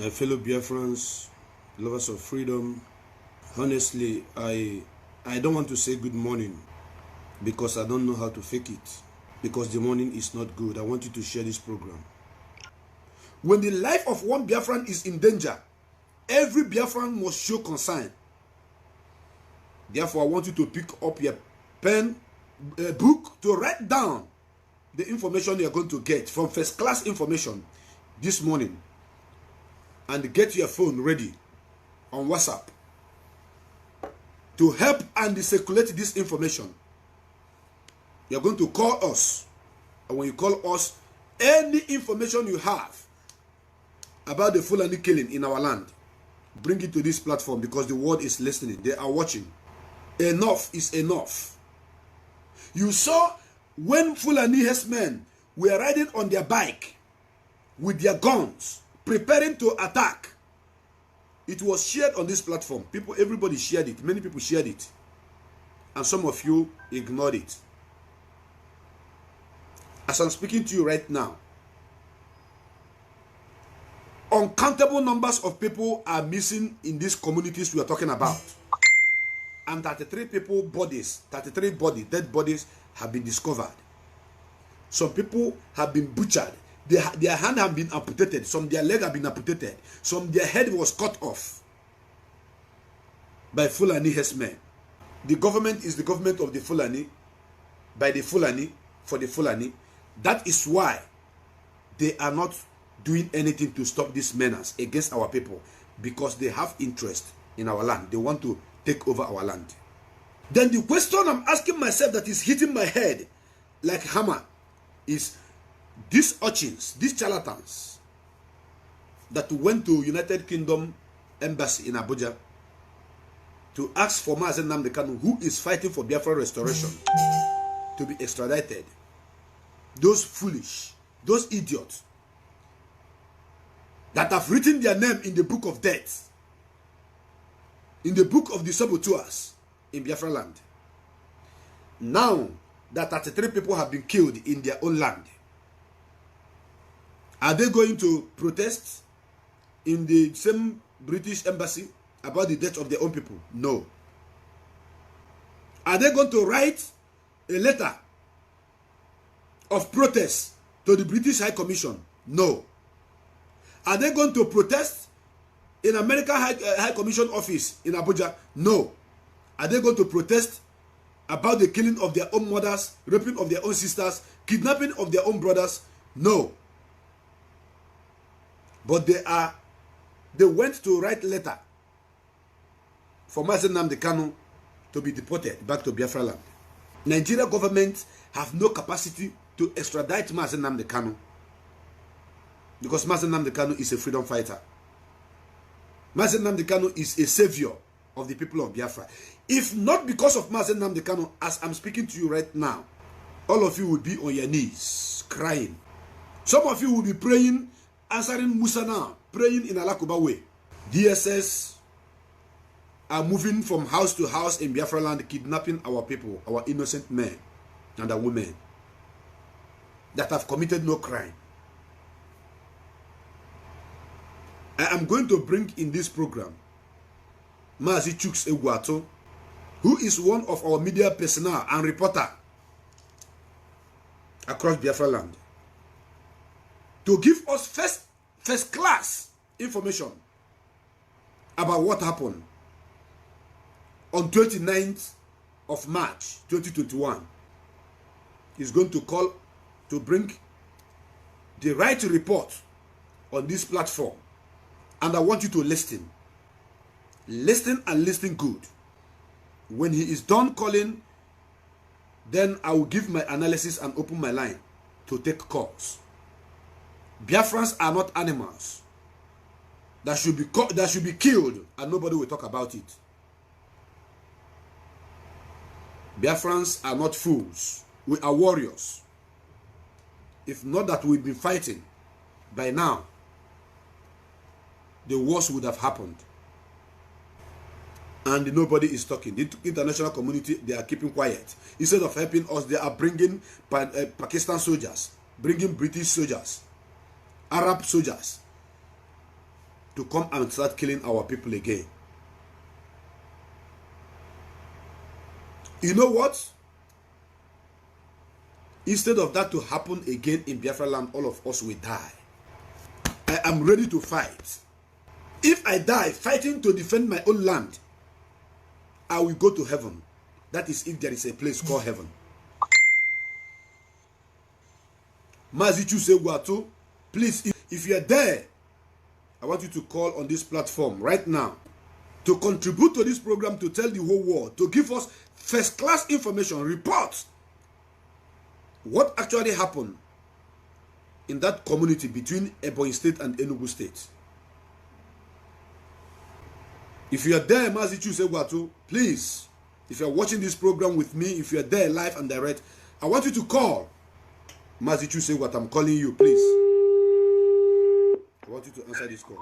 My fellow Biafrans, lovers of freedom, honestly, I don't want to say good morning because I don't know how to fake it, because the morning is not good. I want you to share this program. When the life of one Biafran is in danger, every Biafran must show concern. Therefore, I want you to pick up your pen, a book, to write down the information you're going to get from first class information this morning, and get your phone ready on WhatsApp to help and circulate this information. You're going to call us, and when you call us, any information you have about the Fulani killing in our land, bring it to this platform, because the world is listening. They are watching. Enough is enough. You saw when Fulani herdsmen were riding on their bike with their guns, preparing to attack. It was shared on this platform. Everybody shared it. Many people shared it. And some of you ignored it. As I'm speaking to you right now, uncountable numbers of people are missing in these communities we are talking about. And 33 dead bodies have been discovered. Some people have been butchered. Their hand have been amputated. Some their leg have been amputated. Some their head was cut off by Fulani herdsmen. The government is the government of the Fulani, by the Fulani, for the Fulani. That is why they are not doing anything to stop this menace against our people, because they have interest in our land. They want to take over our land. Then the question I'm asking myself, that is hitting my head like hammer, is these urchins, these charlatans that went to United Kingdom Embassy in Abuja to ask for Mazi Chukks, who is fighting for Biafra restoration, to be extradited. Those foolish, those idiots that have written their name in the book of death, in the book of the saboteurs in Biafra land. Now that 33 people have been killed in their own land, are they going to protest in the same British embassy about the death of their own people? No. Are they going to write a letter of protest to the British High Commission? No. Are they going to protest in American High Commission office in Abuja? No. Are they going to protest about the killing of their own mothers, raping of their own sisters, kidnapping of their own brothers? No. But they went to write a letter for Mazi Chukks to be deported back to Biafra land. Nigeria government have no capacity to extradite Mazi Chukks, because Mazi Chukks is a freedom fighter. Mazi Chukks is a savior of the people of Biafra. If not because of Mazi Chukks, as I'm speaking to you right now, all of you will be on your knees crying. Some of you will be praying, answering Musa now, praying in Alakuba way. DSS are moving from house to house in Biafra land, kidnapping our people, our innocent men and women that have committed no crime. I am going to bring in this program Mazi Chukks, who is one of our media personnel and reporter across Biafra land, to give us first class information about what happened on 29th of March 2021. He's going to call to bring the right report on this platform, and I want you to listen. Listen and listen good. When he is done calling, then I will give my analysis and open my line to take calls. Biafrans are not animals that should be killed and nobody will talk about it. Biafrans are not fools. We are warriors. If not that we've been fighting, by now the worst would have happened. And nobody is talking. The international community, they are keeping quiet. Instead of helping us, they are bringing Pakistan soldiers, bringing British soldiers, Arab soldiers, to come and start killing our people again. You know what? Instead of that to happen again in Biafra land, all of us will die. I am ready to fight. If I die fighting to defend my own land, I will go to heaven. That is if there is a place called heaven. Mazi Chuks, please, if you are there, I want you to call on this platform right now to contribute to this program, to tell the whole world, to give us first-class information, reports, what actually happened in that community between Ebonyi State and Enugu State. If you are there, Mazi Chuks, please, if you are watching this program with me, if you are there live and direct, I want you to call. Mazi Chuks, I'm calling you, please. I want you to answer this call.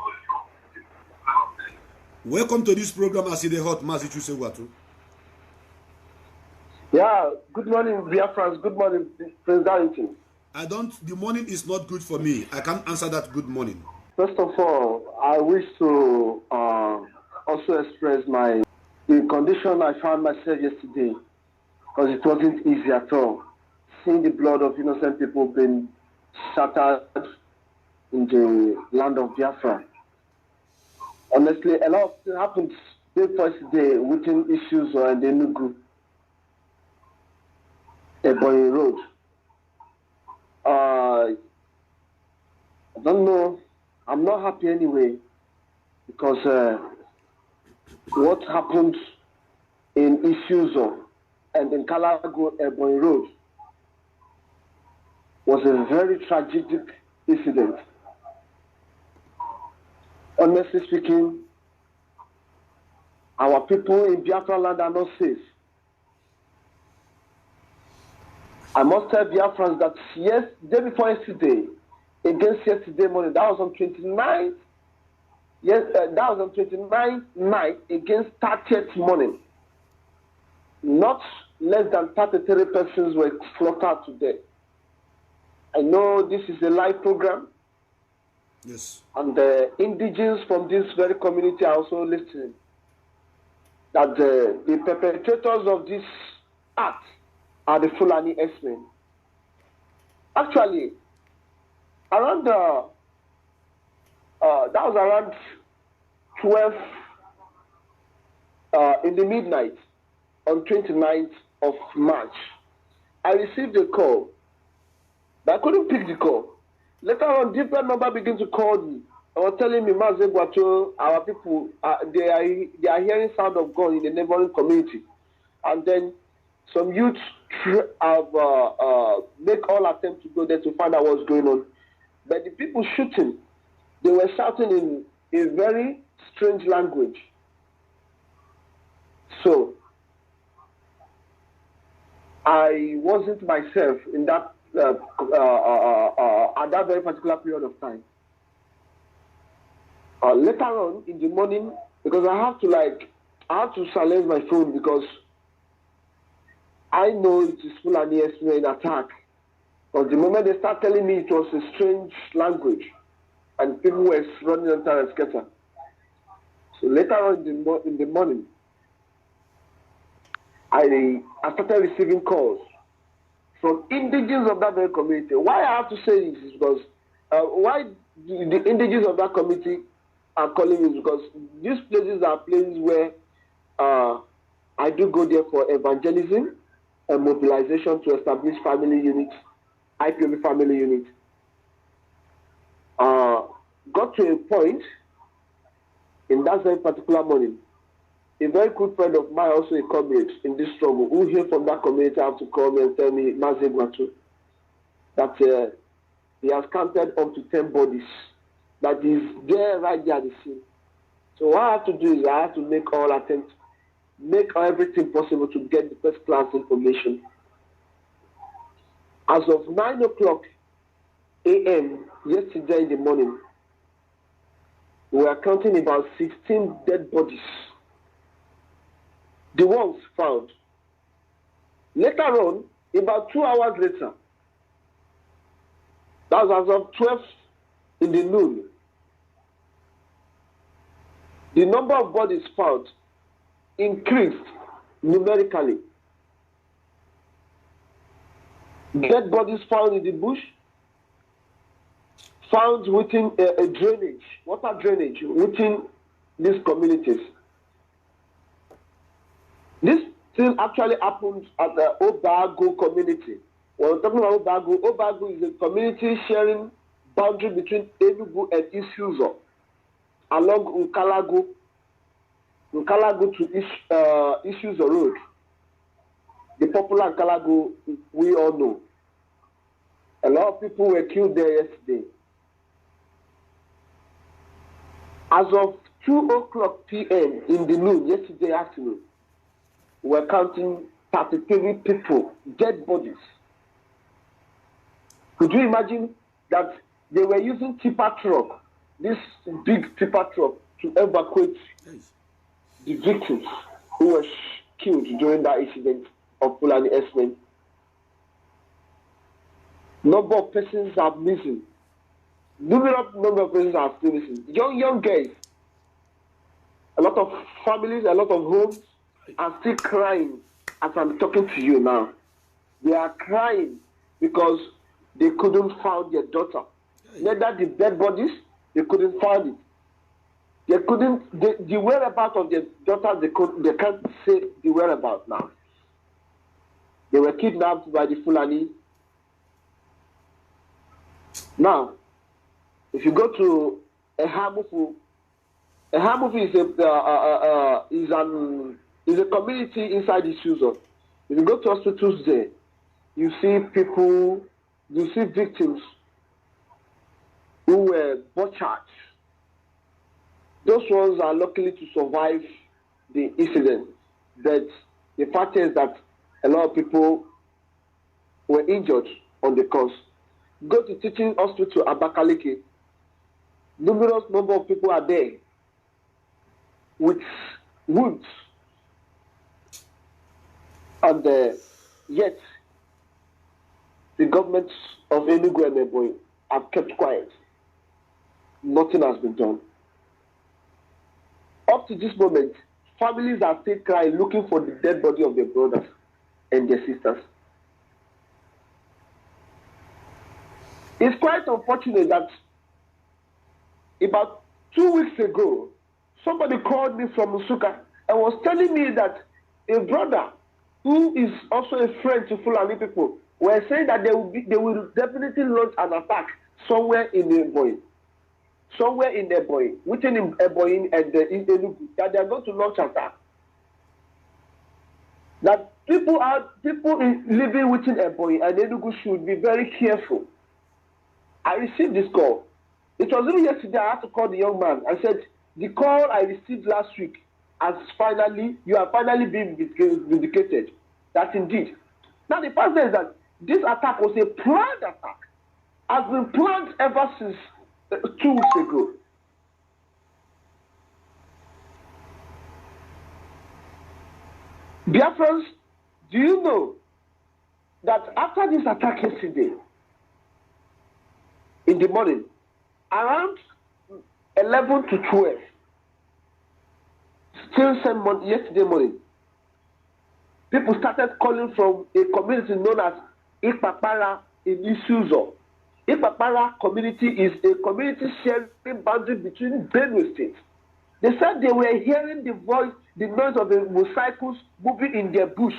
Welcome to this program, As It Hot, Mazi Chuks. Yeah, good morning, Biafrans. Good morning, President. The morning is not good for me. I can't answer that good morning. First of all, I wish to also express the condition I found myself yesterday, because it wasn't easy at all. Seeing the blood of innocent people being shattered in the land of Biafra. Honestly, a lot of things happened yesterday within issues in the ENUGU Ebonyi Road. I don't know. I'm not happy anyway, because what happened in Isuzu and in Kalago Ebonyi Road was a very tragic incident. Honestly speaking, our people in Biafra land are not safe. I must tell Biafrans that day before yesterday, against yesterday morning, that was on 29th. Yes, that was on 29th night against 30th morning. Not less than 33 persons were slaughtered today. I know this is a live program. Yes. And the indigenes from this very community are also listening. That the perpetrators of this act are the Fulani S-men. Actually, around that was around 12 in the midnight on 29th of March. I received a call, but I couldn't pick the call. Later on, different number began to call me. I was telling me, Mazi Chuks, our people, they are hearing sound of gun in the neighboring community. And then some youths have make all attempts to go there to find out what's going on. But the people shooting, they were shouting in a very strange language. So, I wasn't myself in that at that very particular period of time. Later on in the morning, because I have to silence my phone, because I know it is Fulani S-men attack. But the moment they start telling me it was a strange language, and people were running under and scatter. So later on in the morning, I started receiving calls from indigenes of that very community. Why I have to say this is because why the indigenes of that community are calling me, because these places are places where I do go there for evangelism and mobilization to establish family units, IPOB family unit. Got to a point in that very particular morning, a very good friend of mine, also a comrade in this struggle, who here from that community, have to call me and tell me, Mazi Chuks, that he has counted up to 10 bodies, that is there right there at the scene. So what I have to do is I have to make all attempts, make everything possible to get the first class information. As of 9 o'clock a.m. yesterday in the morning, we are counting about 16 dead bodies. The ones found. Later on, about 2 hours later, that was as of 12 in the noon, the number of bodies found increased numerically. Dead bodies found in the bush, found within a drainage, water drainage within these communities. This thing actually happened at the Obago community. When we're talking about Obago is a community sharing boundary between Enugu and Isuzo along Nkalago to Isuzo Road. The popular Nkalago we all know. A lot of people were killed there yesterday. As of 2:00 p.m. in the noon, yesterday afternoon, we're counting 33 people, dead bodies. Could you imagine that they were using tipper truck, this big tipper truck, to evacuate the victims who were killed during that incident of Fulani Esmen? Number of persons are missing. Numerous number of persons are still missing. Young girls. A lot of families, a lot of homes are still crying as I'm talking to you now. They are crying because they couldn't find their daughter. Neither the dead bodies, they couldn't find it. They couldn't, the whereabouts of their daughter, they can't say the whereabouts now. They were kidnapped by the Fulani. Now, if you go to Ehamufu is a community inside the Isuzo. If you go to hospitals there, you see people, you see victims who were butchered. Those ones are lucky to survive the incident. But the fact is that a lot of people were injured on the course. Go to teaching hospital Abakaliki. Numerous number of people are there with wounds, and yet the governments of Enugu and Ebonyi have kept quiet. Nothing has been done. Up to this moment, families are still crying, looking for the dead body of their brothers and their sisters. It's quite unfortunate that about 2 weeks ago, somebody called me from Musuka and was telling me that a brother who is also a friend to Fulani people were saying that they will definitely launch an attack somewhere in Ebonyi. Somewhere in Ebonyi, within Ebonyi and in Enugu, that they are going to launch an attack. That people living within Ebonyi and Enugu should be very careful. I received this call. It was only yesterday I had to call the young man. I said, the call I received last week you have finally been vindicated. That indeed. Now the fact is that this attack was a planned attack. Has been planned ever since 2 weeks ago. Biafrans, do you know that after this attack yesterday, in the morning, around 11 to 12, still yesterday morning, people started calling from a community known as Ipapara in Isuzo. Ipapara community is a community sharing boundary between Benue State. They said they were hearing the noise of the motorcycles moving in their bush.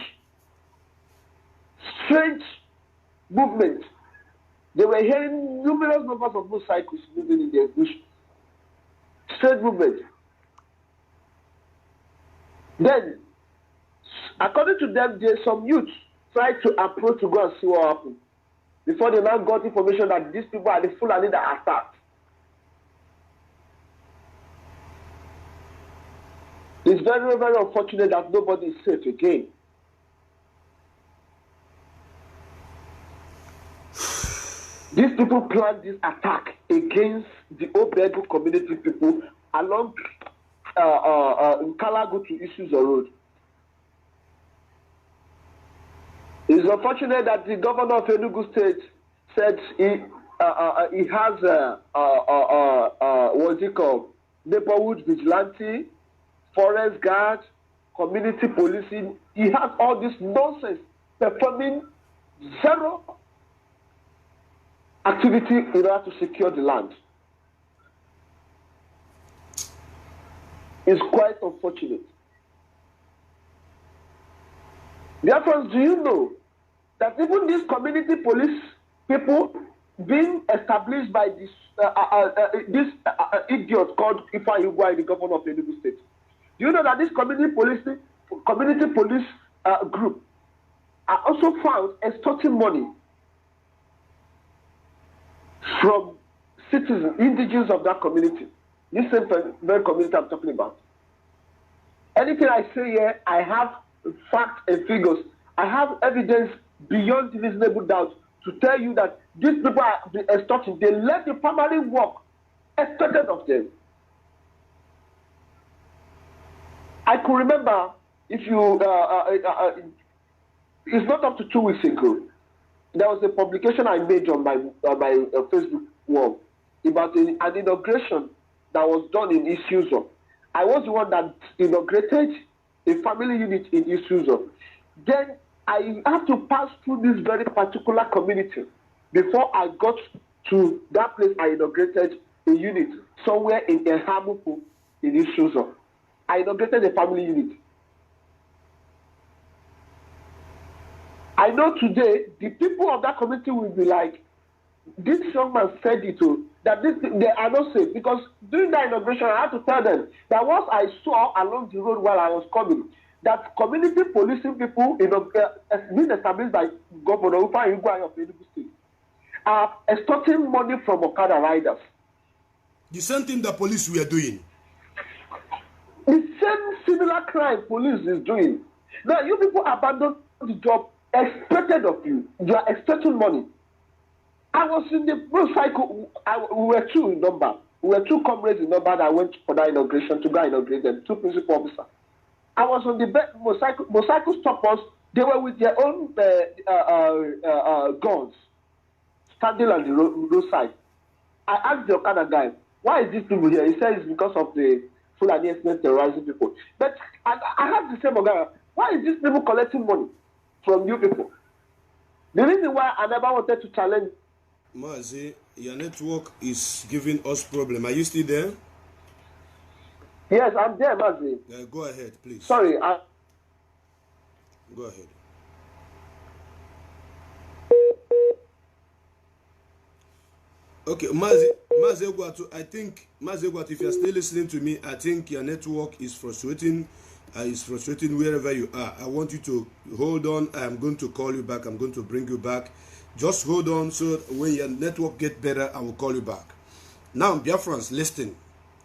Strange movement. They were hearing numerous numbers of motorcycles moving in their bush. Strange movement. Then, according to them, some youth tried to approach to go and see what happened. Before they now got information that these people are the Fulani that attacked. It's very, very unfortunate that nobody is safe again. These people planned this attack against the Obegu community people along Nkalago to Isuzo Road. It's unfortunate that the governor of Enugu State said he has what's it called? neighborhood vigilante, forest guard, community policing. He has all this nonsense performing zero activity in order to secure the land. It's quite unfortunate. Therefore, do you know that even these community police people being established by this idiot called Ifeanyi, the governor of Enugu State? Do you know that this community police group are also found extorting money from citizens, indigenous of that community? This same very community I'm talking about. Anything I say here, I have facts and figures. I have evidence beyond reasonable doubt to tell you that these people are extorting. They let the primary work expected of them. I could remember, if you, it's not up to 2 weeks ago, there was a publication I made on my Facebook wall about an inauguration that was done in Isuzu. I was the one that inaugurated a family unit in Isuzu. Then I have to pass through this very particular community before I got to that place. I inaugurated a unit somewhere in Ehamupu in Isuzu. I inaugurated a family unit. I know today the people of that community will be like, this young man said it too, that they are not safe, because during that inauguration I had to tell them that once I saw along the road while I was coming that community policing people being established by Governor Ifeanyi of Enugu State are extorting money from Okada riders. The same thing the police were doing. The same similar crime police is doing. Now you people abandon the job expected of you. You are expecting money. I was in the motorcycle. We were two in number. We were two comrades in number that went for that inauguration to go inaugurate them. Two principal officers. I was on the motorcycle stoppers. They were with their own guns, standing on the roadside. I asked the Okada guy, "Why is this people here?" He said it's because of the Fulani terrorizing people. But I have the same guy. Why is these people collecting money from you people? The reason why I never wanted to challenge. Mazi, your network is giving us problem. Are you still there? Yes, I'm there, Mazi. Go ahead, please. Sorry, Go ahead. Okay, Mazi Egwatu, I think, Mazi Egwatu, if you're still listening to me, I think your network is frustrating. Wherever you are. I want you to hold on. I'm going to call you back. I'm going to bring you back. Just hold on, so when your network get better, I will call you back. Now, Biafrans, listen,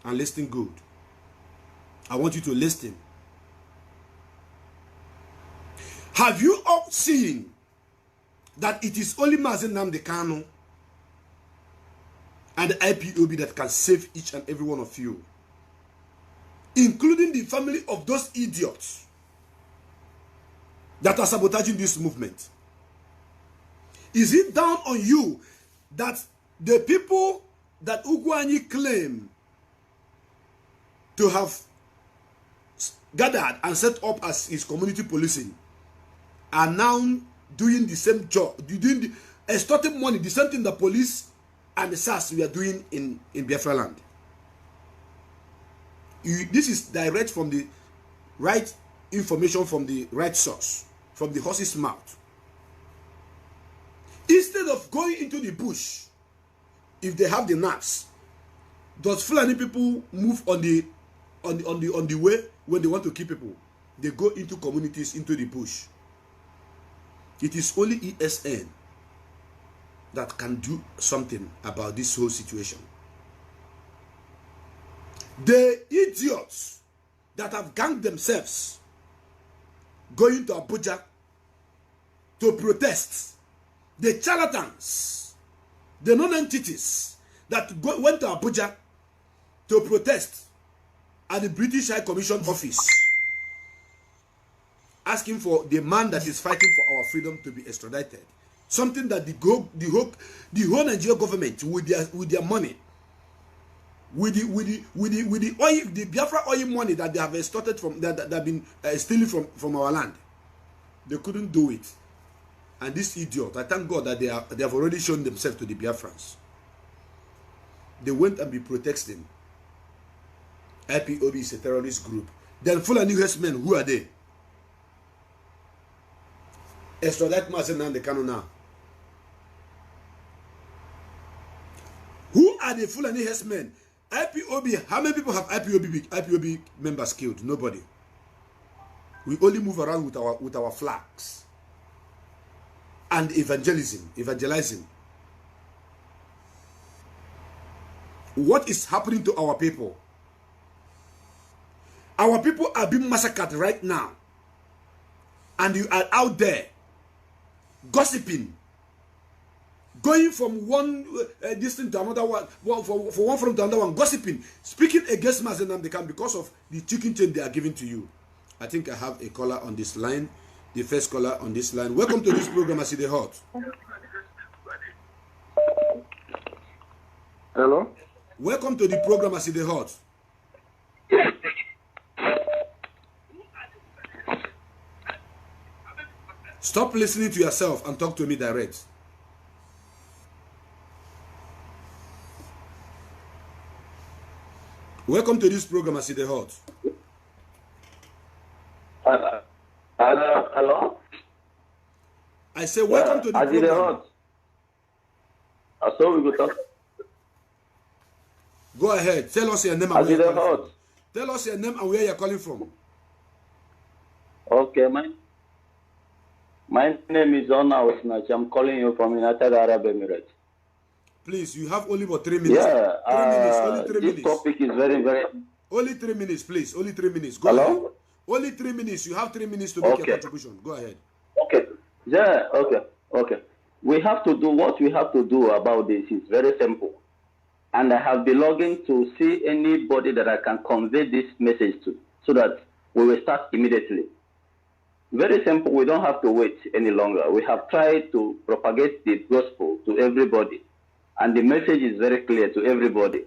and listen good. I want you to listen. Have you all seen that it is only Mazi Nnamdi Kanu and the IPOB that can save each and every one of you, including the family of those idiots that are sabotaging this movement? Is it down on you that the people that Ugwanyi claim to have gathered and set up as his community policing are now doing the same job, doing the extorting money, the same thing the police and the SARS we are doing in Biafra land? This is direct from the right information, from the right source, from the horse's mouth. Instead of going into the bush, if they have the nerves, does Fulani people move on the way when they want to kill people? They go into communities, into the bush. It is only ESN that can do something about this whole situation. The idiots that have ganged themselves going to Abuja to protest, the charlatans, the non-entities that went to Abuja to protest at the British High Commission office, asking for the man that is fighting for our freedom to be extradited. Something that the whole Nigerian government with their money, with the oil, the Biafra oil money that they have extorted from that have been stealing from our land. They couldn't do it. And this idiot, I thank God that they have already shown themselves to the Biafrans. They went and be protesting. IPOB is a terrorist group. Then Fulani herdsmen, who are they? Extradite Mazen and the Kano now. Who are the Fulani herdsmen? IPOB, how many people have IPOB members killed? Nobody. We only move around with our flags and evangelizing. What is happening to our people? Our people are being massacred right now, and you are out there gossiping, going from one distance to another one, from one front to another one, gossiping, speaking against Mazi Nnamdi Kanu because of the chicken chain they are giving to you. I think I have a caller on this line. The first caller on this line. Welcome to this program, I see the hot. Hello? Welcome to the program, I see the hot. Stop listening to yourself and talk to me direct. Welcome to this program, I see the hot. Hello? I say welcome to the program. The hot. I saw we go talk. Go ahead. Tell us your name and where you're calling from. Tell us your name and where you're calling from. Okay, my name is Ona Osnach. I'm calling you from United Arab Emirates. Please, you have only about 3 minutes. Yeah, 3 minutes. Only 3 minutes. This topic is very, very... Only 3 minutes, please. Only 3 minutes. Go Hello? ahead. Only 3 minutes. You have 3 minutes to make your contribution. Go ahead. Okay. Yeah, okay. We have to do what we have to do about this. It's very simple. And I have been logging to see anybody that I can convey this message to so that we will start immediately. Very simple. We don't have to wait any longer. We have tried to propagate the gospel to everybody. And the message is very clear to everybody.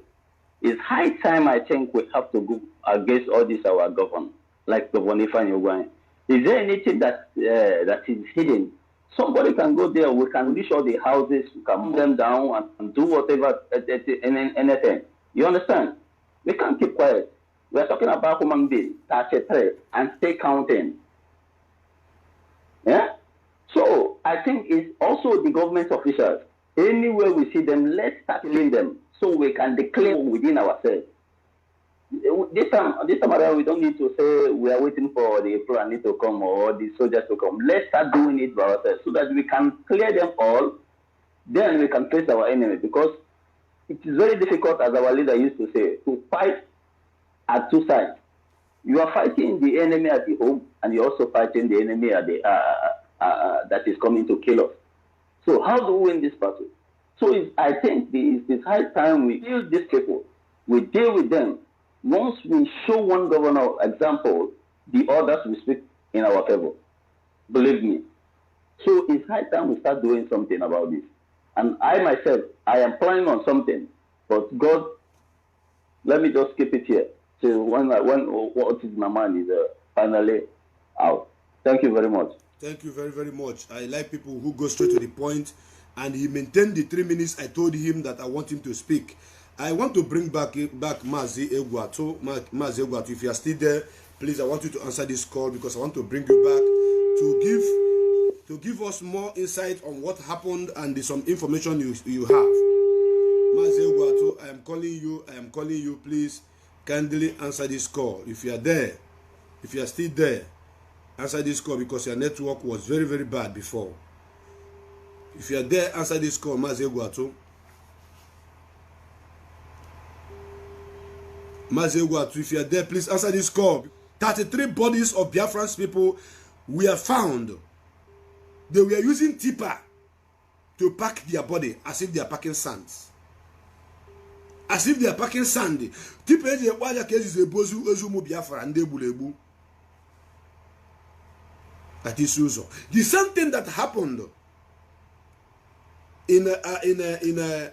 It's high time, I think, we have to go against all this our government, like the Bonifa Nyogwani. Is there anything that is hidden? Somebody can go there, we can reach all the houses, we can move them down and do whatever, anything. You understand? We can't keep quiet. We are talking about human beings, that's a threat, and stay counting. Yeah? So, I think it's also the government officials. Anywhere we see them, let's start killing them so we can declare within ourselves. This time around, we don't need to say we are waiting for the Fulani to come or the soldiers to come. Let's start doing it by ourselves so that we can clear them all. Then we can face our enemy, because it is very difficult, as our leader used to say, to fight at two sides. You are fighting the enemy at the home, and you're also fighting the enemy at the that is coming to kill us. So how do we win this battle? So I think it's high time we use these people. We deal with them. Once we show one governor example, the others will speak in our favor. Believe me. So it's high time we start doing something about this. And I myself, I am planning on something. But God, let me just keep it here. So when what is my mind is finally out. Thank you very much. Thank you very, very much. I like people who go straight to the point, and he maintained the 3 minutes I told him that I want him to speak. I want to bring back Mazi Egwatu. Mazi Egwatu, if you are still there, please, I want you to answer this call, because I want to bring you back to give us more insight on what happened and some information you have. Mazi Egwatu, I am calling you, please kindly answer this call. If you are there, if you are still there, answer this call, because your network was very, very bad before. If you are there, answer this call, Mazi Egwatu. Mazi Egwatu, if you are there, please answer this call. 33 bodies of Biafran's people were found. They were using tipper to pack their body as if they are packing sands. As if they are packing sand. Tipper is a water case is a bozu ozumu Biafra and debulebu. That is usual. The same thing that happened in a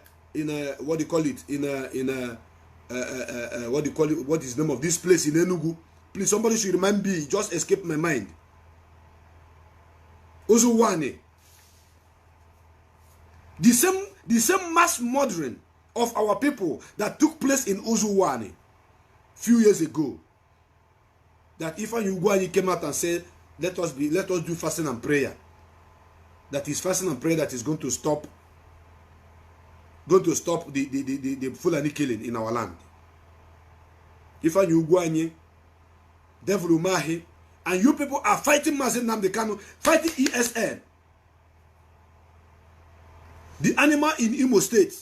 what do you call it? In what do you call it? What is the name of this place in Enugu? Please, somebody should remind me. It just escaped my mind. Uzuwani. The same mass murdering of our people that took place in Uzuwani few years ago. That Ifan Ugwani came out and said, let us do fasting and prayer. That is fasting and prayer that is going to stop the Fulani killing in our land. Ifan Ugwani, Devil Umahi, and you people are fighting Mazi Nnamdi Kanu, fighting ESN. The animal in Imo State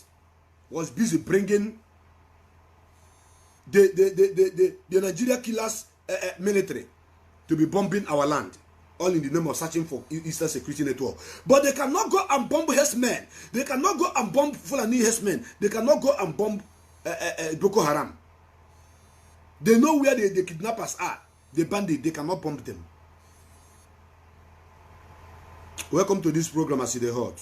was busy bringing the Nigeria killers military to be bombing our land, all in the name of searching for Eastern Security Network. But they cannot go and bomb herdsmen. They cannot go and bomb Fulani herdsmen. They cannot go and bomb Boko Haram. They know where the kidnappers are. The bandits, they cannot bomb them. Welcome to this program, I see the heart.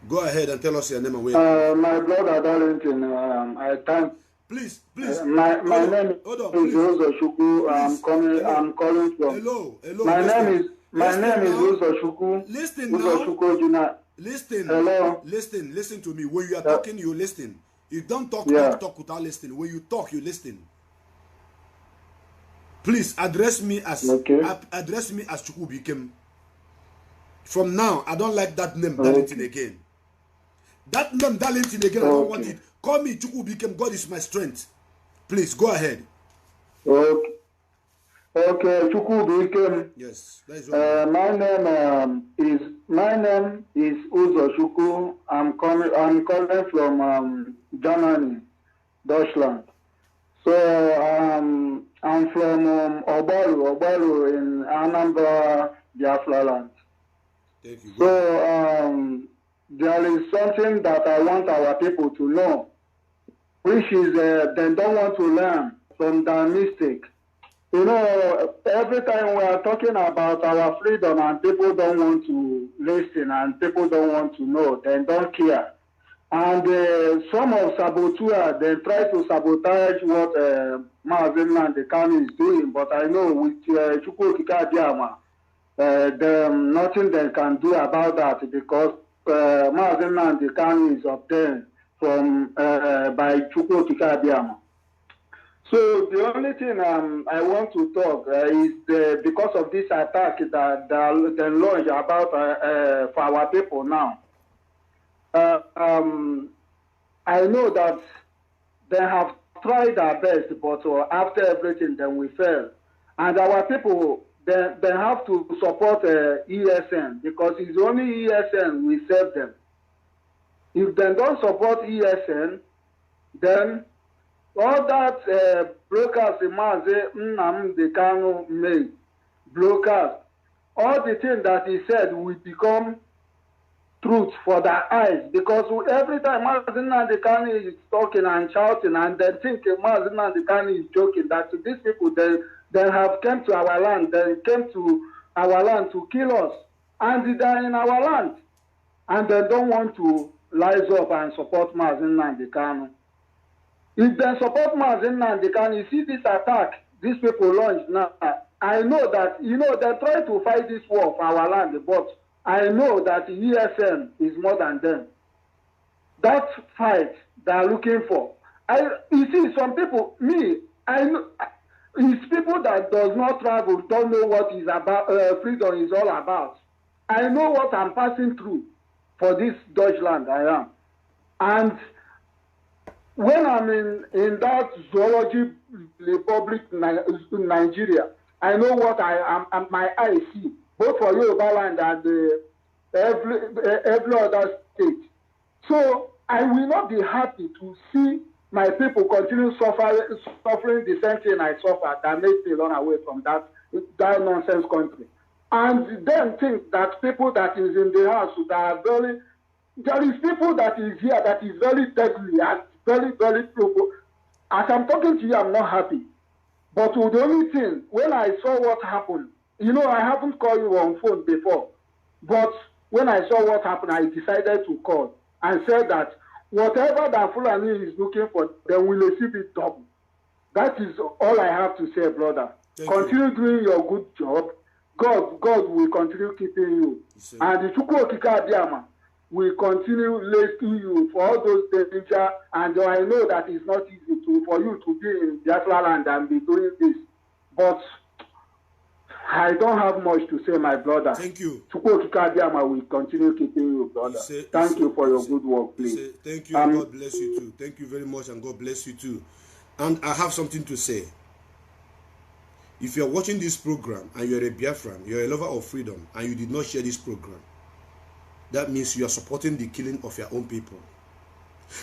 Go ahead and tell us your name and where. My brother Darlington, I thank. Please. My name is Rosa Shuku. I'm calling from. Hello. My name is Rosa Shuku. Listen now. Listen. Hello. Listen to me. When you are talking, you listen. You don't talk without listening. When you talk, you listen. Please address me as Chukwu became. From now, I don't like that name, Darlington again. That name, Darlington again, I don't want it. Call me Chukwu became. God is my strength. Please, go ahead. Okay, Chukwu became. Yes, that is right. My name is Uzo Chukwu. I'm calling from Germany, Deutschland. So I'm from Obaru in Anambra, Biafra land. Thank you. So there is something that I want our people to know, which is they don't want to learn from their mistake. You know, every time we are talking about our freedom and people don't want to listen and people don't want to know, they don't care. And some of saboteurs, they try to sabotage what Mazi Nnamdi Kanu is doing, but I know with Chukwu Kikadiama, nothing they can do about that because Mazi Nnamdi Kanu is obtained from by Chukwu Kikadiama. So the only thing I want to talk is because of this attack that they launched about for our people now. I know that they have tried their best, but after everything, then we fail. And our people, they have to support ESN because it's only ESN we save them. If they don't support ESN, then all that brokers in Mazi Nnamdi Kanu made, brokers, all the things that he said will become truth for their eyes, because every time Mazi Nnamdi Kanu is talking and shouting and they think Mazi Nnamdi Kanu is joking, that these people they have come to our land, they came to our land to kill us, and they are in our land, and they don't want to rise up and support Mazi Nnamdi Kanu. If they support Mazi Nnamdi Kanu, you see this attack these people launched now, I know that, you know, they try to fight this war for our land, but I know that ESN is more than them. That fight they are looking for. You see, some people, I know, it's people that does not travel, don't know what is about, freedom is all about. I know what I'm passing through for this Deutschland I am. And when I'm in that zoology republic, Nigeria, I know what my eyes see, both for Yoruba land and every other state. So I will not be happy to see my people continue suffering the same thing I suffered that made me run away from that nonsense country. And then think that people that is in the house that are very, there is people that is here that is very deadly and very, very people. As I'm talking to you, I'm not happy. But the only thing, when I saw what happened, you know, I haven't called you on phone before, but when I saw what happened, I decided to call and said that whatever that Fulani is looking for, they will receive it double. That is all I have to say, brother. Continue doing your good job. God will continue keeping you. And the Chukwu Okike Abiyama will continue letting you for all those danger. And I know that it's not easy for you to be in Biafra land and be doing this. But I don't have much to say, my brother. Thank you. Chukwu Okike Abiyama will continue keeping you, brother. Thank you for your good work, please. Thank you, and God bless you too. Thank you very much, and God bless you too. And I have something to say. If you're watching this program and you're a Biafran, you're a lover of freedom, and you did not share this program, that means you are supporting the killing of your own people.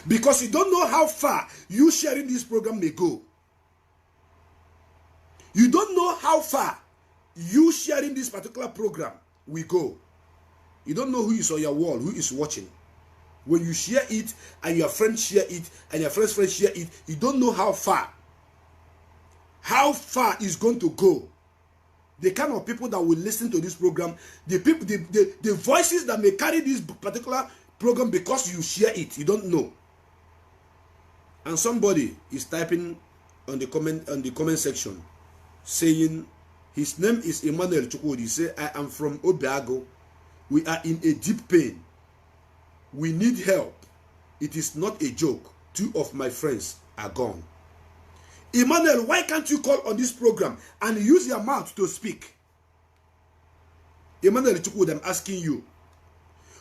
Because you don't know how far you sharing this program may go. You don't know how far you sharing this particular program will go. You don't know who is on your wall, who is watching. When you share it and your friends share it and your friends' friends share it, you don't know how far it's going to go. The kind of people that will listen to this program, the people, the voices that may carry this particular program because you share it, you don't know. And somebody is typing on the comment section saying his name is Emmanuel Chukwudi. He say, I am from Obiago. We are in a deep pain. We need help. It is not a joke. 2 of my friends are gone. Emmanuel, why can't you call on this program and use your mouth to speak? Emmanuel Chukwudi, I'm asking you.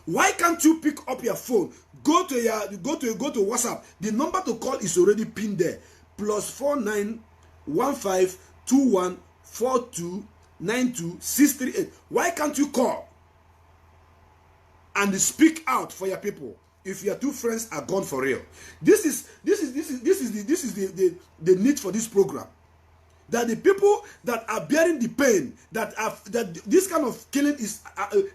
Why can't you pick up your phone? Go to WhatsApp. The number to call is already pinned there. +49 15 21 42 92 638. Why can't you call and speak out for your people if your 2 friends are gone for real? This is the need for this program. That the people that are bearing the pain, that this kind of killing is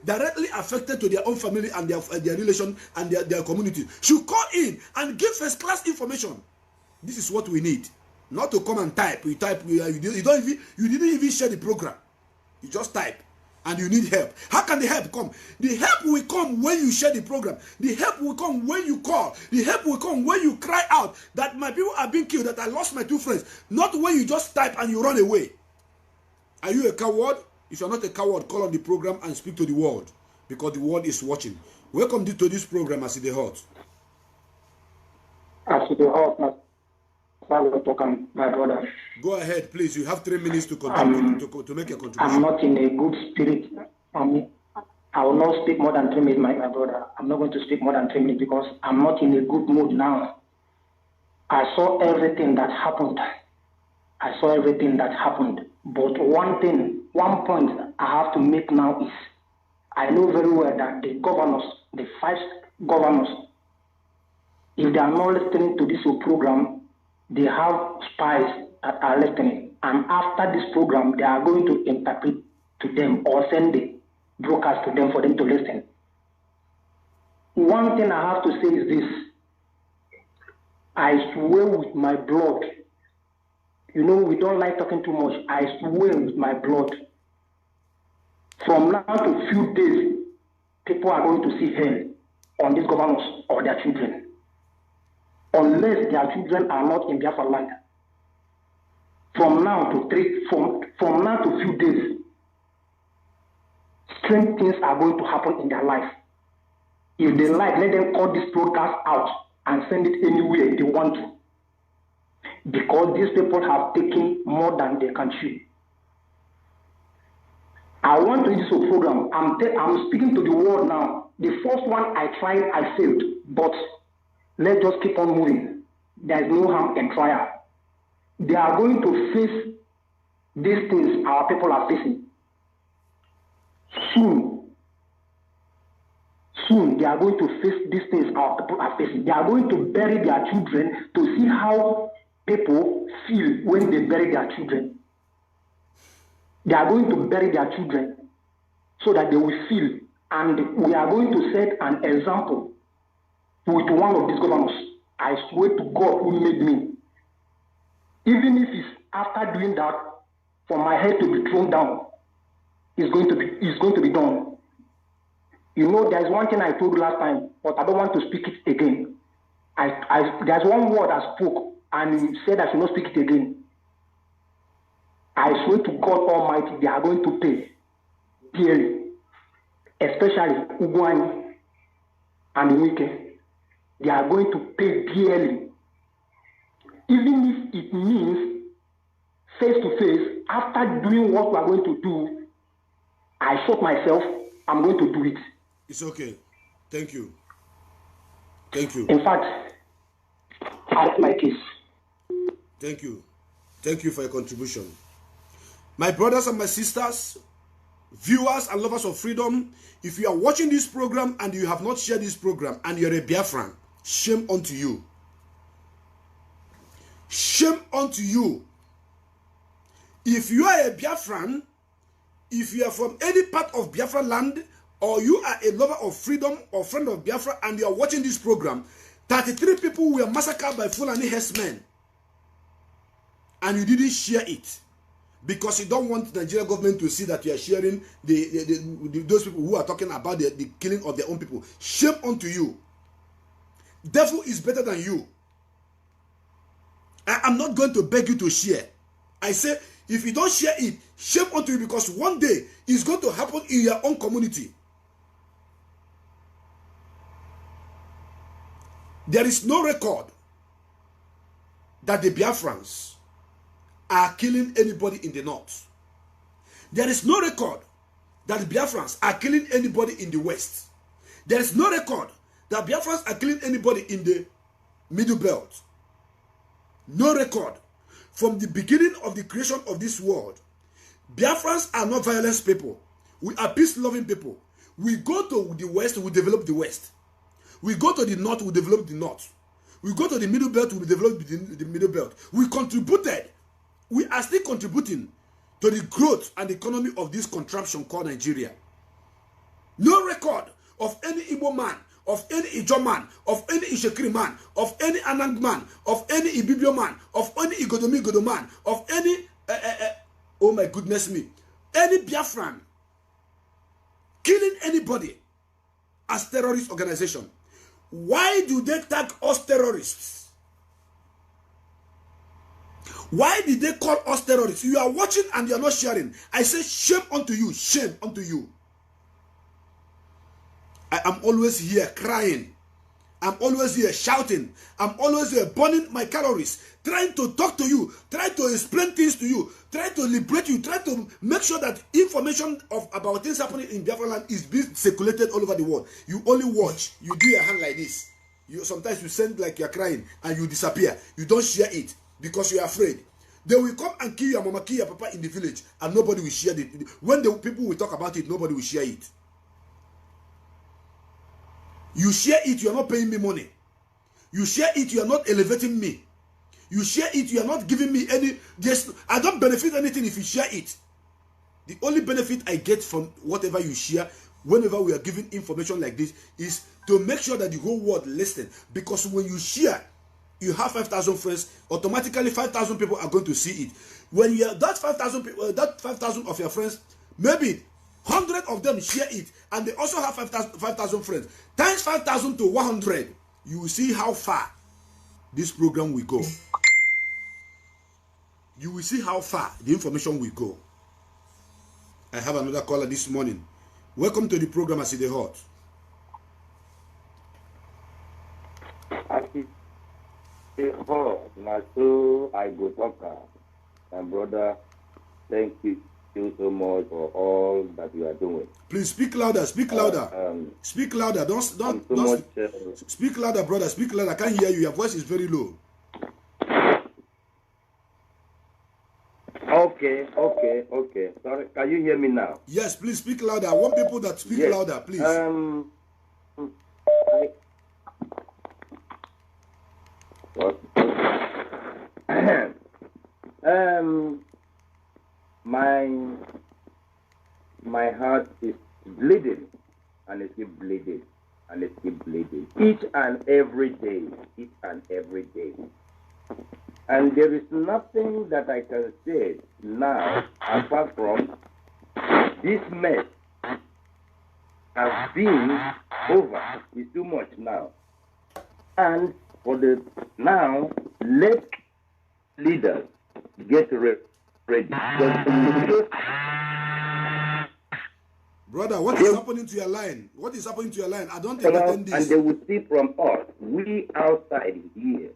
directly affected to their own family and their relation and their community, should call in and give first class information. This is what we need. Not to come and type. You didn't even share the program. You just type. And you need help. How can the help come? The help will come when you share the program. The help will come when you call. The help will come when you cry out that my people are being killed, that I lost my 2 friends. Not when you just type and you run away. Are you a coward? If you're not a coward, call on the program and speak to the world. Because the world is watching. Welcome to this program, As the Hot. As the Hot, my brother. Go ahead, please. You have 3 minutes to continue to make a contribution. I'm not in a good spirit. I will not speak more than 3 minutes, my brother. I'm not going to speak more than 3 minutes because I'm not in a good mood now. I saw everything that happened. But one point I have to make now is, I know very well that the governors, the 5 governors, if they are not listening to this program, they have spies that are listening. And after this program, they are going to interpret to them or send the brokers to them for them to listen. One thing I have to say is this. I swear with my blood. You know, we don't like talking too much. I swear with my blood. From now to a few days, people are going to see hell on these governors or their children. Unless their children are not in Biafra land. From now to a few days, strange things are going to happen in their life. If they like, let them cut this broadcast out and send it anywhere they want to. Because these people have taken more than they can chew. I want to use this program. I'm speaking to the world now. The first one I tried, I failed. But let's just keep on moving. There is no harm in trial. They are going to face these things our people are facing. Soon they are going to face these things our people are facing. They are going to bury their children to see how people feel when they bury their children. They are going to bury their children so that they will feel. And we are going to set an example with one of these governors. I swear to God who made me. Even if it's after doing that, for my head to be thrown down, it's going to be done. You know, there's one thing I told you last time, but I don't want to speak it again. There's one word I spoke, and he said I should not speak it again. I swear to God Almighty, they are going to pay dearly, especially Ebonyi and Wike. They are going to pay dearly, even if it means face to face. After doing what we are going to do, I shot myself. I'm going to do it. It's okay. Thank you. Thank you. In fact, I like my case. Thank you. Thank you for your contribution. My brothers and my sisters, viewers and lovers of freedom, if you are watching this program and you have not shared this program and you're a Biafran, shame unto you. Shame unto you. If you are a Biafran, if you are from any part of Biafra land, or you are a lover of freedom or friend of Biafra and you are watching this program, 33 people were massacred by Fulani herdsmen, and you didn't share it because you don't want the Nigerian government to see that you are sharing those people who are talking about the killing of their own people. Shame unto you. Devil is better than you. I am not going to beg you to share. I say, if you don't share it, shame unto you, because one day it's going to happen in your own community. There is no record that the Biafrans are killing anybody in the north. There is no record that the Biafrans are killing anybody in the west. There is no record that Biafrans are killing anybody in the middle belt. No record. From the beginning of the creation of this world, Biafrans are not violent people. We are peace-loving people. We go to the west, we develop the west. We go to the north, we develop the north. We go to the middle belt, we develop the middle belt. We contributed. We are still contributing to the growth and economy of this contraption called Nigeria. No record of any Igbo man, of any Ijo man, of any Ishekiri man, of any Anang man, of any Ibibio man, of any Igodomi Godo man, of any, oh my goodness me, any Biafran killing anybody as terrorist organization. Why do they tag us terrorists? Why did they call us terrorists? You are watching and you are not sharing. I say shame unto you, shame unto you. I am always here crying. I'm always here shouting. I'm always here burning my calories, trying to talk to you, trying to explain things to you, trying to liberate you, trying to make sure that information about things happening in Biafra land is being circulated all over the world. You only watch. You do your hand like this. Sometimes you send like you're crying and you disappear. You don't share it because you're afraid. They will come and kill your mama, kill your papa in the village, and nobody will share it. When the people will talk about it, nobody will share it. You share it, you are not paying me money. You share it, you are not elevating me. You share it, you are not giving me any. I don't benefit anything if you share it. The only benefit I get from whatever you share, whenever we are giving information like this, is to make sure that the whole world listens. Because when you share, you have 5,000 friends, automatically 5,000 people are going to see it. When you have that 5,000 people, that 5,000 of your friends, maybe 100 of them share it, and they also have 5,000 friends. Times 5,000 to 100, you will see how far this program will go. You will see how far the information will go. I have another caller this morning. Welcome to the program, As It Hot. I go talk, my brother. Thank you so much for all that you are doing. Please speak louder. Speak louder. Speak louder. Don't speak louder, brother. Speak louder. I can't hear you. Your voice is very low. Okay. Sorry, can you hear me now? Yes, please speak louder. I want people that speak louder, please. My heart is bleeding, and it keeps bleeding, and it keeps bleeding each and every day, and there is nothing that I can say now apart from this mess has been over. It's too much now. And for the now, let leaders get ready. Brother, what is happening to your line? What is happening to your line? I don't understand this. And they will see from us, we outside here.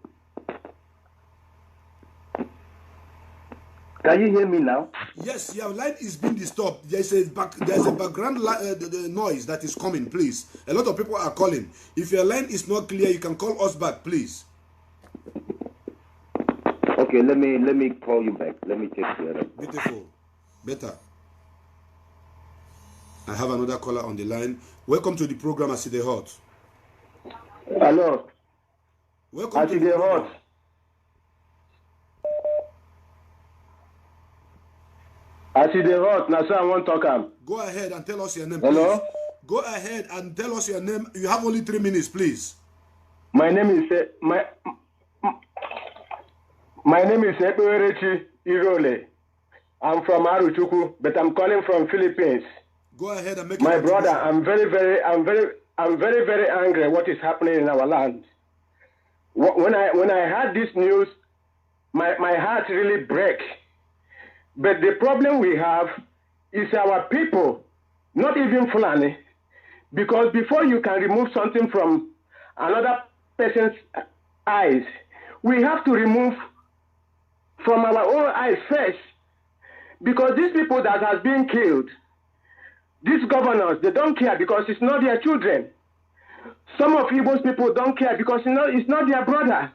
Can you hear me now? Yes, your line is being disturbed. There's a background the noise that is coming, please. A lot of people are calling. If your line is not clear, you can call us back, please. Okay, let me call you back. Let me check the other. Beautiful. Better. I have another caller on the line. Welcome to the program, I see the hot. Hello. Welcome to the hot. I see the hot. Now, sir, I want to talk. Go ahead and tell us your name, Hello? please. Go ahead and tell us your name. You have only 3 minutes, please. My name is Ebonyi Irole. I'm from Aruchuku, but I'm calling from Philippines. Go ahead and make my brother. I'm very, very angry. What is happening in our land? When I heard this news, my heart really break. But the problem we have is our people, not even Fulani, because before you can remove something from another person's eyes, we have to remove from our own eyes first. Because these people that has been killed, these governors, they don't care because it's not their children. Some of Igbo's people don't care because it's not their brother.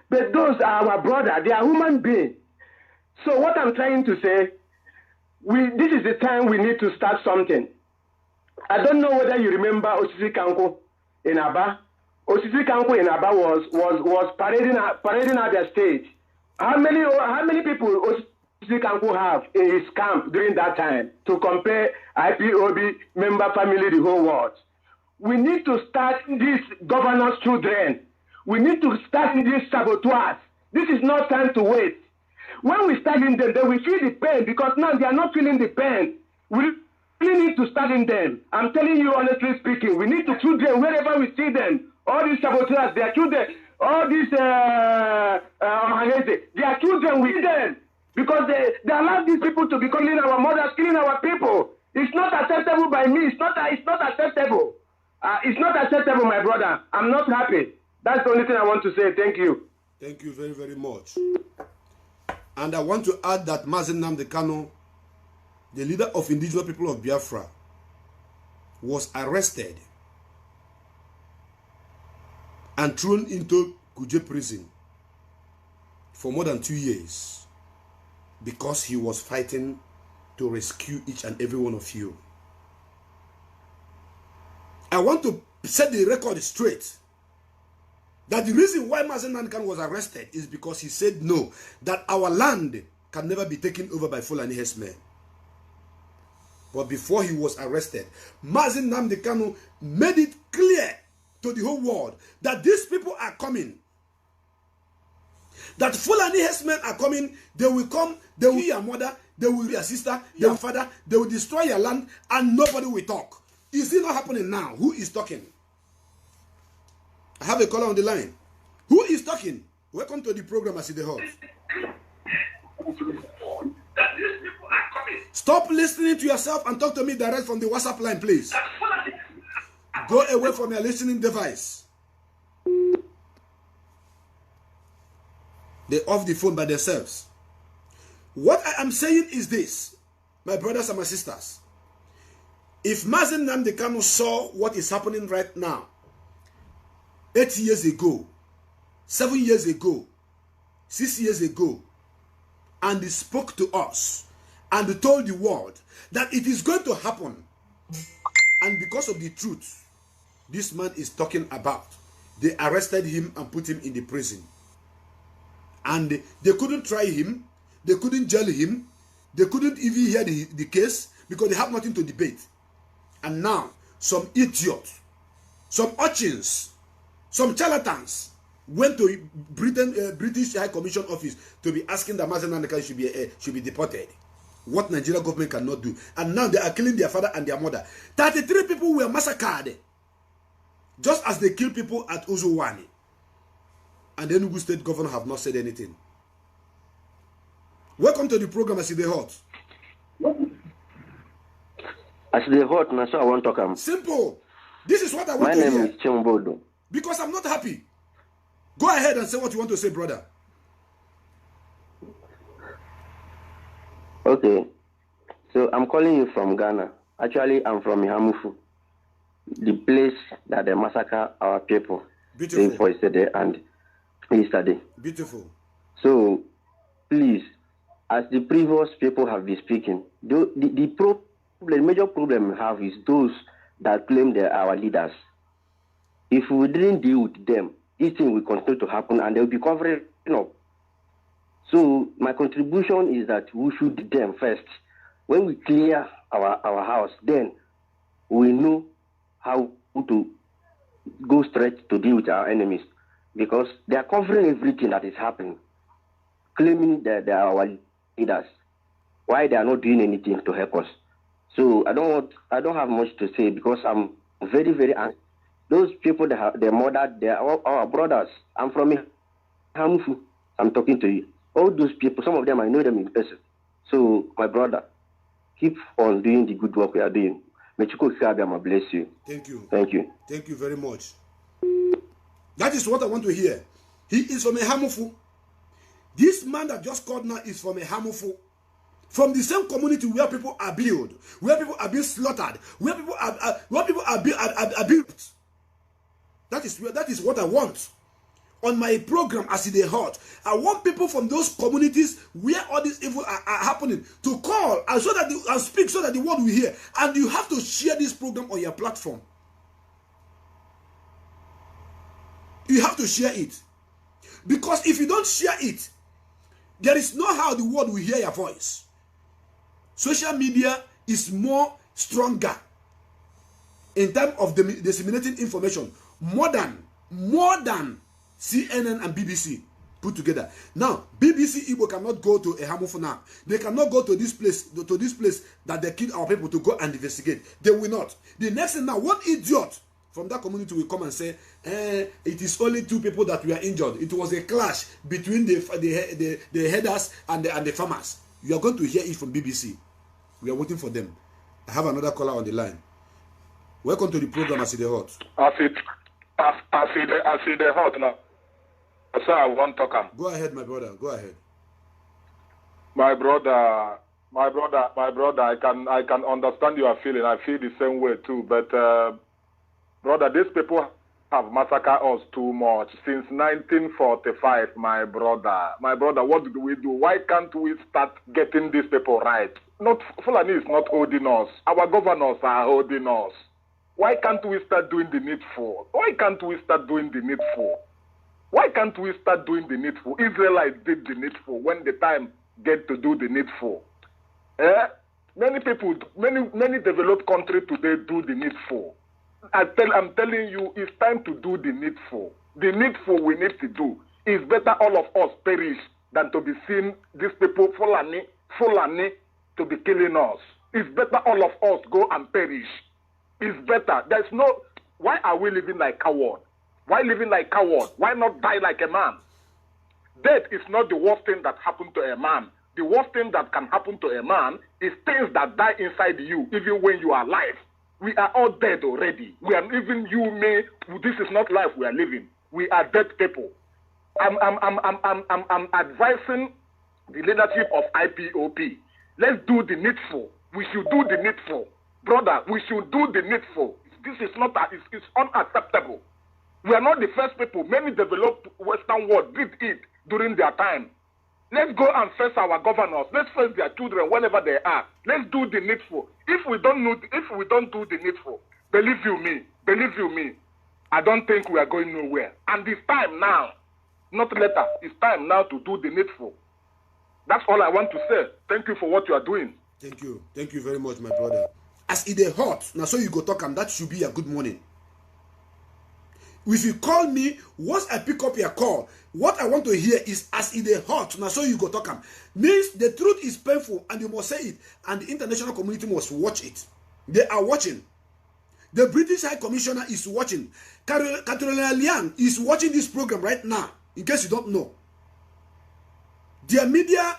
But those are our brother. They are human beings. So what I'm trying to say, this is the time we need to start something. I don't know whether you remember Osisi Kanko in Aba. Osisi Kanko in Aba was parading at their stage. How many people Osisi Kanko have in his camp during that time to compare IPOB member family the whole world? We need to start these governors' children. We need to start these saboteurs. This is not time to wait. When we start in them, then we feel the pain because now they are not feeling the pain. We really need to start in them. I'm telling you honestly speaking, we need to shoot them wherever we see them. All these saboteurs, they are children. All these, they are children, we see them. Because they allow these people to be killing our mothers, killing our people. It's not acceptable by me. It's not acceptable. It's not acceptable, my brother. I'm not happy. That's the only thing I want to say. Thank you. Thank you very, very much. And I want to add that Mazi Nnamdi Kanu, the leader of indigenous people of Biafra, was arrested and thrown into Kuje prison for more than 2 years because he was fighting to rescue each and every one of you. I want to set the record straight that the reason why Mazi Nnamdi Kanu was arrested is because he said no, that our land can never be taken over by Fulani herdsmen. But before he was arrested, Mazi Nnamdi Kanu made it clear to the whole world that these people are coming. That Fulani herdsmen are coming, they will come, they will be your mother, they will be your sister, your father, they will destroy your land, and nobody will talk. Is it not happening now? Who is talking? I have a caller on the line. Who is talking? Welcome to the program, I see the hot. Stop listening to yourself and talk to me direct from the WhatsApp line, please. Go away from your listening device. They off the phone by themselves. What I am saying is this, my brothers and my sisters. If Mazi Nnamdi Kanu saw what is happening right now, 8 years ago, 7 years ago, 6 years ago, and he spoke to us and told the world that it is going to happen, and because of the truth this man is talking about, they arrested him and put him in the prison. And they couldn't try him, they couldn't jail him, they couldn't even hear the case because they have nothing to debate. And now, some idiots, some urchins, some charlatans went to British High Commission office to be asking that Mazi Nnamdi Kanu should be deported. what Nigeria government cannot do. And now they are killing their father and their mother. 33 people were massacred, just as they killed people at Uzuwani. And the Enugu State governor have not said anything. Welcome to the program, As They Hot. As They Hot, now so I want to come. Simple. This is what I want to hear. My name is Chimbodo. Because I'm not happy. Go ahead and say what you want to say, brother. Okay. So I'm calling you from Ghana. Actually, I'm from Ihamufu, the place that they massacre our people. Beautiful. For yesterday and yesterday. Beautiful. So, please, as the previous people have been speaking, the major problem we have is those that claim they are our leaders. If we didn't deal with them, this thing will continue to happen and they will be covering up. So my contribution is that we should do them first. When we clear our house, then we know how to go straight to deal with our enemies. Because they are covering everything that is happening, claiming that they are our leaders. Why they are not doing anything to help us? So I don't have much to say because I'm very, very angry. Those people that they murdered, they are our brothers. I'm from Hamufu. I'm talking to you. All those people, some of them I know them in person. So my brother, keep on doing the good work we are doing. May Chukwuka bless you. Thank you. Thank you. Thank you very much. That is what I want to hear. He is from a Hamufu. This man that just called now is from a Hamufu. From the same community where people are killed, where people are being slaughtered, where people are being. That is what I want. On my program, As They Hot, I want people from those communities where all these evil are happening to call and so that and speak so that the world will hear. And you have to share this program on your platform. You have to share it. Because if you don't share it, there is no how the world will hear your voice. Social media is more stronger in terms of disseminating information more than CNN and BBC put together. Now, BBC Igbo cannot go to a Hamufu now. They cannot go to this place that they kill our people to go and investigate. They will not. The next thing now, one idiot from that community will come and say, it is only 2 people that were injured. It was a clash between the headers and the farmers. You are going to hear it from BBC. We are waiting for them. I have another caller on the line. Welcome to the program, As They Hot. As They Hot now. Sir, I want to come. Go ahead, my brother. Go ahead. My brother, I can understand your feeling. I feel the same way too. But brother, these people have massacred us too much since 1945. My brother, what do we do? Why can't we start getting these people right? Not Fulani is not holding us. Our governors are holding us. Why can't we start doing the needful? Why can't we start doing the needful? Why can't we start doing the needful? Israelites did the needful when the time get to do the needful. Many people, many developed countries today do the needful. I'm telling you, it's time to do the needful. The needful we need to do. It's better all of us perish than to be seeing these people, Fulani, to be killing us. It's better all of us go and perish. It's better. There's no... Why are we living like cowards? Why living like cowards? Why not die like a man? Death is not the worst thing that happened to a man. The worst thing that can happen to a man is things that die inside you, even when you are alive. We are all dead already. We are even you, me. This is not life we are living. We are dead people. I'm advising the leadership of IPOB. Let's do the needful. We should do the needful, brother. We should do the needful. This is not. It's unacceptable. We are not the first people. Many developed Western world did it during their time. Let's go and face our governors. Let's face their children whenever they are. Let's do the needful. If we don't do the needful, believe you me, I don't think we are going nowhere. And it's time now, not later. It's time now to do the needful. That's all I want to say. Thank you for what you are doing. Thank you. Thank you very much, my brother. As it is hot, now so you go talk and that should be a good morning. If you call me, once I pick up your call, what I want to hear is as in the heart. Now, so you go talk am. Means the truth is painful and you must say it. And the international community must watch it. They are watching. The British High Commissioner is watching. Caroline Liang is watching this program right now, in case you don't know. Their media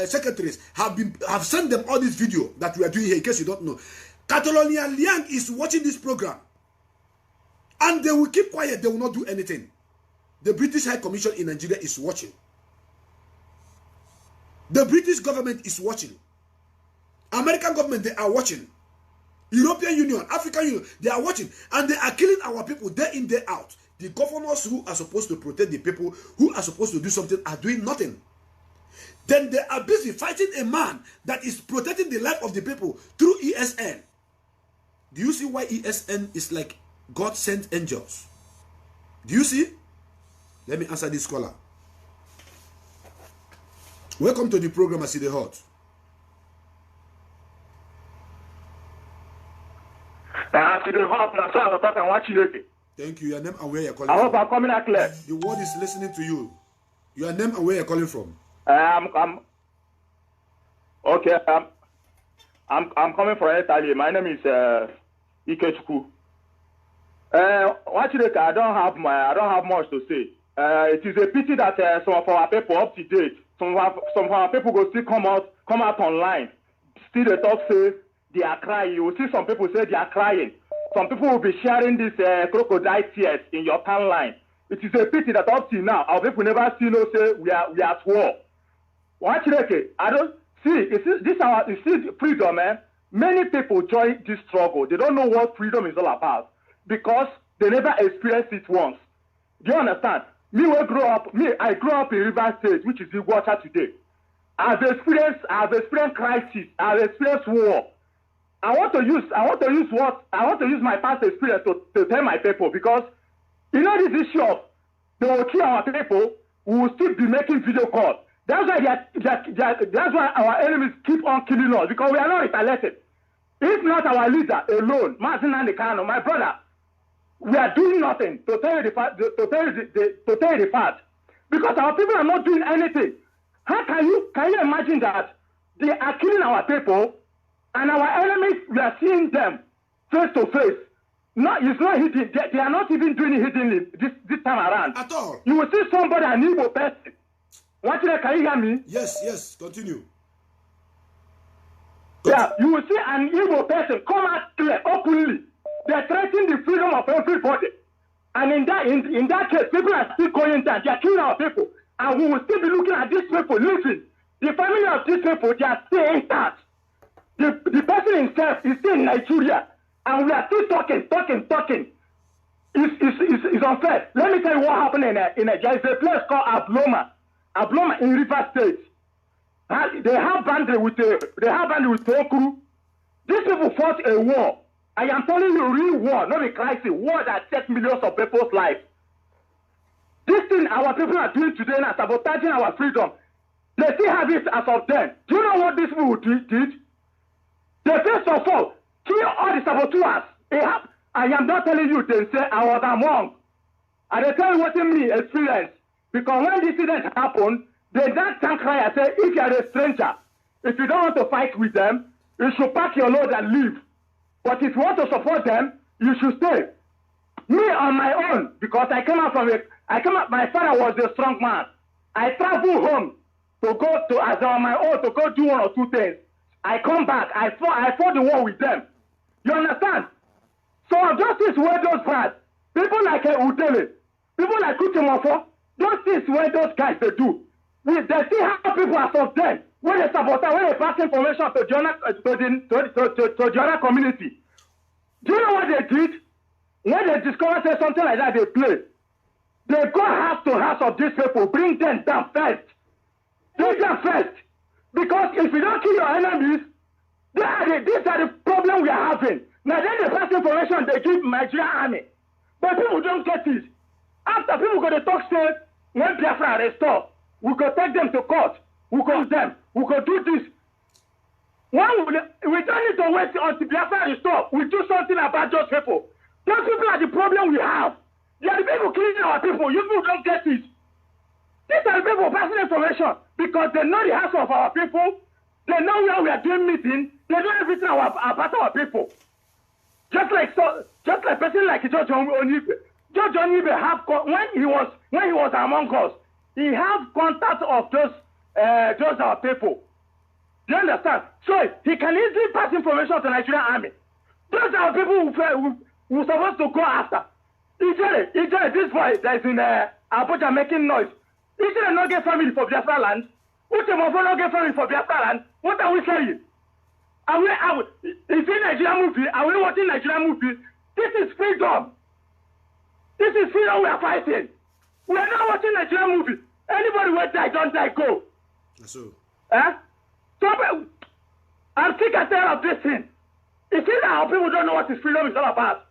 secretaries have sent them all this video that we are doing here, in case you don't know. Catalonia Liang is watching this program. And they will keep quiet, they will not do anything. The British High Commission in Nigeria is watching. The British government is watching. American government, they are watching. European Union, African Union, they are watching. And they are killing our people day in, day out. The governors who are supposed to protect the people, who are supposed to do something, are doing nothing. Then they are busy fighting a man that is protecting the life of the people through ESN. Do you see why ESN is like God sent angels? Do you see? Let me answer this caller. Welcome to the program, I see the heart. Thank you. Your name and where you're calling from. I hope I'm coming out clear. The world is listening to you. Your name and where you're calling from. I'm coming from Italy. My name is Ikechukwu. I don't have much to say. It is a pity that some of our people up to date, some of our people go still come out online. Still they talk say they are crying. You will see some people say they are crying. Some people will be sharing this crocodile tears in your timeline. It is a pity that up to now our people never see no say we are at war. I don't see you see freedom, man. Many people join this struggle. They don't know what freedom is all about because they never experienced it once. Do you understand? I grew up in River State, which is in Water today. I've experienced crisis. I've experienced war. I want to use my past experience to tell my people because you know this issue of they will kill our people, we will still be making video calls. That's why our enemies keep on killing us because we are not retaliated. If not our leader alone, Mazi Chukws, my brother, we are doing nothing to tell you the fact. Because our people are not doing anything. How can you imagine that they are killing our people and our enemies, we are seeing them face to face? No, it's not hidden. They are not even doing it hiddenly this time around. At all. You will see somebody, an Igbo person. Can you hear me? Yes, continue. Yeah, you will see an Igbo person come out clear, openly. They are threatening the freedom of everybody. And in that case, people are still going down. They are killing our people. And we will still be looking at these people. Listen, the family of these people, they are still intact. The person himself is still in Nigeria. And we are still talking. It's unfair. Let me tell you what happened in there is a place called Abloma in River State. They have boundary with Okuru. These people fought a war. I am telling you, real war, not a crisis. War that takes millions of people's lives. This thing our people are doing today now, sabotaging our freedom. They still have it as of then. Do you know what these people did? They first of all kill all the saboteurs. I am not telling you, they say I was among. And they tell you what in me experience. Because when this incident happened, they just can't cry and say, if you are a stranger, if you don't want to fight with them, you should pack your load and leave. But if you want to support them, you should stay. Me on my own, because my father was a strong man. I traveled home to go to, as on my own, to go do one or two things. I come back, I fought the war with them. You understand? So justice where those bad. People like Udele, people like Kutumofo, those things where those guys they do. They still have people as of them. When they sabotage, when they pass information to the other community. Do you know what they did? When they discover say something like that, they play. They go house to house of these people, bring them down first. Bring them first. Because if you don't kill your enemies, these are the problem we are having. Now then they pass information, they give Nigerian army. But people don't get it. After people go to talk, say, when Biafra restore, we could take them to court. We could them. We could do this. We don't need to wait until Biafra restore. We do something about those people. Those people are the problem we have. They are the people killing our people. You people don't get it. These are the people passing information because they know the house of our people. They know where we are doing meeting. They know everything about our people. Just like person like George Onibe. George Onibe when he was among us, he have contact of those our people. Do you understand? So he can easily pass information to the Nigerian army. Those are people who supposed to go after. Ijele, this boy that is in Abuja making noise. Ijele not get family for Biafra land. Utemofo not get family for Biafra land. What are we saying? If in Nigerian movie, are we watching Nigerian movie? This is freedom. This is freedom we are fighting. We are not watching Nigerian movie. Anybody will die, don't die, go. So. So I'm sick and tired of this thing. It is our people don't know what this freedom is all about.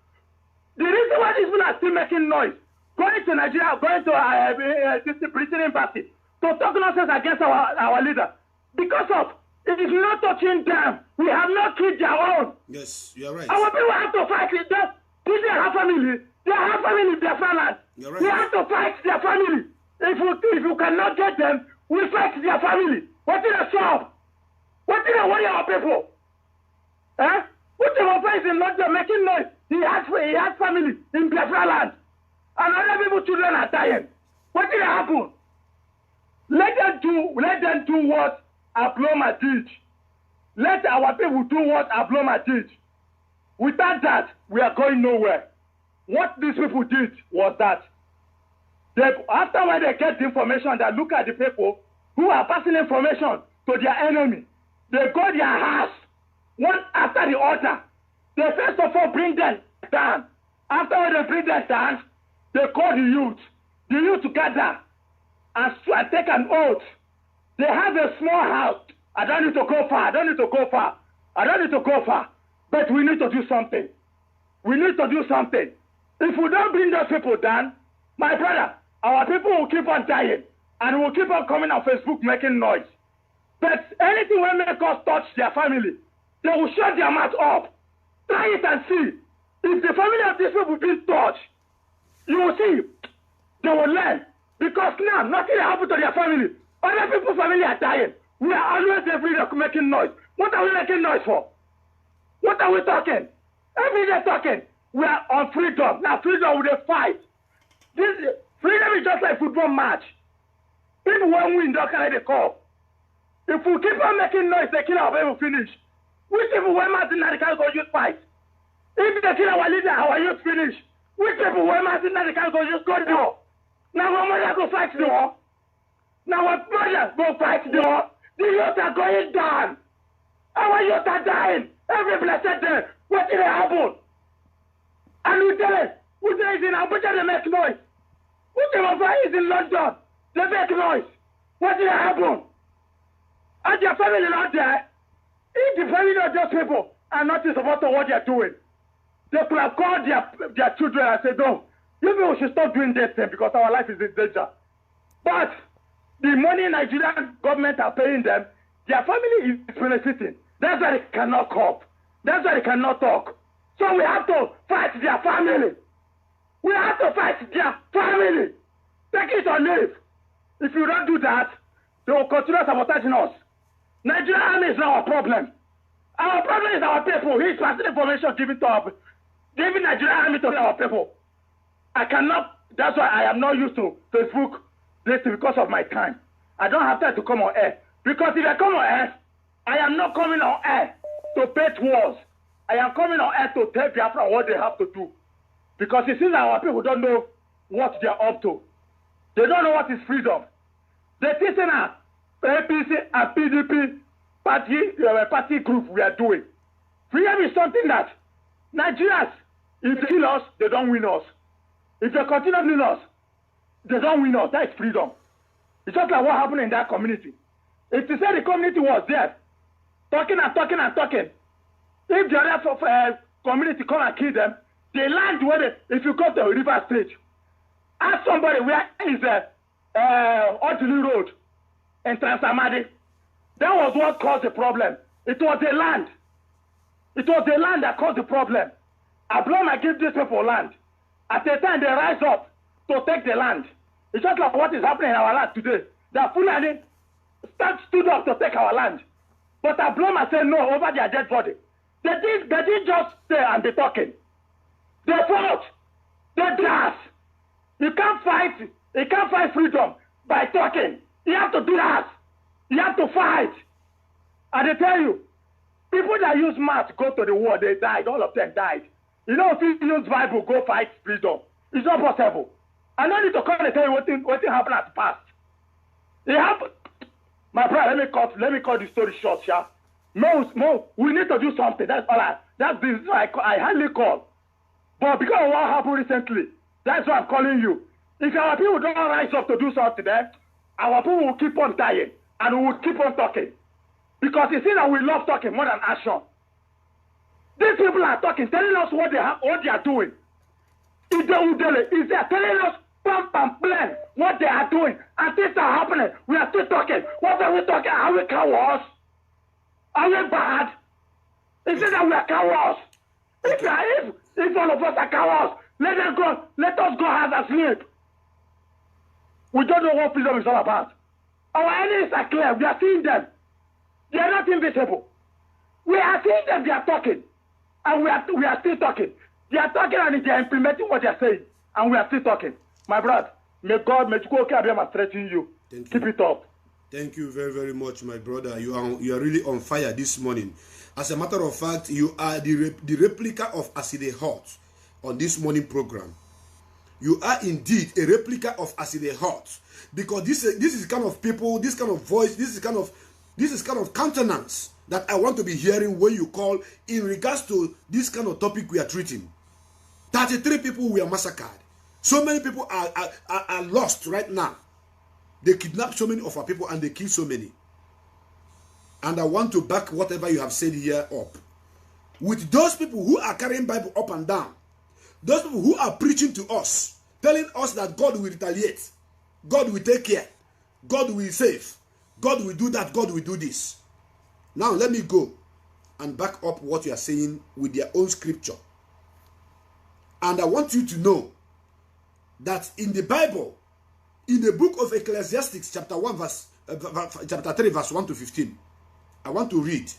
The reason why these people are still making noise, going to Nigeria, going to this British embassy, to talk nonsense against our leader, because of it is not touching them. We have not killed their own. Yes, you are right. Our people have to fight with them. These are our family. They are family in their land. You're right. We have to fight their family. If you cannot get them, we fight their family. What did I solve? What did I worry our people? What is in London making noise? He has family in Biafra land. And other people's children are dying. What did happen? Let them do what Abloma did. Let our people do what Abloma did. Without that, we are going nowhere. What these people did was that after when they get the information, they look at the people who are passing information to their enemy. They go their house, one after the other. They first of all bring them down. After when they bring them down, they call the youth. The youth together and take an oath. They have a small house. I don't need to go far. But we need to do something. If we don't bring those people down, my brother, our people will keep on dying and will keep on coming on Facebook making noise. But anything will make us touch their family, they will shut their mouth up. Try it and see. If the family of these people being touched, you will see, they will learn. Because now, nothing happened to their family. Other people's family are dying. We are always every day making noise. What are we making noise for? What are we talking? Every day talking. We are on freedom. Now freedom with a fight. Freedom is just like football match. People won't win, don't carry the cup. If we keep on making noise, they kill our people finish. Which people were Martin and the go use fight? If they kill our leader, our youth finish. Which people were Martin and the go use go do? Now our mother go fight the war. Now our brothers go fight the war. The youth are going down. Our youth are dying. Every blessed day. What did happen? And we tell it. We say it's in Abuja, they make noise. Whichever is in London, they make noise. What did happen? And their family not there. If the family of those people are not supposed to what they are doing, they could have called their children and said, no, you people should stop doing this thing because our life is in danger. But the money Nigerian government are paying them, their family is benefiting. That's why they cannot cope. That's why they cannot talk. So we have to fight their family. We have to fight their family. Take it or leave. If you don't do that, they will continue sabotaging us. Nigerian army is not our problem. Our problem is our people. He's passing information giving Nigerian army to our people. I cannot, that's why I am not used to Facebook this because of my time. I don't have time to come on air. Because if I come on air, I am not coming on air to bait wars. I am coming on air to tell Biafra what they have to do. Because it seems our people don't know what they are up to. They don't know what is freedom. They think now APC and PDP party group we are doing. Freedom is something that Nigerians, if they kill us, they don't win us. If they continue to win us, they don't win us. That is freedom. It's just like what happened in that community. If you say the community was there, talking and talking and talking, if the other community come and kill them, they land where they, if you go to River State, ask somebody where is the Odili Road in Transamadi. That was what caused the problem. It was the land. It was the land that caused the problem. Abloma give these people land. At the time they rise up to take the land. It's just like what is happening in our land today. The Fulani stood up to take our land. But Abloma said no over their dead body. They didn't just stay and be talking. They fought. They danced. You can't fight freedom by talking. You have to do that. You have to fight. And they tell you, people that use math go to the war, they died. All of them died. You know, if you use Bible, go fight freedom. It's not possible. I don't need to come and tell you what happened at the past. It happened. My brother, let me cut the story short, yeah. No, we need to do something. That's all I hardly call. But because of what happened recently, that's why I'm calling you. If our people don't rise up to do something, our people will keep on dying and we will keep on talking. Because you see that we love talking more than action. These people are talking, telling us what they are doing. If they are telling us pump and plan what they are doing, and things are happening, we are still talking. What are we talking? Are we cowards? Are we bad? Is it that we are cowards? If all of us are cowards, let us go have a sleep. We don't know what freedom is all about. Our enemies are clear. We are seeing them. They are not invisible. We are seeing them. They are talking. And we are still talking. They are talking and they are implementing what they are saying. And we are still talking. My brother, may Chukwuka strengthen you. Keep it up. Thank you very, very much, my brother. You are really on fire this morning. As a matter of fact, you are the replica of Aside Hot on this morning program. You are indeed a replica of Aside Hot, because this is kind of people, this kind of voice, this is kind of countenance that I want to be hearing when you call in regards to this kind of topic we are treating. 33 people were massacred. So many people are lost right now. They kidnapped so many of our people and they killed so many. And I want to back whatever you have said here up. With those people who are carrying Bible up and down, those people who are preaching to us, telling us that God will retaliate, God will take care, God will save, God will do that, God will do this. Now let me go and back up what you are saying with their own scripture. And I want you to know that in the Bible, in the book of Ecclesiastes, chapter 3, verse 1 to 15, I want to read.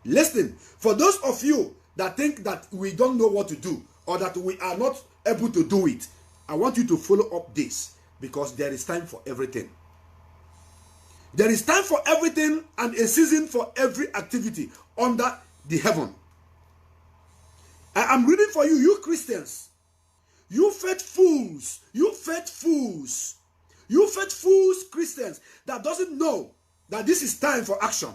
Listen, for those of you that think that we don't know what to do or that we are not able to do it, I want you to follow up this, because there is time for everything. There is time for everything and a season for every activity under the heaven. I am reading for you, you Christians. You fed fools. You fed fools. You fed fools Christians that doesn't know that this is time for action.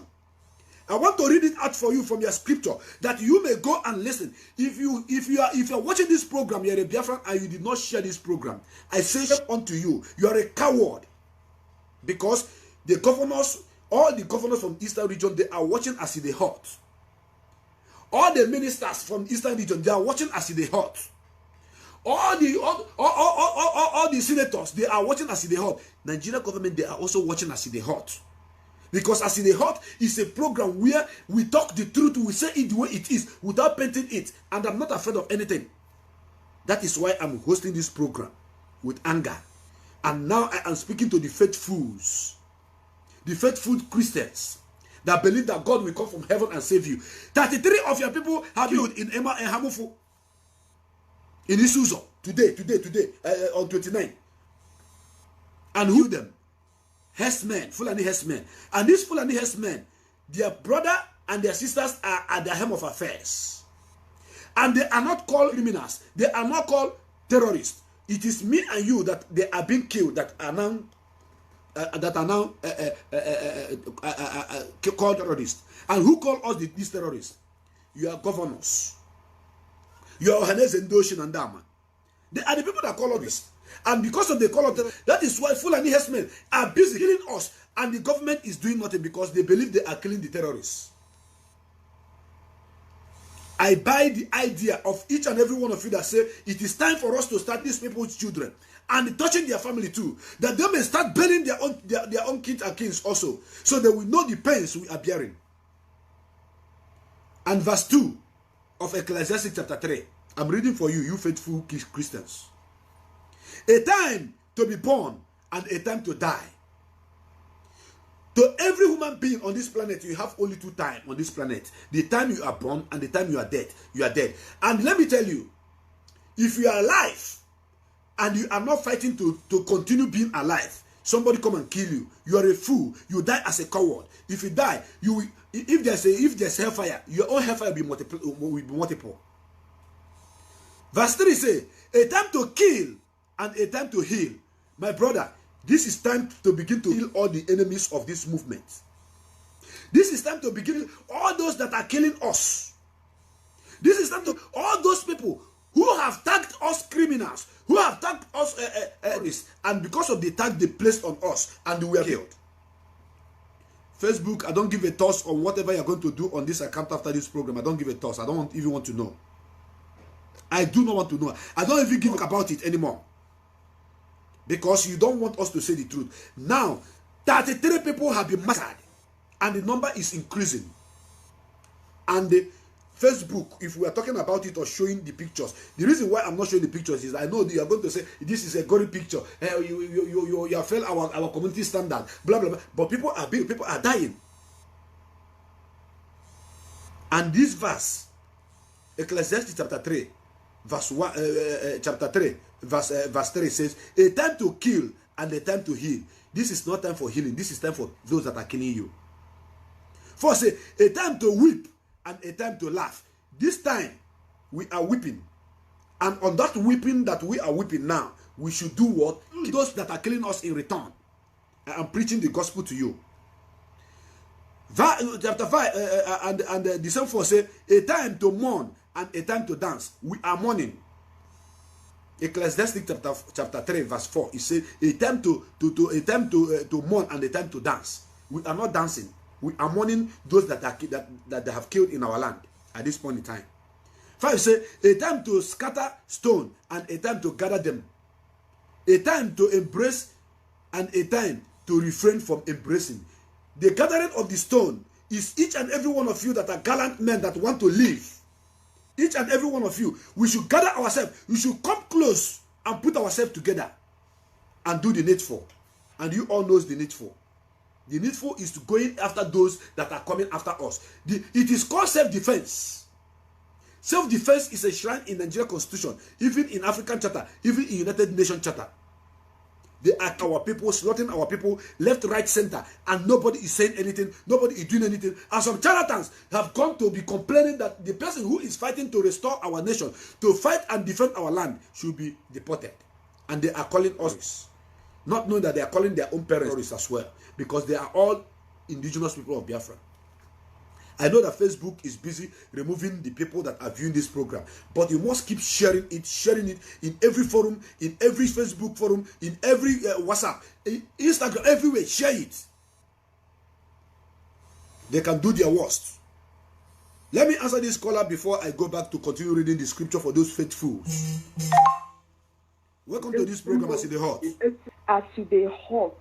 I want to read it out for you from your scripture that you may go and listen. If you are watching this program, you are a Biafran and you did not share this program, I say unto you, you are a coward, because the governors, all the governors from Eastern region, they are watching as they hot. All the ministers from Eastern region, they are watching as they hot. All the senators, they are watching as they hot. Nigerian government, they are also watching as they hot. Because as in the Hot is a program where we talk the truth, we say it the way it is without painting it, and I'm not afraid of anything. That is why I'm hosting this program with anger. And now I am speaking to the faithfuls, the faithful Christians that believe that God will come from heaven and save you. 33 of your people have killed in Emma and Hamufu, in Isuzo, today, on 29. And who them? Herdsmen, Fulani herdsmen. And these Fulani herdsmen, their brother and their sisters are at the helm of affairs. And they are not called criminals. They are not called terrorists. It is me and you that they are being killed that are now called terrorists. And who call us these terrorists? You are governors. You are Ohanes and Doshin and Dama. They are the people that call us this. And because of the call of terror, that is why Fulani herdsmen are busy killing us, and the government is doing nothing because they believe they are killing the terrorists. I buy the idea of each and every one of you that say it is time for us to start these people's children and touching their family too, that they may start burning their own kids and kings also, so they will know the pains we are bearing. And verse 2 of Ecclesiastes chapter 3, I'm reading for you, you faithful Christians. A time to be born and a time to die. To every human being on this planet, you have only 2 times on this planet. The time you are born and the time you are dead. You are dead. And let me tell you, if you are alive and you are not fighting to continue being alive, somebody come and kill you. You are a fool. You die as a coward. If you die, if there's hellfire, your own hellfire will be multiple. Verse 3 says, a time to kill and a time to heal. My brother, this is time to begin to heal all the enemies of this movement. This is time to begin all those that are killing us. This is time to all those people who have tagged us criminals, who have tagged us and because of the tag they placed on us, and we were killed. Facebook, I don't give a toss on whatever you're going to do on this account after this program. I don't give a toss. I don't even want to know. I do not want to know. I don't even give about it anymore. Because you don't want us to say the truth. Now, 33 people have been massacred. And the number is increasing. And the Facebook, if we are talking about it or showing the pictures, the reason why I'm not showing the pictures is I know you are going to say, this is a gory picture. You have failed our community standard. Blah, blah, blah. But people are dying. And this verse, Ecclesiastes chapter 3, verse 1, chapter 3, verse 3 says, a time to kill and a time to heal. This is not time for healing. This is time for those that are killing you. For say, a time to weep and a time to laugh. This time, we are weeping. And on that weeping that we are weeping now, we should do what? Those that are killing us in return. I am preaching the gospel to you. Chapter 5 and the same for say, a time to mourn and a time to dance. We are mourning. Ecclesiastes chapter 3 verse 4. It says a time to mourn and a time to dance. We are not dancing. We are mourning those that they have killed in our land at this point in time. 5 says a time to scatter stone and a time to gather them. A time to embrace and a time to refrain from embracing. The gathering of the stone is each and every one of you that are gallant men that want to live. Each and every one of you, we should gather ourselves. We should come close and put ourselves together and do the needful. And you all knows the needful. The needful is to going after those that are coming after us. It is called self-defense. Self-defense is a shrine in the Nigerian Constitution, even in African Charter, even in United Nations Charter. They are our people, slaughtering our people, left, right, center, and nobody is saying anything, nobody is doing anything. And some charlatans have come to be complaining that the person who is fighting to restore our nation, to fight and defend our land, should be deported. And they are calling us, not knowing that they are calling their own parents as well, because they are all indigenous people of Biafra. I know that Facebook is busy removing the people that are viewing this program, but you must keep sharing it in every forum, in every Facebook forum, in every WhatsApp, Instagram, everywhere. Share it. They can do their worst. Let me answer this caller before I go back to continue reading the scripture for those faithfuls. Welcome to this program, As It Dey Hot. As It Dey Hot.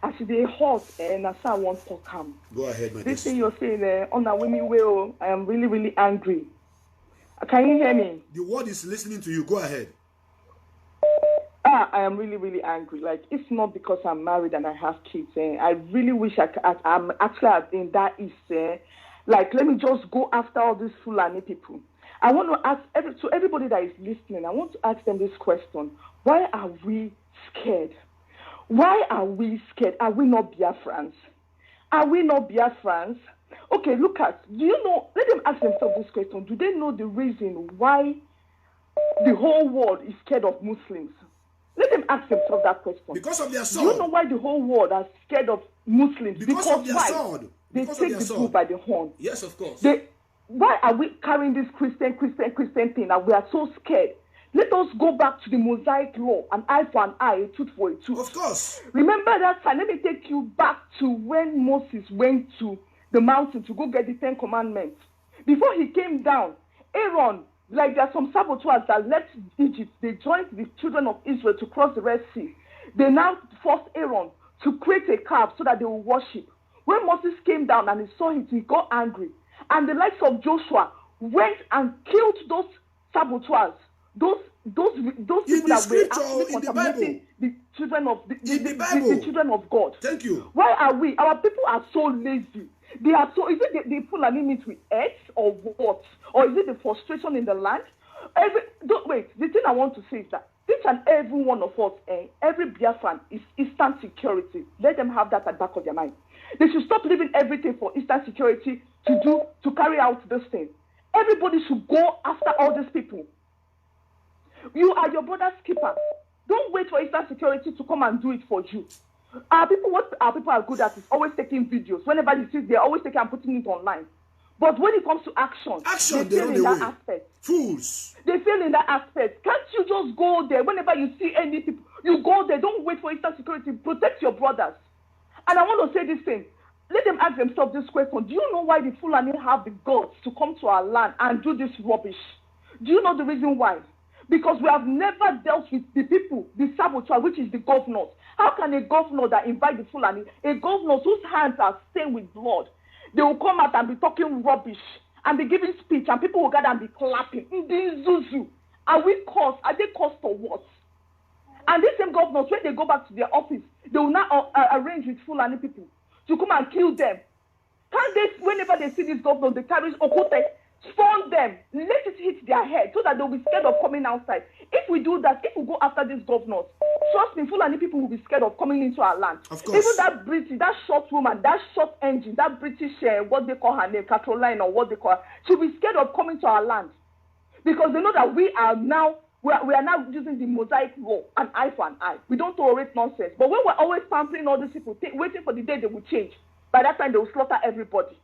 As they hot and as I want to come. Go ahead, my dear. This thing you're saying on a women will, I am really, really angry. Can you hear me? The word is listening to you. Go ahead. I am really, really angry. Like, it's not because I'm married and I have kids. I really wish I'm actually in that east. Like, let me just go after all these Fulani people. I want to ask everybody that is listening, I want to ask them this question. Why are we scared? Why are we scared? Are we not Biafrans? Are we not Biafrans? Okay, look at, do you know, let them ask themselves this question. Do they know the reason why the whole world is scared of Muslims? Let them ask themselves that question. Because of their sword. Do you know why the whole world is scared of Muslims? Because of their sword. They take the bull by the horn. Yes, of course. Why are we carrying this Christian thing and we are so scared? Let us go back to the Mosaic law, an eye for an eye, a tooth for a tooth. Of course. Remember that time. Let me take you back to when Moses went to the mountain to go get the 10 Commandments. Before he came down, Aaron, like there are some saboteurs that left Egypt, they joined the children of Israel to cross the Red Sea. They now forced Aaron to create a calf so that they will worship. When Moses came down and he saw it, he got angry. And the likes of Joshua went and killed those saboteurs, those people that were actually contaminating the children of the children of God. Thank you. Why are we? Our people are so lazy. They are so. Is it the Fulani meet with earth or what? Or is it the frustration in the land? Wait. The thing I want to say is that each and every one of us, every Biafran is instant security. Let them have that at the back of their mind. They should stop leaving everything for instant security to carry out this thing. Everybody should go after all these people. You are your brother's keeper. Don't wait for instant security to come and do it for you. What our people are good at is always taking videos. Whenever you see, they're always taking and putting it online. But when it comes to action, they fail in that aspect. Fools. They fail in that aspect. Can't you just go there whenever you see any people? You go there. Don't wait for instant security. Protect your brothers. And I want to say this thing. Let them ask themselves this question. Do you know why the Fulani have the guts to come to our land and do this rubbish? Do you know the reason why? Because we have never dealt with the people, the saboteur, which is the governors. How can a governor that invite the Fulani, a governor whose hands are stained with blood, they will come out and be talking rubbish and be giving speech and people will gather and be clapping. Are we cursed? Are they cursed for what? And these same governors, when they go back to their office, they will now arrange with Fulani people to come and kill them. Can't they, whenever they see these governors, they carry Okote, stone them, let it hit their head so that they'll be scared of coming outside. If we do that, if we go after these governors, trust me, Fulani people will be scared of coming into our land. Of course. Even that British, that short woman, that short engine, that British, what they call her name, Caroline or what they call her, she'll be scared of coming to our land. Because they know that we are now using the mosaic law, an eye for an eye. We don't tolerate nonsense. But when we're always pampering all these people, waiting for the day they will change, by that time they will slaughter everybody.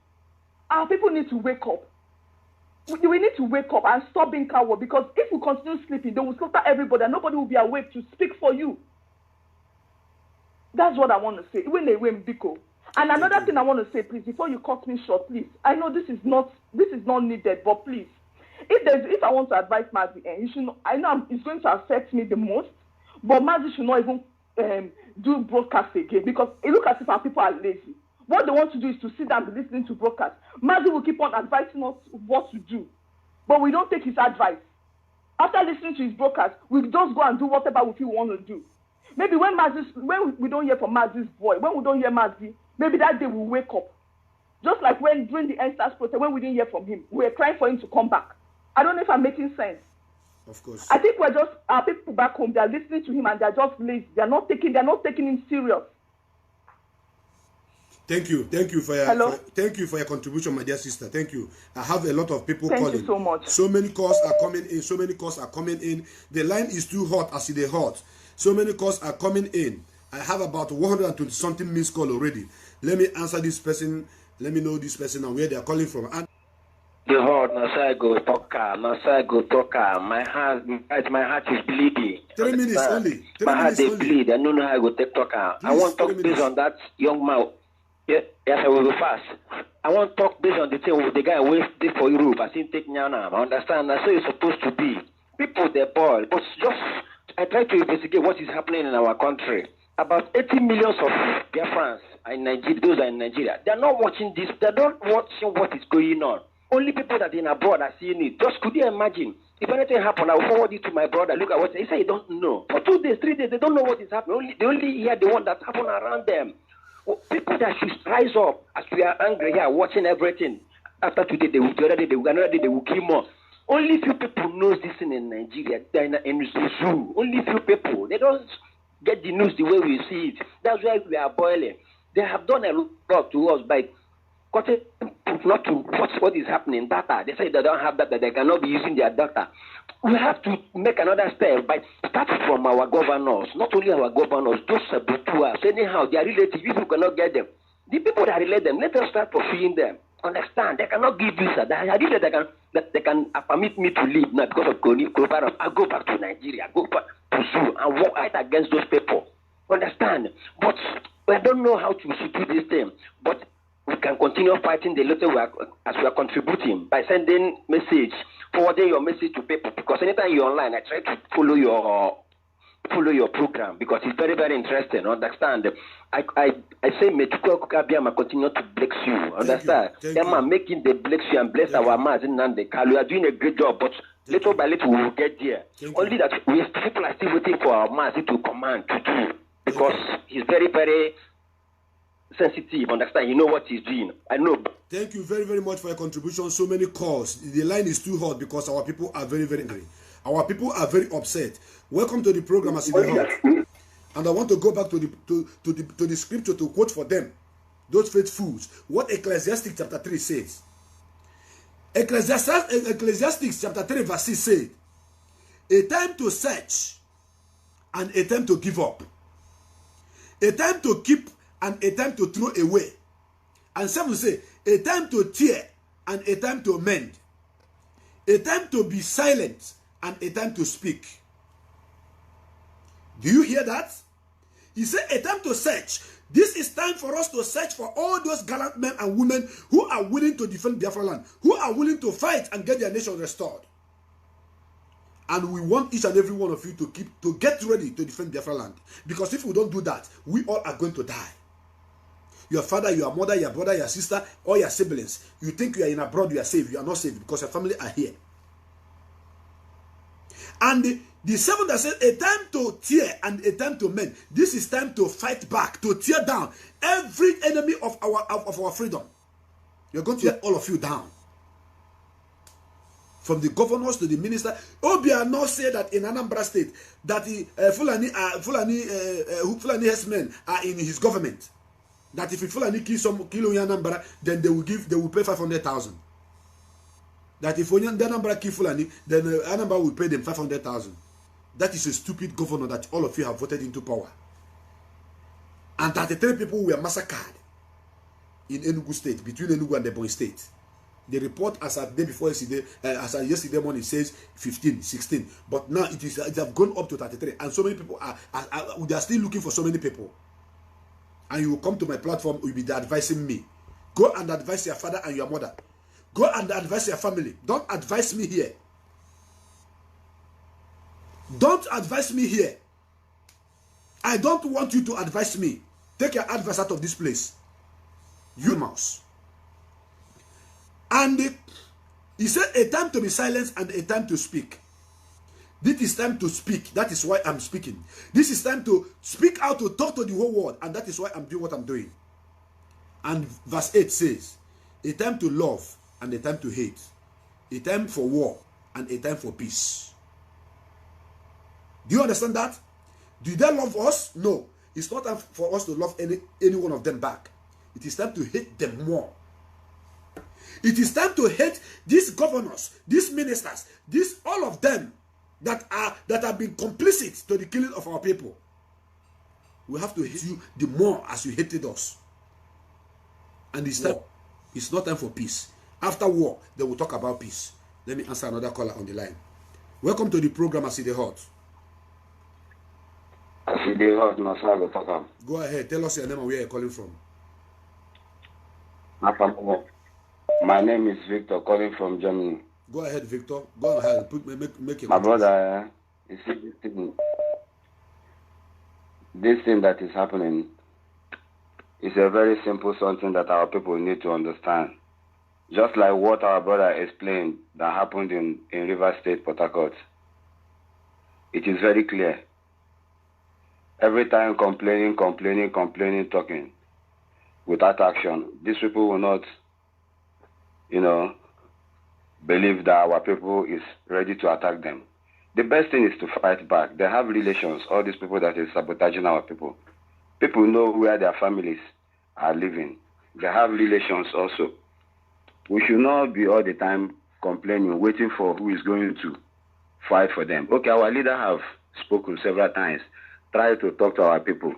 Our people need to wake up. We need to wake up and stop being coward, because if we continue sleeping, they will slaughter everybody and nobody will be awake to speak for you. That's what I want to say. When they win Biko. And another thing I want to say, please, before you cut me short, please. I know this is not needed, but please. If I want to advise Mazi, you should know, I know it's going to affect me the most, but Mazi should not even do broadcast again, because it looks as if our people are lazy. What they want to do is to sit down and be listening to broadcast. Mazi will keep on advising us what to do, but we don't take his advice. After listening to his broadcast, we just go and do whatever we feel we want to do. Maybe when we don't hear from Mazi's voice, when we don't hear Mazi, maybe that day we'll wake up. Just like when during the NSAS protest, when we didn't hear from him, we were crying for him to come back. I don't know if I'm making sense. Of course. I think our people back home, they are listening to him and they are just lazy. They are not taking him serious. Thank you for your contribution, my dear sister. Thank you. I have a lot of people calling. Thank you so much. So many calls are coming in. The line is too hot as it is hot. So many calls are coming in. I have about 120 something missed call already. Let me answer this person. Let me know this person and where they are calling from. The heart, I go talker. My heart is bleeding. 3 minutes only. My heart is bleed. I don't know how I go take talker. I want to talk based on that young man. Yes, I will go fast. I want to talk based on the thing with the guy who did for Europe. I think take now. I understand. That's how it's supposed to be. People they ball, but I try to investigate what is happening in our country. About 80 million of Biafrans in Nigeria. Those are in Nigeria. They are not watching this. They are not watching what is going on. Only people that are in abroad are seeing it. Just could you imagine? If anything happened, I will forward it to my brother. Look at what he said. He don't know. For 2 days, 3 days, they don't know what is happening. They only hear the one that happened around them. People that should rise up as we are angry here, watching everything. After today, another day, they will kill more. Only few people know this thing in Nigeria. They're in the zoo. Only few people. They don't get the news the way we see it. That's why we are boiling. They have done a lot to us by cutting not to watch what is happening. Data. They say they don't have data. They cannot be using their data. We have to make another step by starting from our governors. Not only our governors, those saboteurs. Anyhow, they are relatives. If you cannot get them, the people that relate them, let us start pursuing them. Understand? They cannot give visa. They can permit me to leave now because of coronavirus. I'll go back to Nigeria. Go back to zoo and walk out against those people. Understand? But I don't know how to do this thing. But we can continue fighting the little work as we are contributing by sending message, forwarding your message to people. Because anytime you're online, I try to follow your program because it's very, very interesting. Understand? I say may Chukwuka continue to bless you. Understand? Them are making the bless you and bless our Mazi and the Kalu. You are doing a great job, but Little by little, we will get there. Only that people are still waiting for our Mazi to command to do, because he's very, very sensitive. Understand? You know what he's doing. I know. Thank you very, very much for your contribution. So many calls. The line is too hot because our people are very, very angry. Our people are very upset. Welcome to the program, as and I want to go back to the scripture to quote for them, those faithfuls, what Ecclesiastes chapter 3 says. Ecclesiastes chapter 3 verse 6 said, a time to search and a time to give up, a time to keep and a time to throw away, and some will say a time to tear and a time to mend, a time to be silent and a time to speak. Do you hear that? He said a time to search. This is time for us to search for all those gallant men and women who are willing to defend Biafra land, who are willing to fight and get their nation restored. And we want each and every one of you to get ready to defend Biafra land. Because if we don't do that, we all are going to die. Your father, your mother, your brother, your sister, or your siblings. You think you are in abroad, you are safe. You are not safe because your family are here. And the seventh that says a time to tear and a time to mend. This is time to fight back, to tear down every enemy of our freedom. You're going to tear all of you down. From the governors to the minister. Obiano said that in Anambra State that the Fulani herdsmen are in his government. That if Fulani kill Anambra, then they will pay 500,000. That if Anambra kill Fulani, then Anambra will pay them 500,000. That is a stupid governor that all of you have voted into power. And 33 people were massacred in Enugu State, between Enugu and the Ebonyi State. The report as at day before yesterday, yesterday morning says 15, 16. But now it have gone up to 33. And so many people they are still looking for so many people. And you will come to my platform, you will be advising me. Go and advise your father and your mother. Go and advise your family. Don't advise me here. Don't advise me here. I don't want you to advise me. Take your advice out of this place. You mouse. And he said a time to be silent and a time to speak. This is time to speak. That is why I'm speaking. This is time to speak out, to talk to the whole world. And that is why I'm doing what I'm doing. And verse 8 says, a time to love and a time to hate. A time for war and a time for peace. Do you understand that? Do they love us? No. It's not time for us to love any one of them back. It is time to hate them more. It is time to hate these governors, these ministers, all of them that have been complicit to the killing of our people. We have to hate you the more as you hated us. And it's time. It's not time for peace. After war, they will talk about peace. Let me answer another caller on the line. Welcome to the program, Aside Hot. Aside Hot, go ahead. Tell us your name and where you're calling from. My name is Victor, calling from Germany. Go ahead, Victor. Go ahead. Make your My brother, you see this thing that is happening is a very simple something that our people need to understand. Just like what our brother explained that happened in River State, Port Harcourt. It is very clear. Every time complaining, talking, without action, these people will not, believe that our people is ready to attack them. The best thing is to fight back. They have relations, all these people that is sabotaging our people. People know where their families are living. They have relations also. We should not be all the time complaining, waiting for who is going to fight for them. Okay, our leader have spoken several times, try to talk to our people.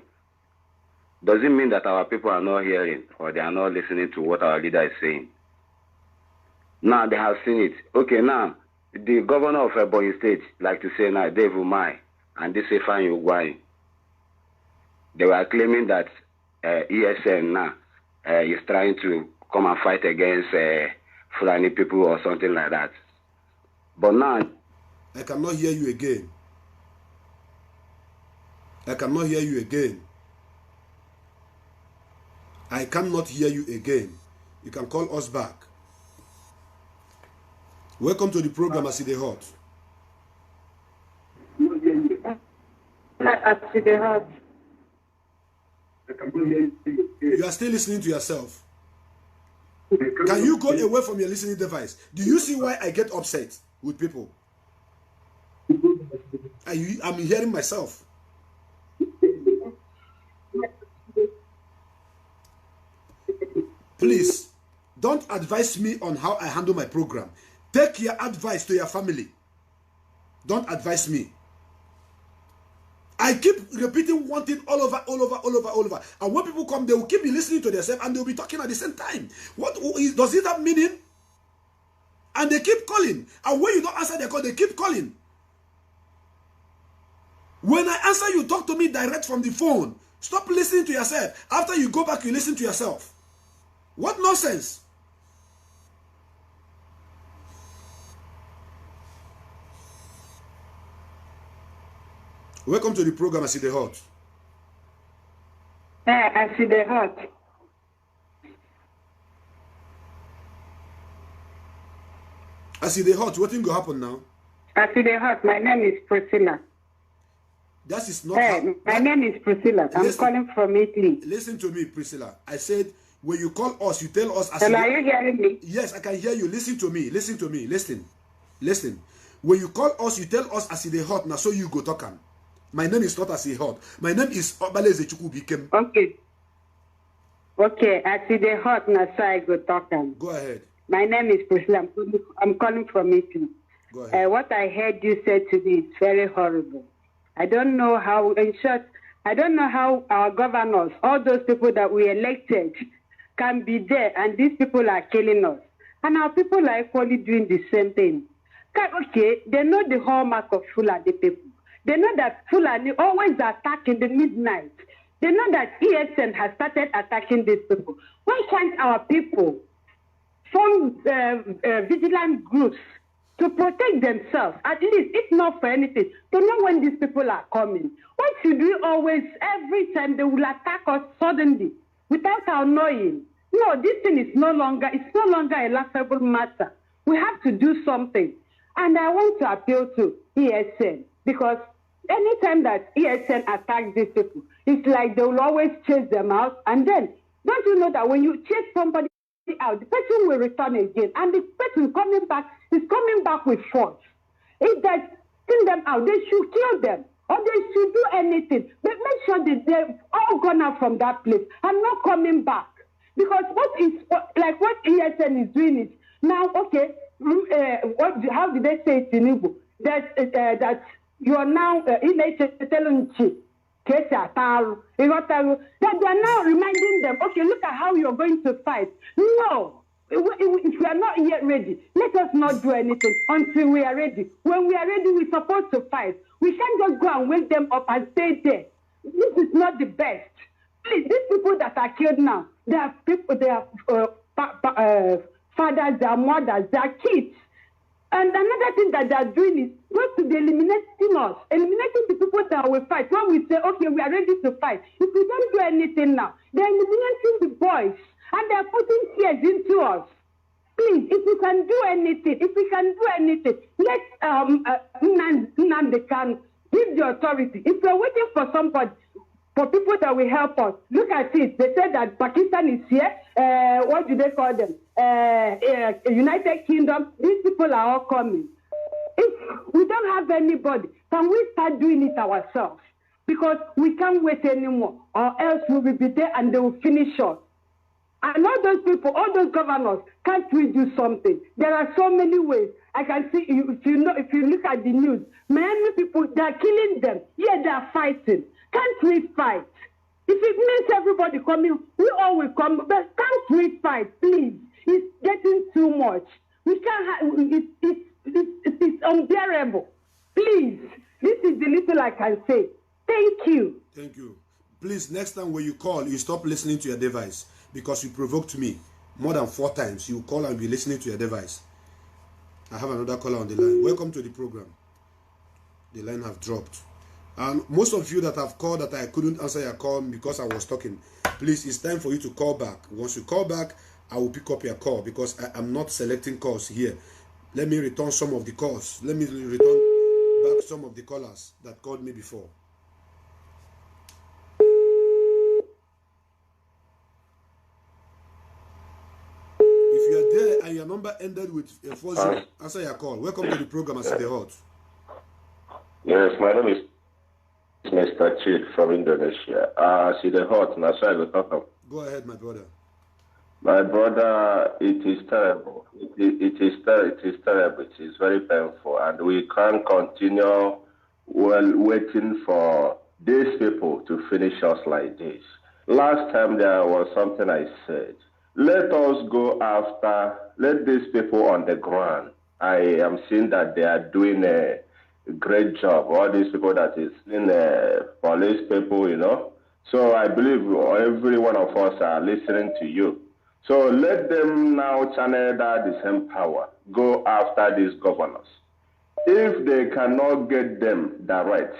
Does it mean that our people are not hearing or they are not listening to what our leader is saying? Now they have seen it. Okay, now the governor of Ebonyi State, like to say now, Dave Umai, and this Ifeanyi Ugwuanyi, they were claiming that ESN now is trying to come and fight against Fulani people or something like that. But now, I cannot hear you again. I cannot hear you again. I cannot hear you again. You can call us back. Welcome to the program, I see the hot. I see the hot. You are still listening to yourself. Can you go away from your listening device? Do you see why I get upset with people? I'm hearing myself. Please, don't advise me on how I handle my program. Take your advice to your family. Don't advise me. I keep repeating one thing all over. And when people come, they will keep listening to themselves and they'll be talking at the same time. Does it have meaning? And they keep calling. And when you don't answer their call, they keep calling. When I answer, you talk to me direct from the phone. Stop listening to yourself. After you go back, you listen to yourself. What nonsense? Welcome to the program, I see the hot. I see the hot. I see the hot. What thing will happen now? I see the hot. My name is Priscilla. That is not. My name is Priscilla. I'm calling from Italy. Listen to me, Priscilla. I said when you call us, you tell us. Hello, are you hearing me? Yes, I can hear you. Listen to me. Listen to me. Listen. When you call us, you tell us I see the hot. Now, so you go talk. My name is not I see hot. My name is Obaleze Chukwubikem. Okay. Okay, I see the hot. Now, so I go talk. Go ahead. My name is Priscilla. I'm calling from Italy. Go ahead. What I heard you say to me is very horrible. I don't know how, in short, I don't know how our governors, all those people that we elected, can be there and these people are killing us. And our people are equally doing the same thing. Okay, they know the hallmark of Fulani people. They know that Fulani always attack in the midnight. They know that ESN has started attacking these people. Why can't our people form vigilant groups to protect themselves, at least, if not for anything, to know when these people are coming? Why should we always, every time they will attack us suddenly, without our knowing? No, this thing is no longer a laughable matter. We have to do something. And I want to appeal to ESN, because anytime that ESN attacks these people, it's like they will always chase them out. And then, don't you know that when you chase somebody out, the person will return again, and the person coming back is coming back with force. If they send them out, they should kill them, or they should do anything, but make sure that they're all gone out from that place and not coming back. Because what ESN is doing is now, okay, how did they say it in Igbo? That you are now that they are now reminding them, okay, look at how you're going to fight. No, if we are not yet ready, let us not do anything until we are ready. When we are ready, we're supposed to fight. We can't just go and wake them up and stay there. This is not the best. Please, these people that are killed now, they are people, they are fathers, they are mothers, they are kids. And another thing that they are doing is not to be eliminating us, eliminating the people that will fight. When we say, okay, we are ready to fight, if we don't do anything now, they're eliminating the boys, and they're putting fears into us. Please, if we can do anything, let Nnamdi can give the authority. If we're waiting for somebody, for people that will help us, look at it. They said that Pakistan is here. What do they call them? United Kingdom. These people are all coming. If we don't have anybody, can we start doing it ourselves? Because we can't wait anymore, or else we will be there and they will finish us. And all those people, all those governors, can't we do something? There are so many ways. I can see, if you look at the news, many people, they are killing them. Yeah, they are fighting. Can't we fight? If it means everybody coming, we all will come. But can't we fight, please? It's getting too much. We can't have, it's unbearable. Please, this is the little I can say. Thank you. Thank you. Please, next time when you call, you stop listening to your device, because you provoked me more than 4 times. You call and be listening to your device. I have another caller on the line. Welcome to the program. The line have dropped. And most of you that have called that I couldn't answer your call because I was talking, please, it's time for you to call back. Once you call back, I will pick up your call, because I am not selecting calls here. Let me return some of the calls. Let me return back some of the callers that called me before. If you are there and your number ended with a 40, answer your call. Welcome to the program. I see the hot. Yes, my name is Mr. Chid from Indonesia. I see the hot. Now, so I will talk up. Go ahead, my brother. My brother, it is terrible. It is terrible. It is very painful, and we can't continue waiting for these people to finish us like this. Last time there was something I said. Let us go after. Let these people on the ground. I am seeing that they are doing a great job. All these people that is in police people, you know. So I believe every one of us are listening to you. So let them now channel that the same power. Go after these governors. If they cannot get them direct,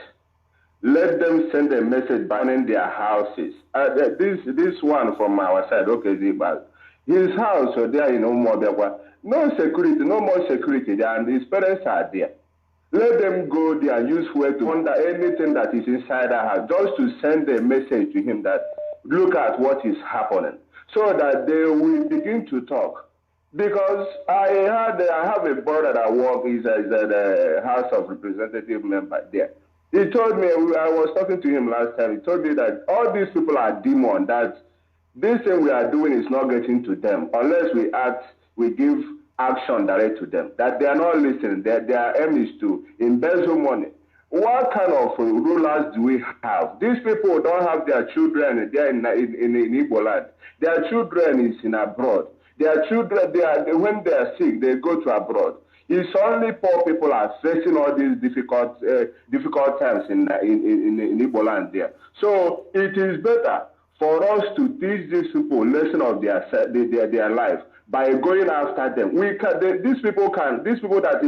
let them send a message banning their houses. This one from our side, okay, his house there in Umuobekwa, no security, no more security there, and his parents are there. Let them go there and use fuel to wonder anything that is inside our house, just to send a message to him that look at what is happening, so that they will begin to talk. Because I have a brother that works, he's the House of Representative member there. He told me, I was talking to him last time, he told me that all these people are demons, that this thing we are doing is not getting to them unless we act, we give action direct to them, that they are not listening. Their aim is to embezzle money. What kind of rulers do we have? These people don't have their children there in Igbo land. Their children is in abroad. Their children, when they are sick, they go to abroad. It's only poor people are facing all these difficult times in Igbo land there. So it is better for us to teach these people lesson of their life by going after them. These people that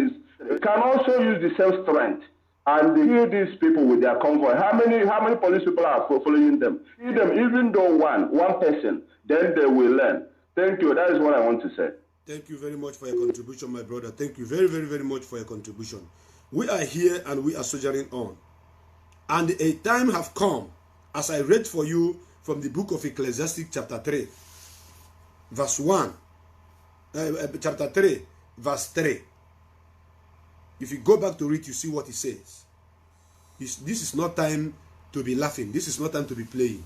can also use the same strength and kill these people with their convoy. How many police people are following them? Kill them, even though one person, then they will learn. Thank you. That is what I want to say. Thank you very much for your contribution, my brother. Thank you very, very, very much for your contribution. We are here and we are soldiering on. And a time have come, as I read for you from the book of Ecclesiastes chapter 3, verse 1. Chapter 3, verse 3. If you go back to read, you see what he says. This is not time to be laughing. This is not time to be playing.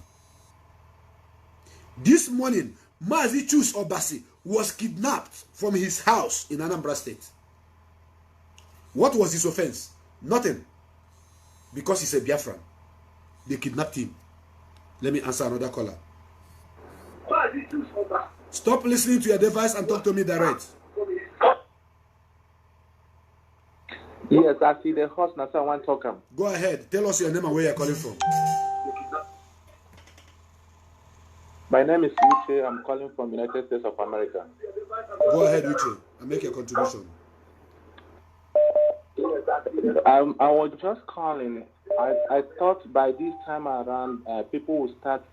This morning, Mazi Chuks Obasi was kidnapped from his house in Anambra State. What was his offense? Nothing. Because he's a Biafran. They kidnapped him. Let me answer another caller. Stop listening to your device and talk to me direct. Yes, I see the host now, so I want to talk. Go ahead. Tell us your name and where you're calling from. My name is Uche. I'm calling from United States of America. Go ahead, Uche, and make your contribution. I was just calling. I thought by this time around, people will start,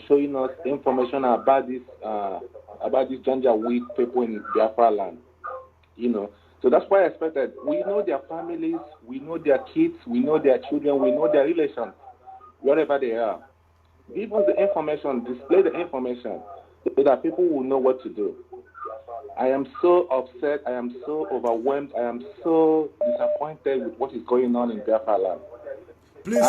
showing us information about this Janjaweed people in Biafra land. So that's why I expected. We know their families, we know their kids, we know their children, we know their relations, wherever they are. Give us the information, display the information, so that people will know what to do. I am so upset, I am so overwhelmed, I am so disappointed with what is going on in Biafra land. Please,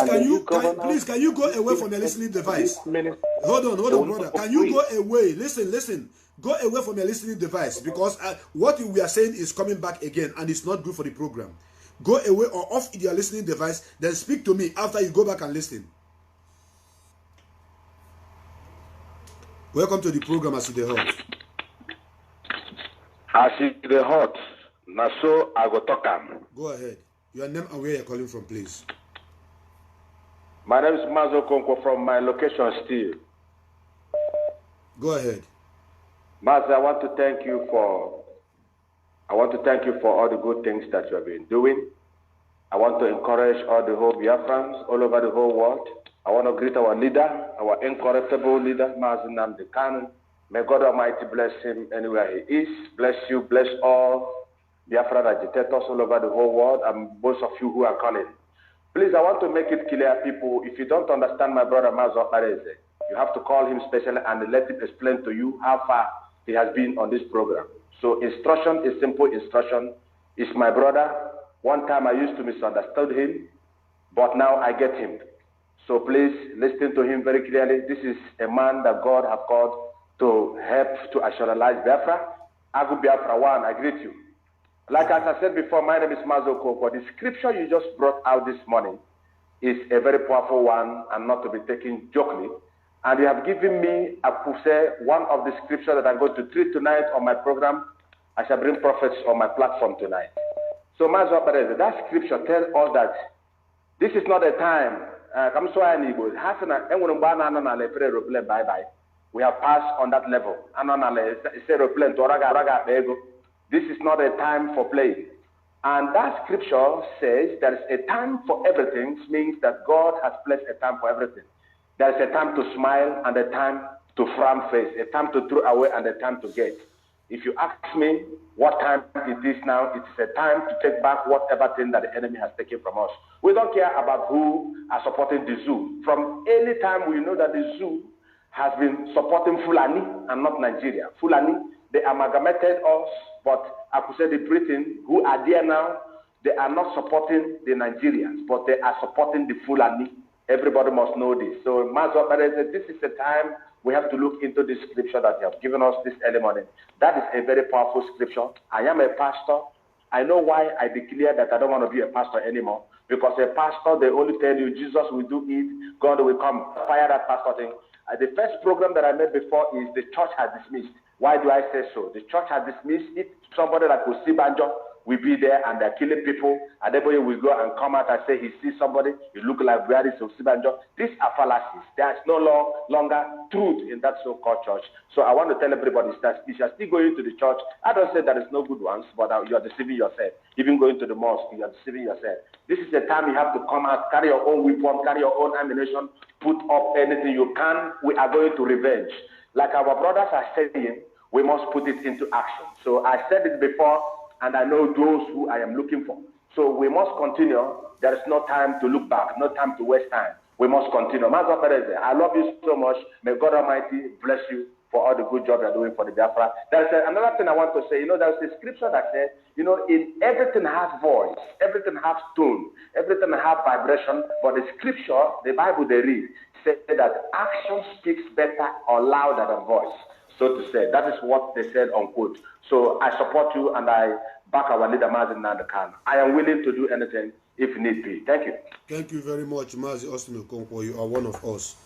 can you go away from your listening device? Hold on, brother. Can you go away? Listen. Go away from your listening device, because what we are saying is coming back again, and it's not good for the program. Go away or off your listening device, then speak to me after you go back and listen. Welcome to the program, As the Hot. As the Hot. Now, so I go talk. Go ahead. Your name and where you're calling from, please. My name is Mazo Konko from my location still. Go ahead. Mazi, I want to thank you for all the good things that you have been doing. I want to encourage all the whole Biafrans all over the whole world. I want to greet our leader, our incorruptible leader, Mazi Nnamdi Kanu. May God Almighty bless him anywhere he is. Bless you, bless all Biafra agitators all over the whole world, and most of you who are calling. Please, I want to make it clear, people, if you don't understand my brother Mazi Chukws, you have to call him specially and let him explain to you how far he has been on this program. So instruction is simple instruction. Is my brother. One time I used to misunderstood him, but now I get him. So please listen to him very clearly. This is a man that God has called to help to actualize Biafra. Agu Biafra one, I greet you. Like as I said before, my name is Mazi Chukws. The scripture you just brought out this morning is a very powerful one and not to be taken jokingly. And you have given me, I could say, one of the scriptures that I'm going to treat tonight on my program. I shall bring prophets on my platform tonight. So Mazi Chukws, that scripture tells us that this is not a time. We have passed on that level. This is not a time for playing. And that scripture says there is a time for everything, means that God has placed a time for everything. There is a time to smile and a time to frown face, a time to throw away and a time to get. If you ask me what time it is now, it is a time to take back whatever thing that the enemy has taken from us. We don't care about who are supporting the zoo. From any time we know that the zoo has been supporting Fulani and not Nigeria. Fulani, they amalgamated us, but I could say the Britain, who are there now, they are not supporting the Nigerians, but they are supporting the Fulani. Everybody must know this. So Mazi Chukws, this is the time we have to look into the scripture that you have given us this early morning. That is a very powerful scripture. I am a pastor. I know why I declare that I don't want to be a pastor anymore. Because a pastor, they only tell you Jesus will do it, God will come. Fire that pastor thing. The first program that I made before is the church has dismissed. Why do I say so? The church has dismissed it. Somebody like Osibanjo will be there and they're killing people. And everybody will go and come out and say he sees somebody. You look like where is Osibanjo. These are fallacies. There is no longer truth in that so-called church. So I want to tell everybody that if you're still going to the church, I don't say there is no good ones, but you're deceiving yourself. Even going to the mosque, you're deceiving yourself. This is the time you have to come out, carry your own weapon, carry your own ammunition, put up anything you can. We are going to revenge. Like our brothers are saying, we must put it into action. So I said it before, and I know those who I am looking for. So we must continue. There is no time to look back, no time to waste time. We must continue. Mazi Chukws, I love you so much. May God Almighty bless you for all the good job you're doing for the Biafra. There's another thing I want to say. There's a scripture that says, in everything has voice, everything has tone, everything has vibration. But the scripture, the Bible they read, says that action speaks better or louder than voice. So to say, that is what they said, unquote. So I support you and I back our leader, Mazi Nandakan. I am willing to do anything if need be. Thank you. Thank you very much, Mazi Chukws. You are one of us.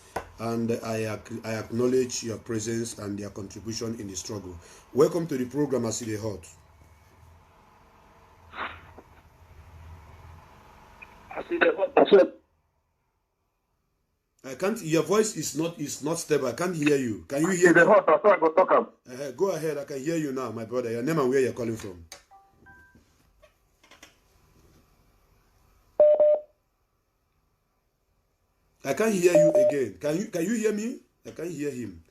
And I acknowledge your presence and your contribution in the struggle. Welcome to the program, Asile Hot. I can't. Your voice is not stable. I can't hear you. Can you hear me? Go ahead. I can hear you now, my brother. Your name and where you're calling from. I can't hear you again. Can you hear me? I can't hear him.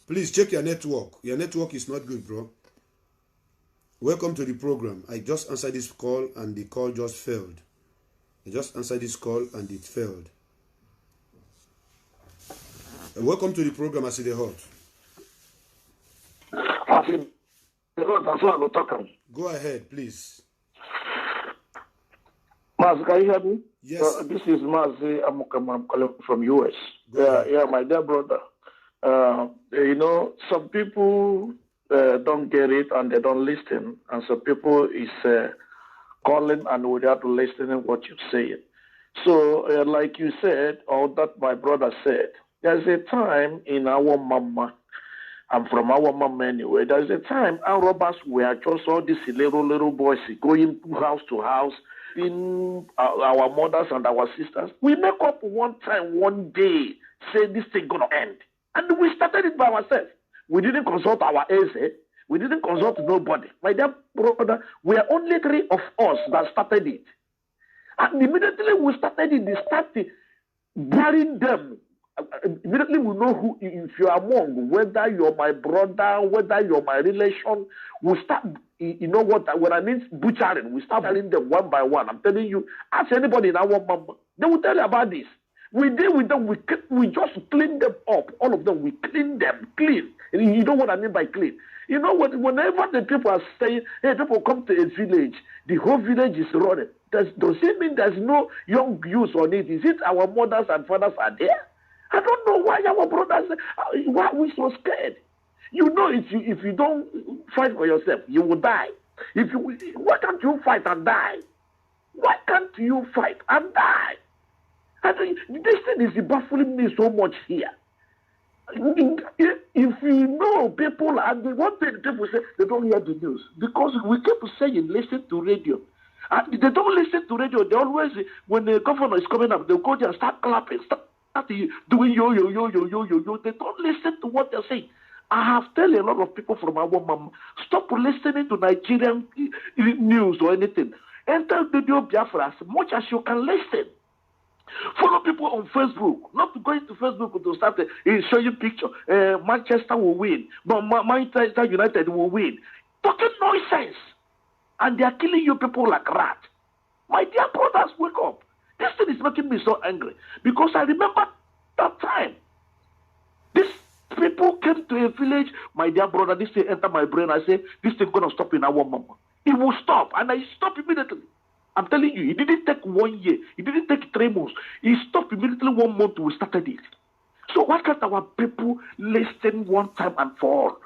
Please check your network. Your network is not good, bro. Welcome to the program. I just answered this call and the call just failed. I just answered this call and it failed. Welcome to the program, Asile Hot. Go ahead, please. Maz, can you hear me? Yes. This is Mazi. I'm calling from US. Yeah, my dear brother. Some people don't get it and they don't listen, and some people is calling and without listening what you're saying. So, like you said, or that my brother said, there's a time in our mama. I'm from our mama anyway. There's a time our robbers were just all these little boys going house to house. In our mothers and our sisters, we make up one time, one day, say this thing gonna end. And we started it by ourselves. We didn't consult our age. We didn't consult nobody. My dear brother, we are only 3 of us that started it. And immediately we started it, they started burying them. Immediately we know who, if you are among, whether you're my brother, whether you're my relation, we start you know what? When I mean butchering, we start killing them one by one. I'm telling you, ask anybody in our mama, they will tell you about this. We deal with them, we just clean them up. All of them, we clean them, clean. You know what I mean by clean? You know what? Whenever the people are saying, hey, people come to a village, the whole village is running. Does it mean there's no young youth on it? Is it our mothers and fathers are there? I don't know why our brothers, why are we so scared? You know, if you don't fight for yourself, you will die. Why can't you fight and die? Why can't you fight and die? This thing is baffling me so much here. If you know people, and the one thing people say, they don't hear the news. Because we keep saying, listen to radio. And they don't listen to radio. They always, when the governor is coming up, they'll go there and start clapping, start doing yo. They don't listen to what they're saying. I have told a lot of people from our mom, stop listening to Nigerian news or anything. Enter Radio Biafra as much as you can listen. Follow people on Facebook, not going to Facebook to start show you picture. Manchester will win, but Manchester United will win. Talking nonsense, and they are killing you people like rats. My dear brothers, wake up! This thing is making me so angry because I remember that time. These people came to a village. My dear brother, this thing entered my brain. I said, this thing gonna stop in our mama. It will stop, and I stopped immediately. I'm telling you, it didn't take 1 year. It didn't take 3 months. It stopped immediately 1 month we started it. So why can't our people listen one time and for all?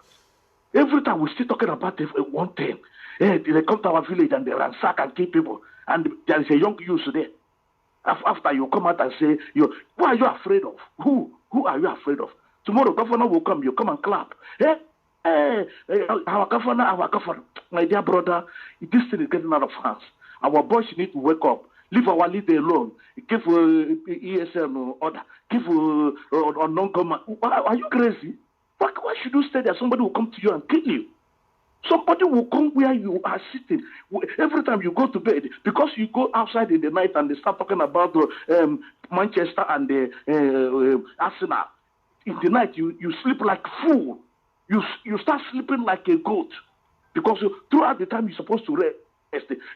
Every time we're still talking about one thing. They come to our village and they ransack and kill people. And there is a young youth there. After you come out and say, who are you afraid of? Who are you afraid of? Tomorrow, governor will come. You come and clap. Our governor. My dear brother, this thing is getting out of hands. Our boys need to wake up. Leave our leader alone. Give ESN order. Give non-command. Are you crazy? Why should you stay there? Somebody will come to you and kill you. Somebody will come where you are sitting. Every time you go to bed, because you go outside in the night and they start talking about Manchester and the Arsenal. In the night, you sleep like a fool. You start sleeping like a goat. Because throughout the time you're supposed to rest,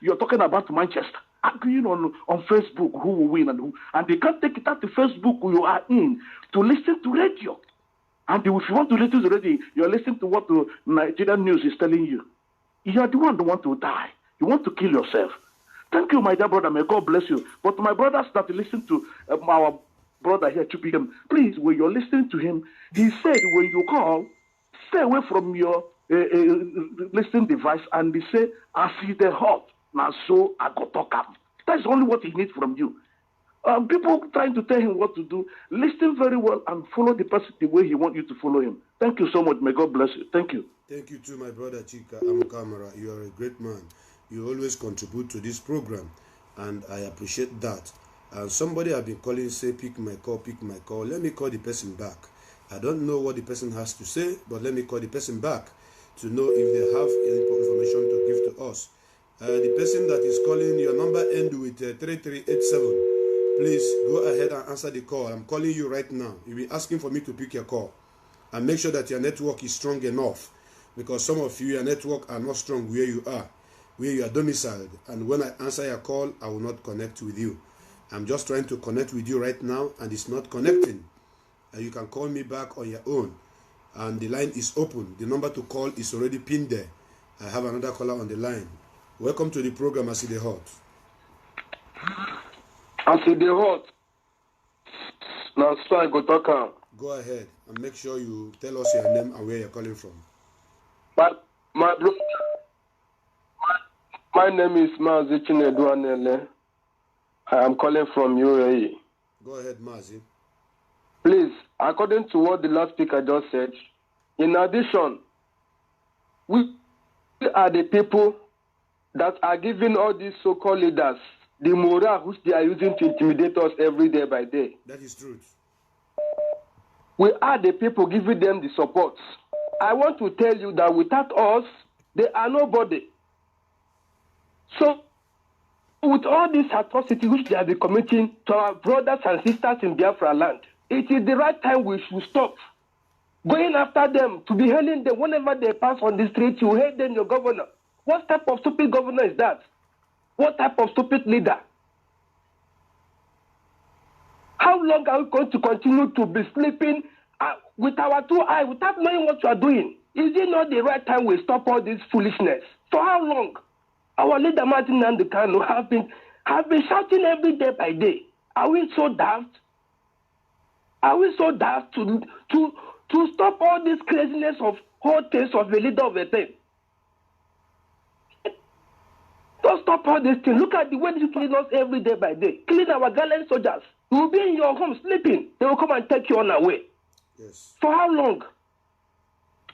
you're talking about Manchester, arguing on Facebook who will win and who, and they can't take it out to Facebook you are in to listen to radio. And if you want to listen to radio, you're listening to what the Nigerian news is telling you. You're the one who want to die. You want to kill yourself. Thank you, my dear brother. May God bless you. But my brothers that listen to our brother here, Chubigam, please, when you're listening to him, he said when you call, stay away from your listening device, and they say, I see the hot, now so I got talk up. That's only what he needs from you. People trying to tell him what to do, listen very well and follow the person the way he wants you to follow him. Thank you so much. May God bless you. Thank you. Thank you too, my brother Chika Amukamara. You are a great man. You always contribute to this program, and I appreciate that. And somebody have been calling, say, pick my call, pick my call. Let me call the person back. I don't know what the person has to say, but let me call the person back to know if they have any information to give to us. The person that is calling, your number ends with 3387. Please go ahead and answer the call. I'm calling you right now. You'll be asking for me to pick your call. And make sure that your network is strong enough, because some of you, your network are not strong where you are domiciled. And when I answer your call, I will not connect with you. I'm just trying to connect with you right now, and it's not connecting. And you can call me back on your own. And the line is open. The number to call is already pinned there. I have another caller on the line. Welcome to the program, I See the Hot. I See the Hot. Now, so I go talk. Go ahead and make sure you tell us your name and where you're calling from. My name is Mazi Chinedu. I am calling from UAE. Go ahead, Mazi. Please, according to what the last speaker just said, in addition, we are the people that are giving all these so-called leaders the morale which they are using to intimidate us every day by day. That is true. We are the people giving them the support. I want to tell you that without us, they are nobody. So, with all these atrocities which they have been committing to our brothers and sisters in Biafra land, it is the right time we should stop going after them, to be hailing them whenever they pass on the street. You hail them, your governor. What type of stupid governor is that? What type of stupid leader? How long are we going to continue to be sleeping with our two eyes without knowing what you are doing? Is it not the right time we stop all this foolishness? For how long? Our leader Martin Nandekano have been shouting every day by day. Are we so daft? Are we so daft to stop all this craziness of whole things of the leader of the thing? Don't stop all this thing. Look at the way these people kill us every day by day. Killing our gallant soldiers. You will be in your home sleeping. They will come and take you on away. Yes. For how long?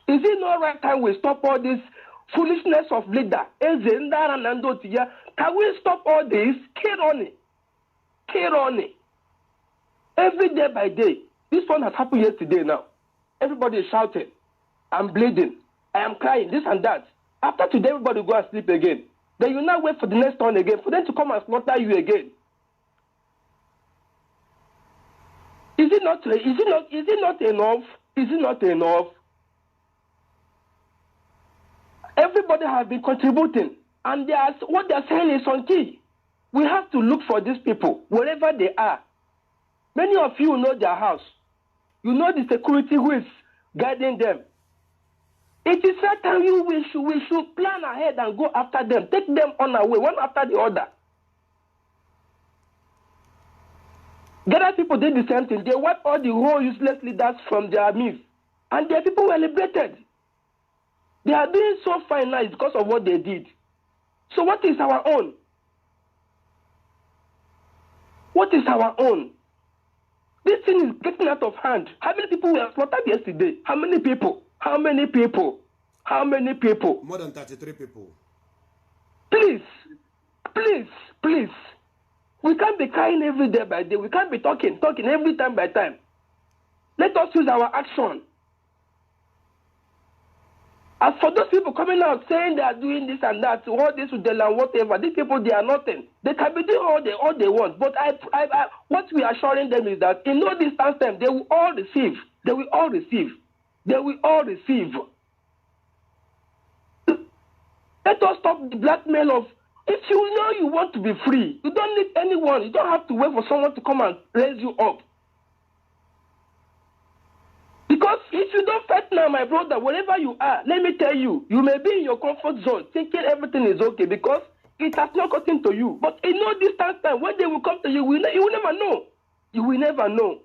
Is it not right time we stop all this foolishness of leader? Can we stop all this? Kironi. Every day by day. This one has happened yesterday now. Everybody is shouting. I'm bleeding. I am crying. This and that. After today, everybody go and sleep again. Then you now wait for the next one again, for them to come and slaughter you again. Is it not enough? Is it not enough? Everybody has been contributing, and what they are saying is on key. We have to look for these people, wherever they are. Many of you know their house. You know the security who is guiding them. It is certain we should plan ahead and go after them, take them on our way, one after the other. Gather people did the same thing. They wiped all the whole useless leaders from their midst, and their people were liberated. They are doing so fine now because of what they did. So what is our own? What is our own? This thing is getting out of hand. How many people were slaughtered yesterday? How many people? How many people? How many people? More than 33 people. Please. We can't be crying every day by day. We can't be talking every time by time. Let us use our action. As for those people coming out saying they are doing this and that, all this with the land, whatever, these people, they are nothing. They can be doing all they want. But what we are assuring them is that in no distance time, they will all receive. They will all receive. They will all receive. Let us stop the blackmail of, if you know you want to be free, you don't need anyone. You don't have to wait for someone to come and raise you up. Because if you don't fight now, my brother, wherever you are, let me tell you, you may be in your comfort zone thinking everything is okay because it has not gotten to you. But in no distance time, when they will come to you, you will never know. You will never know.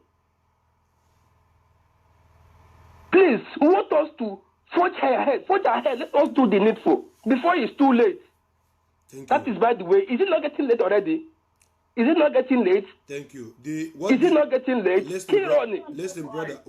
Please, we want us to forge ahead. Let us do the needful before it's too late. That is, by the way, is it not getting late already? Is it not getting late? Thank you. Is it not getting late? Listen, brother.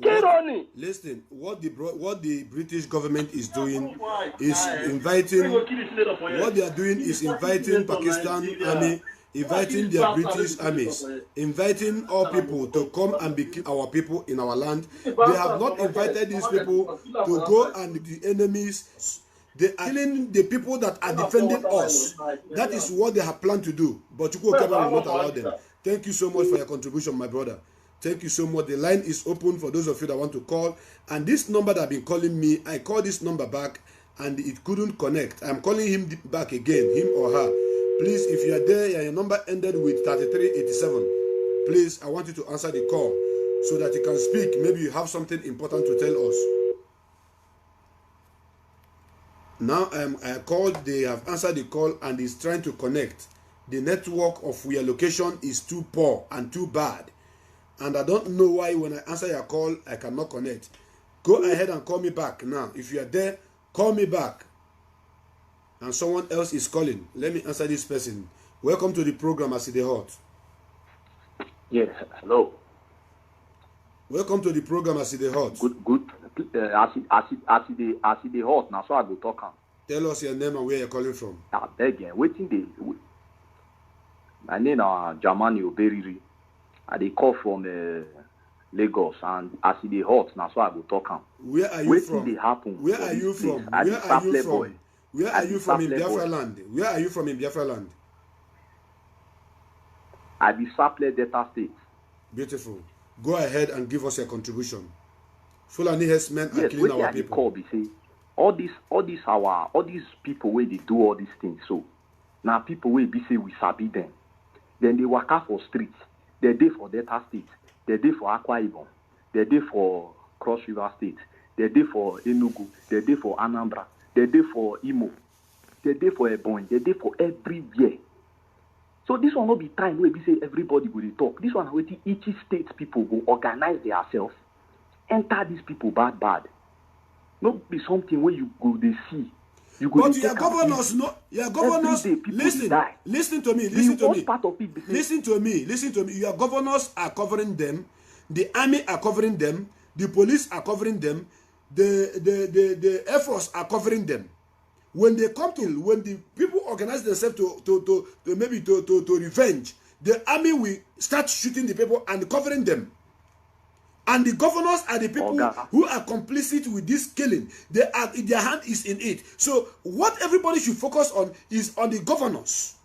Listen. What the British government is doing is inviting. What they are doing is inviting Pakistan army, inviting their British armies, inviting all people to come and be our people in our land. They have not invited these people to go and the enemies. They are killing the people that are defending us. That is what they have planned to do. But Chukwu Okeba will not allow them. Thank you so much for your contribution, my brother. Thank you so much. The line is open for those of you that want to call. And this number that have been calling me, I called this number back and it couldn't connect. I'm calling him back again, him or her. Please, if you are there and your number ended with 3387, please, I want you to answer the call so that you can speak. Maybe you have something important to tell us. Now I called, they have answered the call and is trying to connect. The network of your location is too poor and too bad. And I don't know why when I answer your call, I cannot connect. Go ahead and call me back now. If you are there, call me back. And someone else is calling. Let me answer this person. Welcome to the program, Aside Hot. Yes, hello. Welcome to the program, Aside Hot. Good. Aside Hot. Now, so I go talk. Tell us your name and where you're calling from. I beg you. My name is Jamani Oberiri. I dey call from Lagos and Aside Hot. Now, so I go talk. Where are you from? Happen where are you from? Where are you from? Where are you from in Biafra land? Where are you from in Biafra land? I be Saple Delta State. Beautiful. Go ahead and give us a contribution. Fulani herdsmen are killing our people. all these people where they do all these things. So now people will be say we sabi them. Then they work out for streets. They're there for Delta State. They're there for Akwa Ibom. They're there for Cross River State. They're there for Enugu. They're there for Anambra. They're there for Imo. They're there for Ebonyi. They're there for everywhere. So this one will be time where we say everybody will talk. This one waiting each state people will organize themselves, enter these people bad. Not be something where you go they see. You go but your governors, listen to me. Listen to me. Your governors are covering them, the army are covering them, the police are covering them, the Air Force are covering them. When they come to, when the people organize themselves to revenge, the army will start shooting the people and covering them. And the governors are the people who are complicit with this killing. Their hand is in it. So what everybody should focus on is on the governors.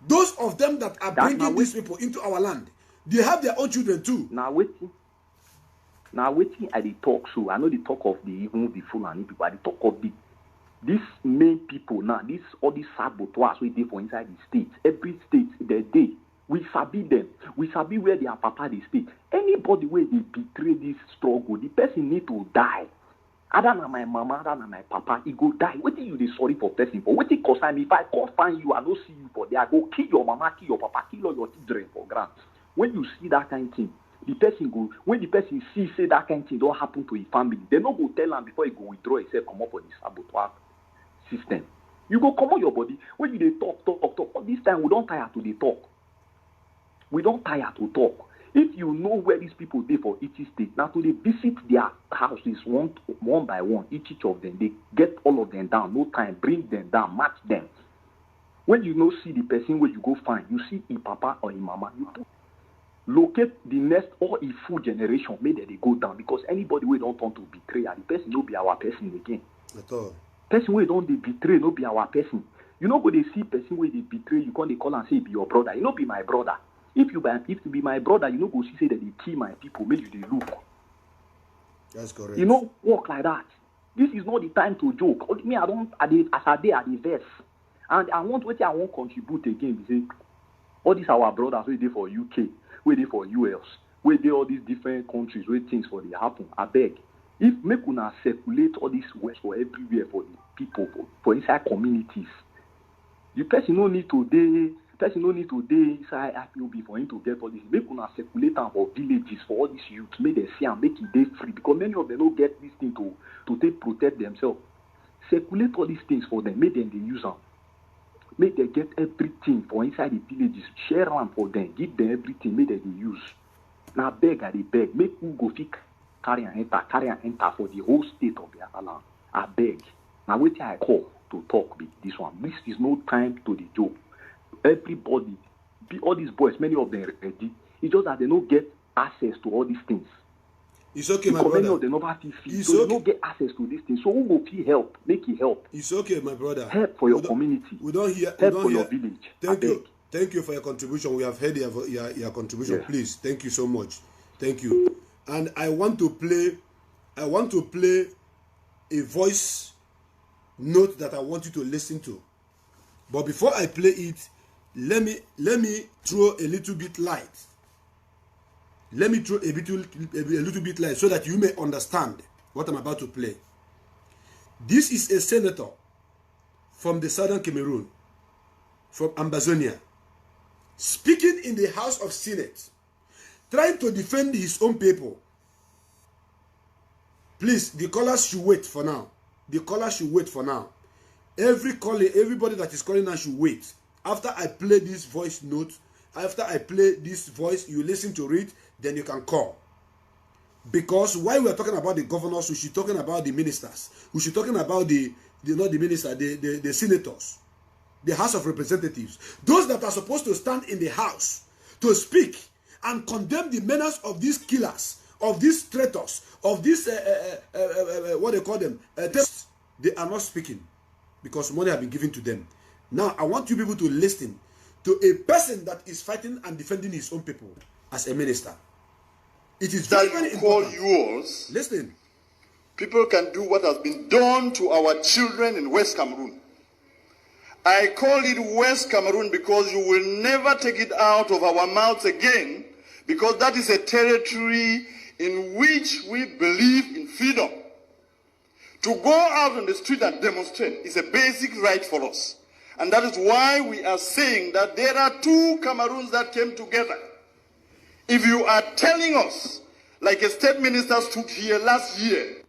Those of them that are bringing these people into our land. They have their own children too. Now waiting at the talk. So I know the talk of the Fulani people. At the talk of these main people now. All these saboteurs we did for inside the state. Every state their day. We sabi them. We sabi where their papa they stay. Anybody where they betray this struggle, the person need to die. Other than my mama, other than my papa, he go die. What do you sorry for person for? What it cost me? If I can't find you, I don't see you for there. I go kill your mama, kill your papa, kill all your children for grant. When you see that kind of thing, the person go. When the person say that kind of thing don't happen to his family, they no go tell him before he go withdraw himself, come up for the saboteur system. You go come on your body. When you they talk. All this time we don't tire to the talk. We don't tire to talk. If you know where these people dey for each state, now to they visit their houses one by one, each of them, they get all of them down, no time, bring them down, match them. When you know see the person where you go find, you see a papa or a mama, you locate the next or a full generation, make that they go down. Because anybody we don't want to betray, the person no be our person again. At all. Person we don't they betray, no be our person. You know when they see person where they betray, you can't they call and say be your brother. You know be my brother. If you be my brother, you know go see say that they kill my people, make you they look. That's correct. You know, work like that. This is not the time to joke. Me, I don't at the verse. And I want contribute again. We say all these our brothers we did for UK, we did for US, we did all these different countries where things for they happen. I beg. If make una circulate all these words for everywhere for the people for inside communities, the person no need to inside IPOB for him to get all this. Make una circulate them for villages for all these youths. Make them see and make it day free because many of them don't get this thing to take protect themselves. Circulate all these things for them. Make them they use them. Make them get everything for inside the villages. Share them for them. Give them everything. Make them they use. Now beg I beg. Make who go fit carry and enter for the whole state of their land. I beg. Now wait till I call to talk with this one. This is no time to the joke. Everybody, all these boys, many of them ready. It's just that they don't get access to all these things. It's okay, my because brother. Many of them never feel free, so they don't get access to these things. So who will feel help? Make it help. It's okay, my brother. Help for your community. We don't hear. Help for your village. Thank you. Thank you for your contribution. We have heard your contribution. Yes. Please, thank you so much. Thank you. And I want to play a voice note that I want you to listen to. But before I play it, let me throw a little bit light. Let me throw a little bit light so that you may understand what I'm about to play. This is a senator from the southern Cameroon, from Ambazonia, speaking in the House of Senate, trying to defend his own people. Please, the callers should wait for now. The callers should wait for now. Everybody that is calling now should wait. After I play this voice note, after I play this voice, you listen to it, then you can call. Because while we are talking about the governors, we should be talking about the ministers. We should be talking about the senators, the House of Representatives. Those that are supposed to stand in the House to speak and condemn the menace of these killers, of these traitors, of these, what they call them, terrorists. They are not speaking because money has been given to them. Now, I want you people to listen to a person that is fighting and defending his own people as a minister. It is very, very important. Yours. Listen. people can do what has been done to our children in West Cameroon. I call it West Cameroon because you will never take it out of our mouths again, because that is a territory in which we believe in freedom. To go out on the street and demonstrate is a basic right for us. And that is why we are saying that there are two Cameroons that came together. If you are telling us, like a state minister stood here last year,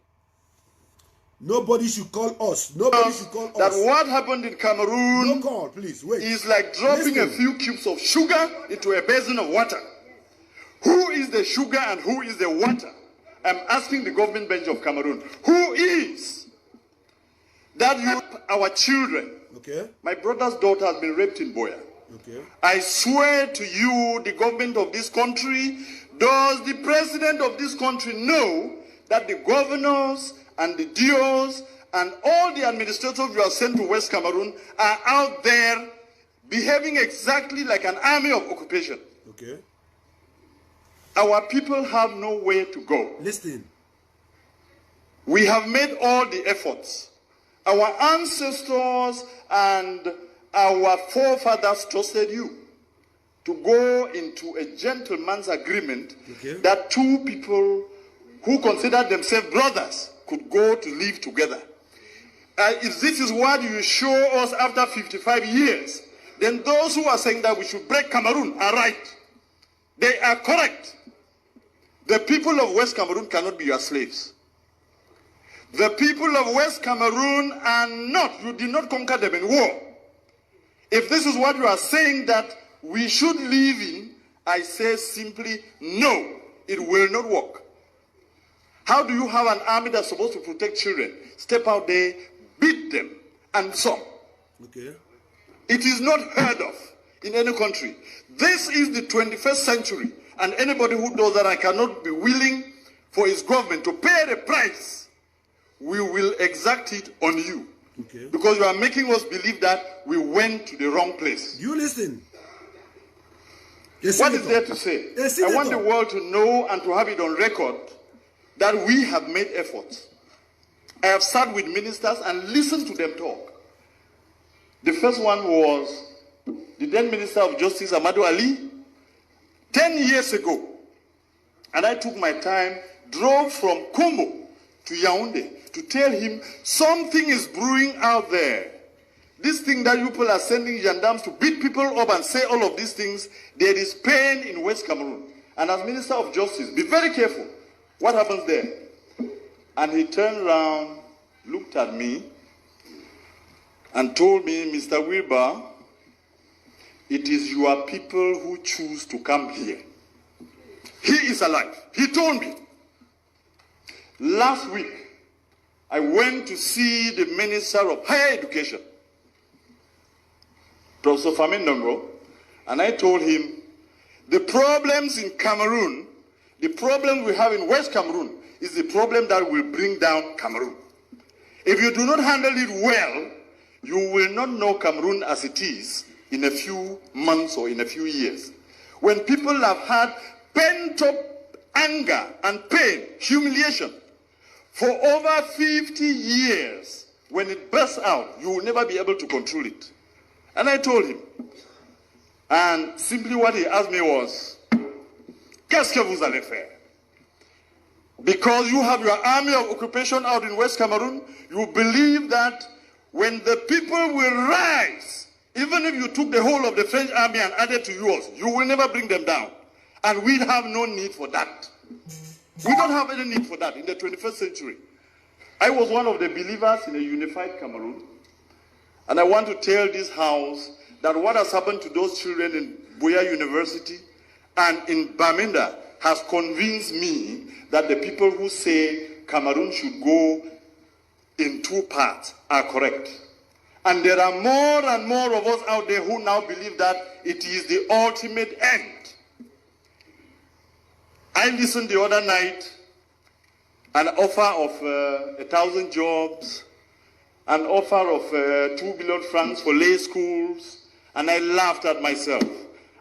nobody should call us. Nobody should call us. That what happened in Cameroon no call, please, wait. Is like dropping a few cubes of sugar into a basin of water. Who is the sugar and who is the water? I'm asking the government bench of Cameroon. Who is that you, our children? Okay. My brother's daughter has been raped in Boya. Okay. I swear to you, the government of this country, does the president of this country know that the governors and the DOs and all the administrators you have sent to West Cameroon are out there behaving exactly like an army of occupation? Okay. Our people have nowhere to go. Listen. We have made all the efforts. Our ancestors and our forefathers trusted you to go into a gentleman's agreement that two people who considered themselves brothers could go to live together. If this is what you show us after 55 years, then those who are saying that we should break Cameroon are right. They are correct. The people of West Cameroon cannot be your slaves. The people of West Cameroon are not, you did not conquer them in war. If this is what you are saying that we should live in, I say simply, no, it will not work. How do you have an army that's supposed to protect children, step out there, beat them, and some? Okay. It is not heard of in any country. This is the 21st century, and anybody who does that, I cannot be willing for his government to pay the price. We will exact it on you. Okay. Because you are making us believe that we went to the wrong place. You listen. What is there to say? I want the world to know and to have it on record that we have made efforts. I have sat with ministers and listened to them talk. The first one was the then Minister of Justice, Amadou Ali, 10 years ago. And I took my time, drove from Kombo to Yaoundé to tell him something is brewing out there. This thing that you people are sending gendarmes to beat people up and say all of these things, there is pain in West Cameroon. And as Minister of Justice, be very careful. What happens there? And he turned around, looked at me, and told me, Mr. Wilbur, it is your people who choose to come here. He is alive. He told me. Last week, I went to see the Minister of Higher Education, Professor Famin Ndongo, and I told him the problems in Cameroon, the problem we have in West Cameroon is the problem that will bring down Cameroon. If you do not handle it well, you will not know Cameroon as it is in a few months or in a few years. When people have had pent-up anger and pain, humiliation, for over 50 years, when it bursts out, you will never be able to control it. And I told him, and simply what he asked me was, qu'est-ce que vous allez faire? Because you have your army of occupation out in West Cameroon, you believe that when the people will rise, even if you took the whole of the French army and added to yours, you will never bring them down. And we have no need for that. We don't have any need for that in the 21st century. I was one of the believers in a unified Cameroon. And I want to tell this house that what has happened to those children in Buea University and in Bamenda has convinced me that the people who say Cameroon should go in two parts are correct. And there are more and more of us out there who now believe that it is the ultimate end. I listened the other night, an offer of 1,000 jobs, an offer of 2 billion francs for lay schools, and I laughed at myself.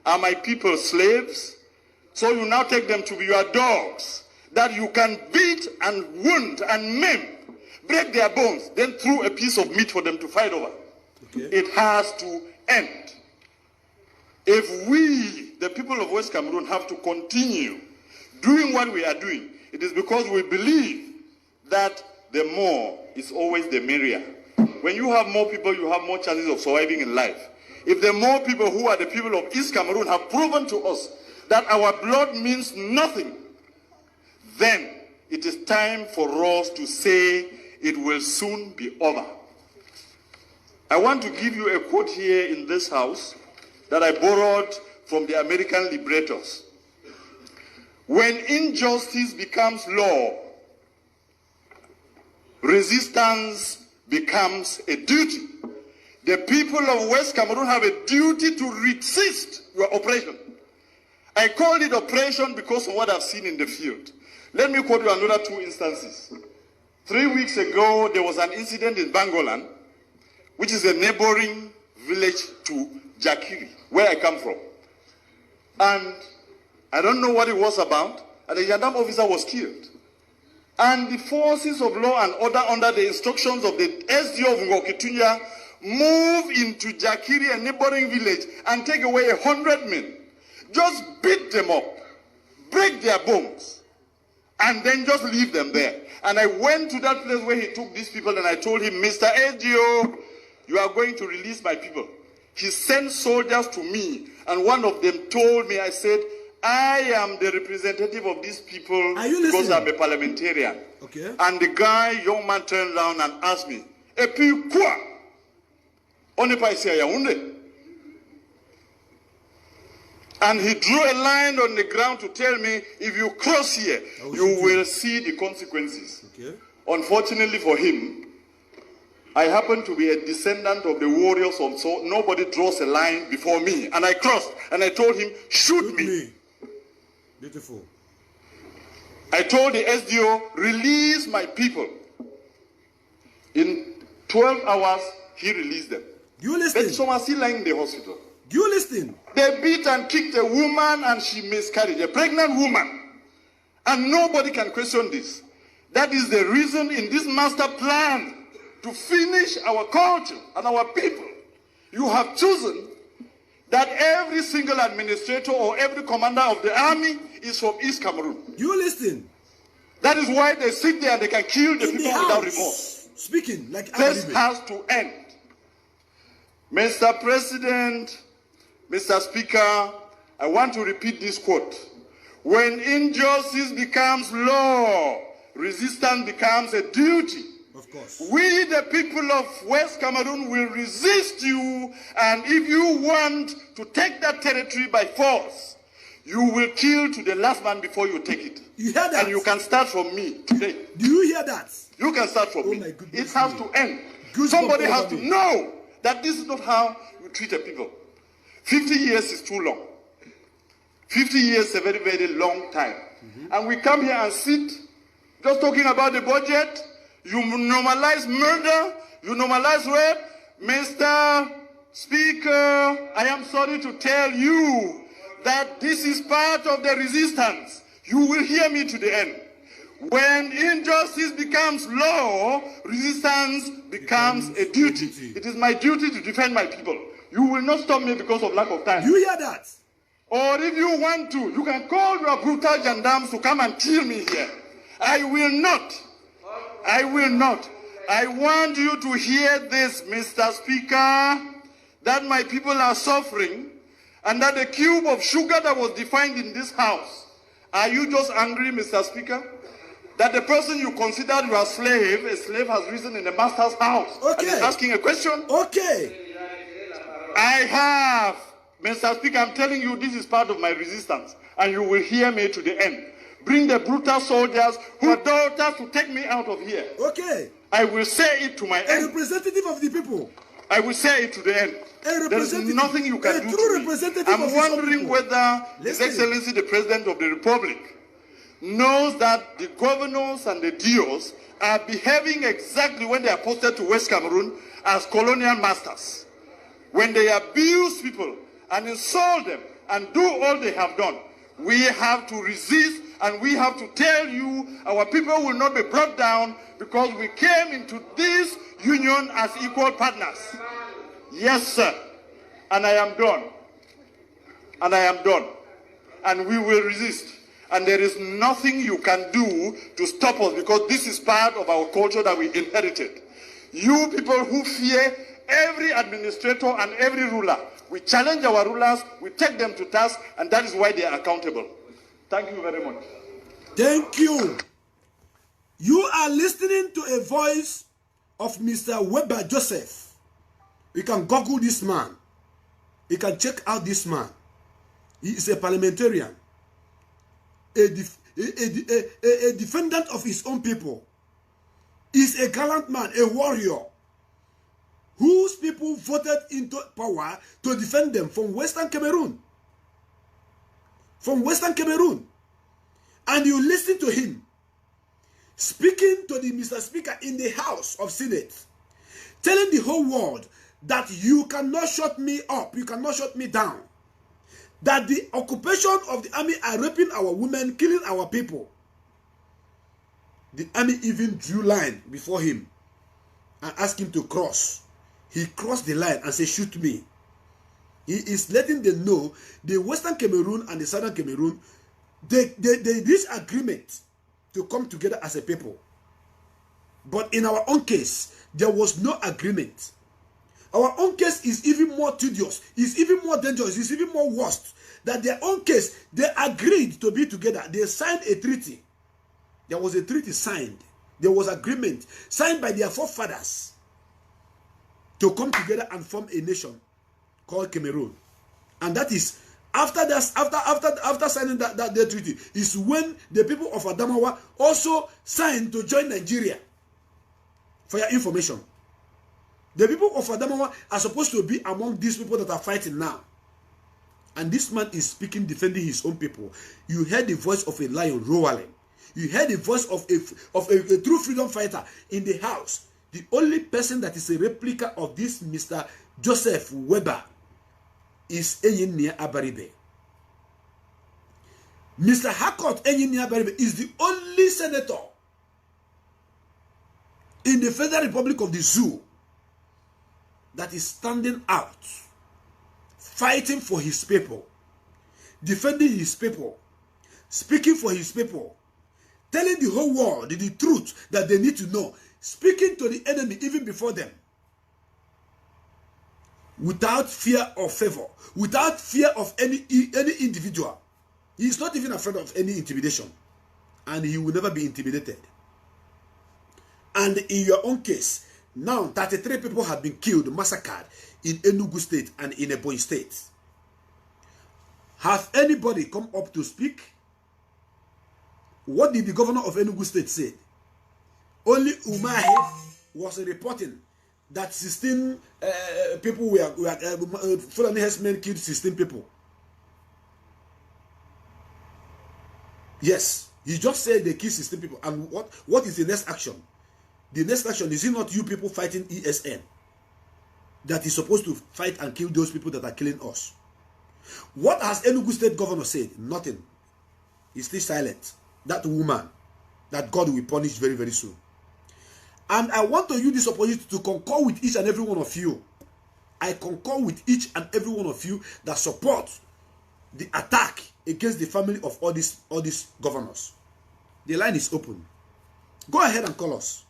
Are my people slaves? So you now take them to be your dogs. that you can beat and wound and maim, break their bones, then throw a piece of meat for them to fight over. Okay. It has to end. If we, the people of West Cameroon, have to continue doing what we are doing, it is because we believe that the more is always the merrier. When you have more people, you have more chances of surviving in life. If the more people who are the people of East Cameroon have proven to us that our blood means nothing, then it is time for us to say it will soon be over. I want to give you a quote here in this house that I borrowed from the American liberators. When injustice becomes law, resistance becomes a duty. The people of West Cameroon have a duty to resist your oppression. I called it oppression because of what I've seen in the field. Let me quote you another 2 instances. 3 weeks ago, there was an incident in Bangolan, which is a neighboring village to Jakiri, where I come from. And I don't know what it was about, and the gendarme officer was killed. And the forces of law and order, under the instructions of the SDO of Ngokitunya, move into Jakiri, a neighboring village, and take away 100 men. Just beat them up, break their bones, and then just leave them there. And I went to that place where he took these people, and I told him, Mr. SDO, you are going to release my people. He sent soldiers to me, and one of them told me, I said, I am the representative of these people because I'm a parliamentarian. Okay. And the young man turned around and asked me, "Et puis quoi? On n'est pas ici à Yaoundé." And he drew a line on the ground to tell me, if you cross here, you will see the consequences. Okay. Unfortunately for him, I happen to be a descendant of the warriors, so nobody draws a line before me. And I crossed, and I told him, shoot me. Beautiful. I told the SDO, release my people. In 12 hours, he released them. You listen. But some are still lying in the hospital. You listen. They beat and kicked a woman, and she miscarried, a pregnant woman. And nobody can question this. That is the reason in this master plan to finish our culture and our people. You have chosen that every single administrator or every commander of the army is from East Cameroon. You listen. That is why they sit there and they can kill the people without remorse. Speaking like this has to end. Mr. President, Mr. Speaker, I want to repeat this quote. When injustice becomes law, resistance becomes a duty. Of course. We, the people of West Cameroon, will resist you, and if you want to take that territory by force, you will kill to the last man before you take it. You hear that? And you can start from me today. Do you hear that? You can start from me. It has to end. Somebody has to know that this is not how you treat a people. 50 years is too long. 50 years is a very, very long time. And we come here and sit just talking about the budget. You normalize murder, you normalize rape. Mr. Speaker, I am sorry to tell you that this is part of the resistance. You will hear me to the end. When injustice becomes law, resistance becomes a duty. It is my duty to defend my people. You will not stop me because of lack of time. You hear that? Or if you want to, you can call your brutal gendarmes to come and kill me here. I will not. I will not. I want you to hear this, Mr. Speaker, that my people are suffering, and that the cube of sugar that was defined in this house, are you just angry, Mr. Speaker? That the person you considered your slave, a slave has risen in the master's house. Okay. And is asking a question? Okay. I have, Mr. Speaker, I'm telling you this is part of my resistance, and you will hear me to the end. Bring the brutal soldiers who are daughters to take me out of here. Okay. I will say it to my end. A representative of the people. I will say it to the end. There is nothing you can do to me. I'm wondering whether His Excellency the President of the Republic knows that the governors and the DOs are behaving exactly when they are posted to West Cameroon as colonial masters. When they abuse people and insult them and do all they have done, we have to resist And we have to tell you, our people will not be brought down because we came into this union as equal partners. Yes, sir. And I am done. And I am done. And we will resist. And there is nothing you can do to stop us because this is part of our culture that we inherited. You people who fear every administrator and every ruler, we challenge our rulers, we take them to task, and that is why they are accountable. Thank you very much. Thank you. You are listening to a voice of Mr. Weber Joseph. You can Google this man. You can check out this man. He is a parliamentarian, a defendant of his own people. He's a gallant man, a warrior, whose people voted into power to defend them from Western Cameroon. From Western Cameroon. And you listen to him speaking to the Mr. Speaker in the House of Senate, telling the whole world that you cannot shut me up, you cannot shut me down. That the occupation of the army are raping our women, killing our people. The army even drew line before him and asked him to cross. He crossed the line and said, shoot me. He is letting them know the Western Cameroon and the Southern Cameroon, they reached agreement to come together as a people. But in our own case, there was no agreement. Our own case is even more tedious, is even more dangerous, is even more worse. That their own case, they agreed to be together. They signed a treaty. There was a treaty signed. There was agreement signed by their forefathers to come together and form a nation called Cameroon. And that is after signing that treaty is when the people of Adamawa also signed to join Nigeria. For your information, the people of Adamawa are supposed to be among these people that are fighting now. And this man is speaking, defending his own people. You heard the voice of a lion roaring. You heard the voice of a true freedom fighter in the house. The only person that is a replica of this Mr. Joseph Weber is Enyinia Abaribe. Mr. Harcourt Enyinia Abaribe is the only senator in the Federal Republic of the Zoo that is standing out, fighting for his people, defending his people, speaking for his people, telling the whole world the truth that they need to know, speaking to the enemy even before them, without fear or favor, without fear of any individual. He is not even afraid of any intimidation, and he will never be intimidated. And in your own case, now 33 people have been killed, massacred in Enugu State and in Ebonyi State. Has anybody come up to speak? What did the governor of Enugu State say? Only Umahi was reporting that 16 people were Fulani herdsmen killed 16 people. Yes, he just said they killed 16 people. And what is the next action? The next action is it not you people fighting ESN that is supposed to fight and kill those people that are killing us? What has Enugu State governor said? Nothing. He's still silent. That woman that God will punish very, very soon. And I want to use this opportunity to concur with each and every one of you. I concur with each and every one of you that support the attack against the family of all these governors. The line is open. Go ahead and call us.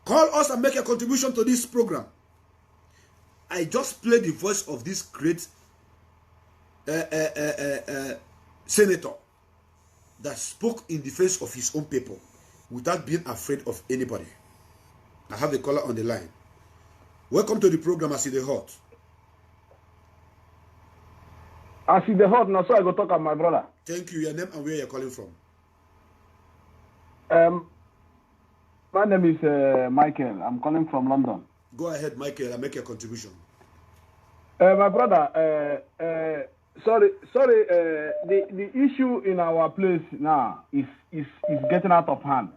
Call us and make a contribution to this program. I just played the voice of this great senator that spoke in defense of his own people without being afraid of anybody. I have a caller on the line. Welcome to the program, As the Hot. As the Hot, now so I go talk about my brother. Thank you. Your name and where you're calling from? My name is Michael. I'm calling from London. Go ahead, Michael, and make your contribution. My brother, sorry. The issue in our place now is getting out of hand.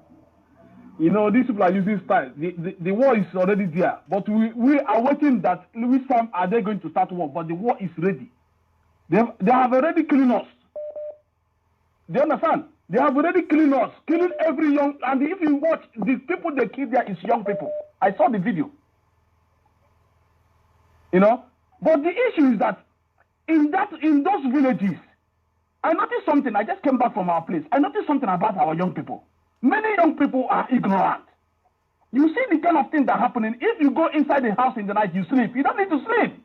You know, these people are using style. The war is already there, but we are waiting that which time are they going to start war? But the war is ready. They have already killed us. Do you understand? They have already killed us, killing every young, and if you watch, the people they kill there is young people. I saw the video. You know? But the issue is that in those villages, I noticed something. I just came back from our place. I noticed something about our young people. Many young people are ignorant. You see the kind of thing that happening. If you go inside the house in the night, you sleep. You don't need to sleep.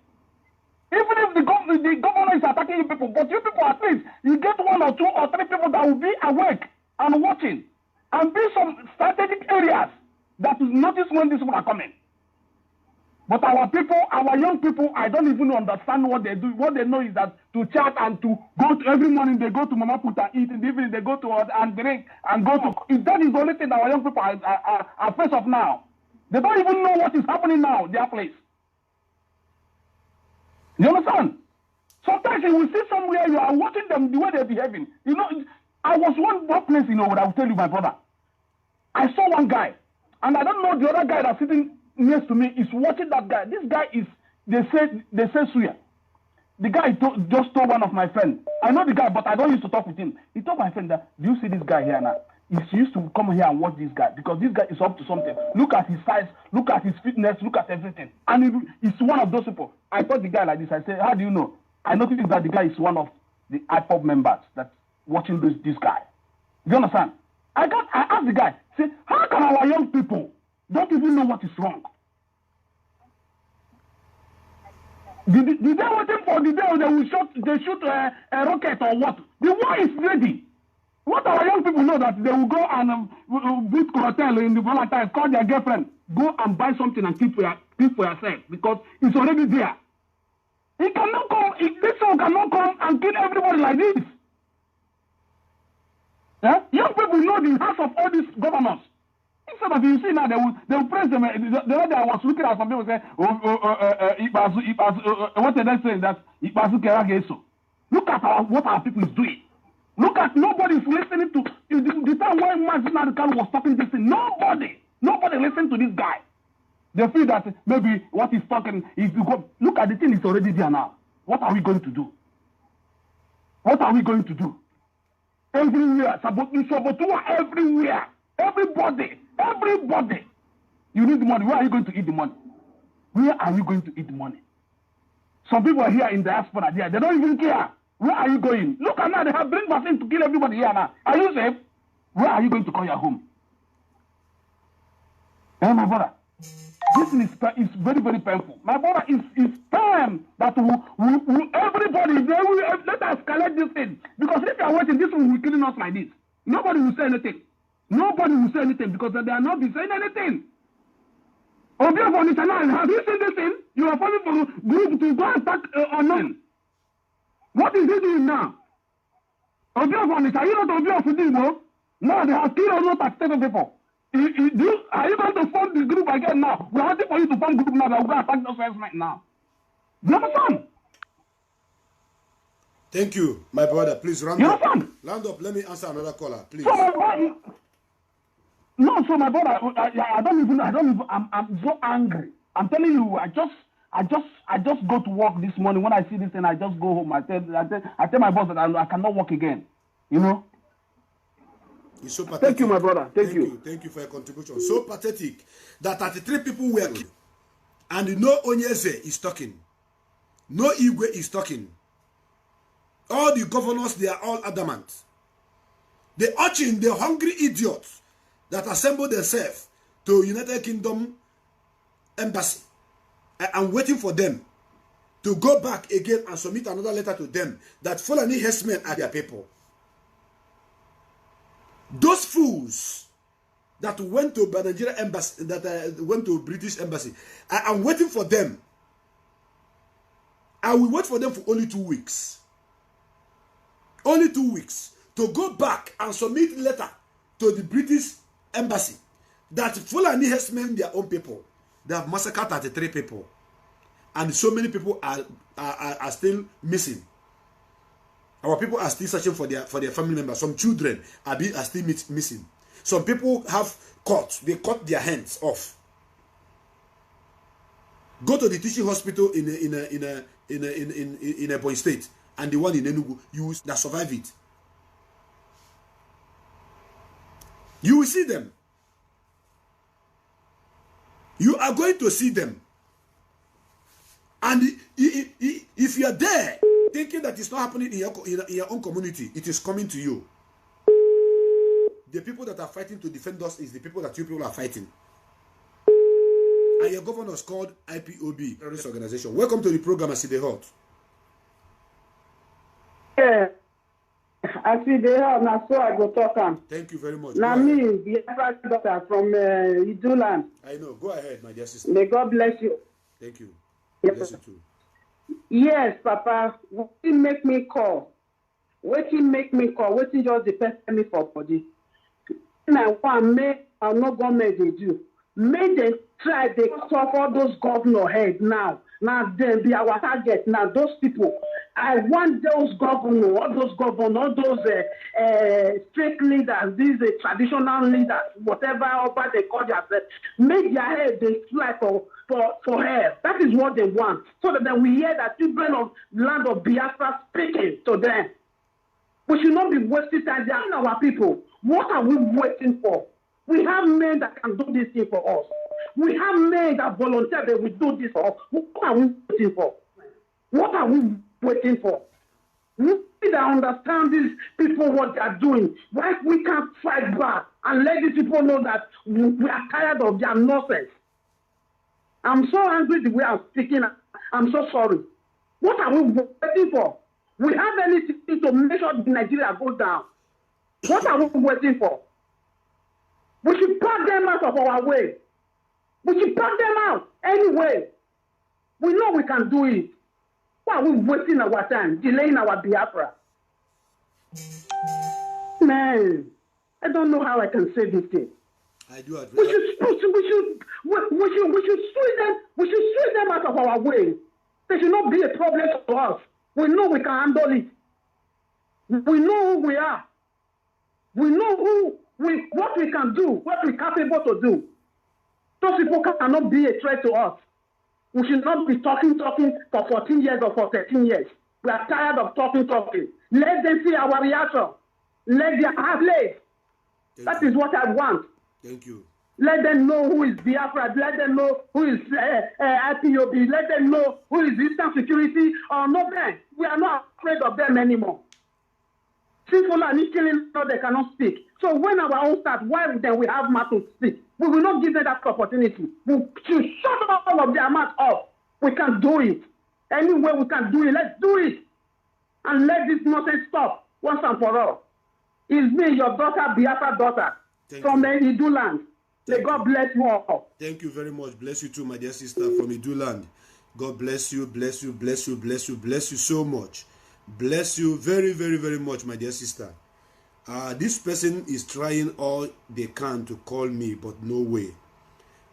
Even if the governor is attacking you people, but you people at least, you get 1 or 2 or 3 people that will be awake and watching. And be some strategic areas that will notice when these people are coming. But our people, our young people, I don't even understand what they do. What they know is that to chat and to go to, every morning they go to Mama Put and eat. In the evening they go to and drink and go to. That is the only thing that our young people are face of now. They don't even know what is happening now, their place. You understand? Sometimes you will see somewhere you are watching them the way they're behaving. You know, I was one place, you know, what I will tell you, my brother. I saw one guy, and I don't know the other guy that's sitting next to me is watching that guy. This guy is, they say Suya. The guy just told one of my friends. I know the guy, but I don't used to talk with him. He told my friend that, do you see this guy here now? He used to come here and watch this guy because this guy is up to something. Look at his size, look at his fitness, look at everything. And he's one of those people. I told the guy like this. I said, how do you know? I noticed that the guy is one of the IPOB members that watching this guy. Do you understand? I asked the guy, say, how can our young people don't even know what is wrong? Did they waiting for the day they shoot a rocket or what? The war is ready. What our young people know that they will go and boot hotel in the Valentine, call their girlfriend, go and buy something and keep for yourself because it's already there. He cannot come. This one cannot come and kill everybody like this. Yeah? Young people know the hearts of all these governors. Instead of you see now, they will praise them. The other day I was looking at some people say, what are they saying? That look at what our people is doing. Look at nobody is listening to the time when Mazi Chukws was talking this thing. Nobody listened to this guy. They feel that maybe what he's talking is look at the thing is already there now. What are we going to do? What are we going to do? Everywhere, everywhere, everybody. You need the money. Where are you going to eat the money? Where are you going to eat the money? Some people are here in the diaspora there. They don't even care. Where are you going? Look at now, they have bring vaccine to kill everybody here now. Are you safe? Where are you going to call your home? Hey, my brother, this is very, very painful. My brother, it's time that everybody, let us collect this thing. Because if you are watching, this one will be killing us like this. Nobody will say anything. Nobody will say anything because they are not be saying anything. Have you seen this thing? You are falling for a group to go attack unknown. What is he doing now? Are you not Obiofo? No, they have killed almost 37 people. Are you going to form the group again now? We are waiting for you to form group now that we're going to attack those guys right now. Do you understand? Thank you, my brother. Please round up. Round up. Let me answer another caller, please. So my brother, I don't even. I'm so angry. I'm telling you, I just go to work this morning. When I see this thing, I just go home. I tell my boss that I cannot work again. You know. It's so pathetic. Thank you, my brother. Thank you. Thank you for your contribution. So pathetic that 33 people were killed, and no Onyeze is talking, no Igwe is talking. All the governors, they are all adamant. The urchin, the hungry idiots that assembled themselves to United Kingdom embassy. I'm waiting for them to go back again and submit another letter to them that Fulani herdsmen are their people. Those fools that went to the Nigerian embassy, that went to British embassy, I'm waiting for them. I will wait for them for only 2 weeks. Only 2 weeks to go back and submit a letter to the British embassy that Fulani herdsmen, their own people, they have massacred 33 people, and so many people are still missing. Our people are still searching for their family members. Some children are still missing. Some people have they cut their hands off. Go to the teaching hospital in Ebonyi State and the one in ENUGU, that survive it. You will see them. You are going to see them. And if you are there thinking that it's not happening in your own community, it is coming to you. The people that are fighting to defend us is the people that you people are fighting. And your governor is called IPOB, terrorist organization. Welcome to the program, I see the hot. Yeah. I see the hot, now so I go talk on. Thank you very much. Now me, the daughter from Iduland. I know. Go ahead, my dear sister. May God bless you. Thank you. Yes. Bless you too. Yes, Papa. What make me call? What make me call? What just depend me for body? I want make no government they do. Make them try they cut all those governor head now. Now them be our target. Now those people. I want those governors, all those state leaders, these traditional leaders, whatever they call themselves, make their head they fly for hair. That is what they want. So that then we hear that children of land of Biafra speaking to them. We should not be wasting time. They are our people. What are we waiting for? We have men that can do this thing for us. We have men that volunteer that will do this for us. What are we waiting for? What are we waiting for? We need to understand these people what they are doing. Why we can't fight back and let these people know that we are tired of their nonsense. I'm so angry the way I'm speaking. I'm so sorry. What are we waiting for? We have anything to make sure Nigeria goes down. What are we waiting for? We should pack them out of our way. We should pack them out anyway. We know we can do it. Why are we wasting our time, delaying our Biafra? Man, I don't know how I can say this thing. I do agree. We should sue them. We should sue them out of our way. They should not be a problem to us. We know we can handle it. We know who we are. We know what we can do, what we're capable to do. Those people cannot be a threat to us. We should not be talking for 14 years or for 13 years. We are tired of talking. Let them see our reaction. Let their heart play. That is what I want. Thank you. Let them know who is Biafra. Let them know who is IPOB. Let them know who is Eastern Security or no them. We are not afraid of them anymore. Since Fulani killing, they cannot speak. So when our own start, why then we have mouth to speak? We will not give them that opportunity. We should shut all of their mouth off. We can do it. Any way we can do it, let's do it. And let this nonsense stop once and for all. It's me, your daughter, Biafra daughter, from Iduland. May God bless you all. Thank you very much. Bless you too, my dear sister from Iduland. God bless you, bless you, bless you, bless you, bless you so much. Bless you very, very, very much, my dear sister. This person is trying all they can to call me, but no way.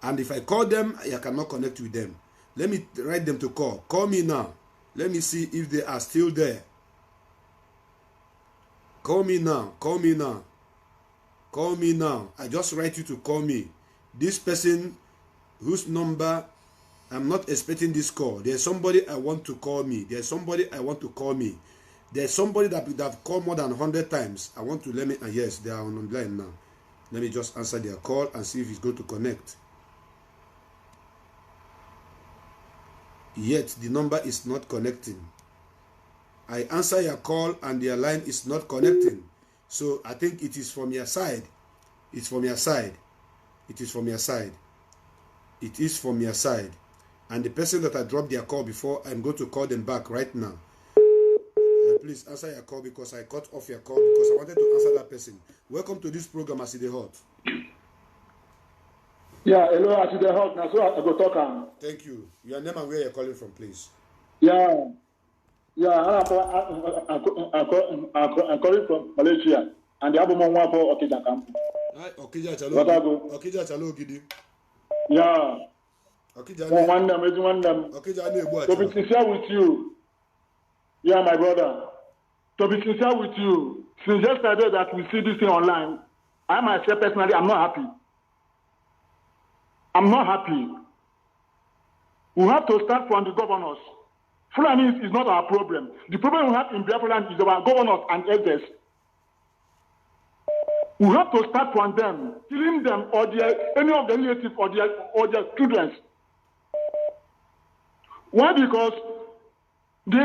And if I call them, I cannot connect with them. Let me write them to call. Call me now. Let me see if they are still there. Call me now. Call me now. Call me now. I just write you to call me. This person whose number, I'm not expecting this call. There's somebody I want to call me. There's somebody I want to call me. There's somebody that have called more than 100 times. I want to let me, yes, they are online now. Let me just answer their call and see if it's going to connect. Yet the number is not connecting. I answer your call and their line is not connecting. So I think it is from your side. It's from your side. It is from your side. It is from your side. And the person that I dropped their call before, I'm going to call them back right now. Please answer your call because I cut off your call because I wanted to answer that person. Welcome to this program, I see the hot. Yeah, hello, I see the hot. Now, so I go talk. Thank you. Your name and where you're calling from, please. Yeah. I'm calling from Malaysia, and the album on one for Okija Camp. Okija Chalo Gidi. Yeah. Okija to be sincere with you. Yeah, my brother. To be sincere with you, since yesterday that we see this thing online, I myself personally, I'm not happy. I'm not happy. We have to start from the governors. Fulani is not our problem. The problem we have in Biafra land is our governors and elders. We have to start from them, killing them or any of the relatives or their children. Why? Because the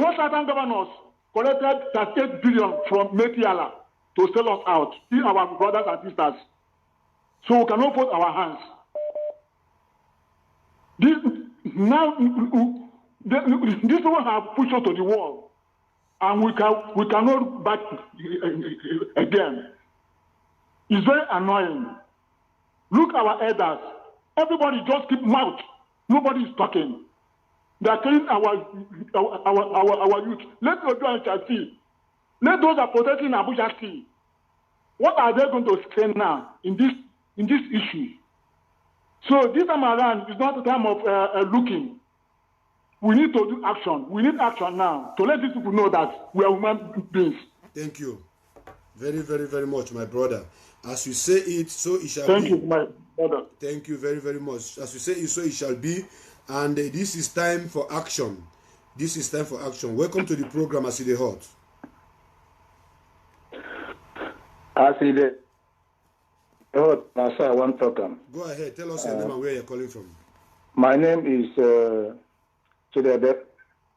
whole Southern governors collected 38 billion from Metiala to sell us out, see our brothers and sisters. So we cannot put our hands. This one have pushed us to the wall, and we cannot back again. It's very annoying. Look our elders. Everybody just keep mouth. Nobody is talking. They are killing our youth. Let those and see. Let those are protecting Abuja see. What are they going to say now in this issue? So this time around is not the time of looking. We need to do action. We need action now to let these people know that we are human beings. Thank you. Very, very, very much, my brother. As you say it, so it shall be. Thank you, my brother. Thank you very, very much. As you say it, so it shall be. And this is time for action. This is time for action. Welcome to the program, Aside Hot. Aside Hot, I want to come. Go ahead. Tell us your name and where you're calling from. My name is Chidebe.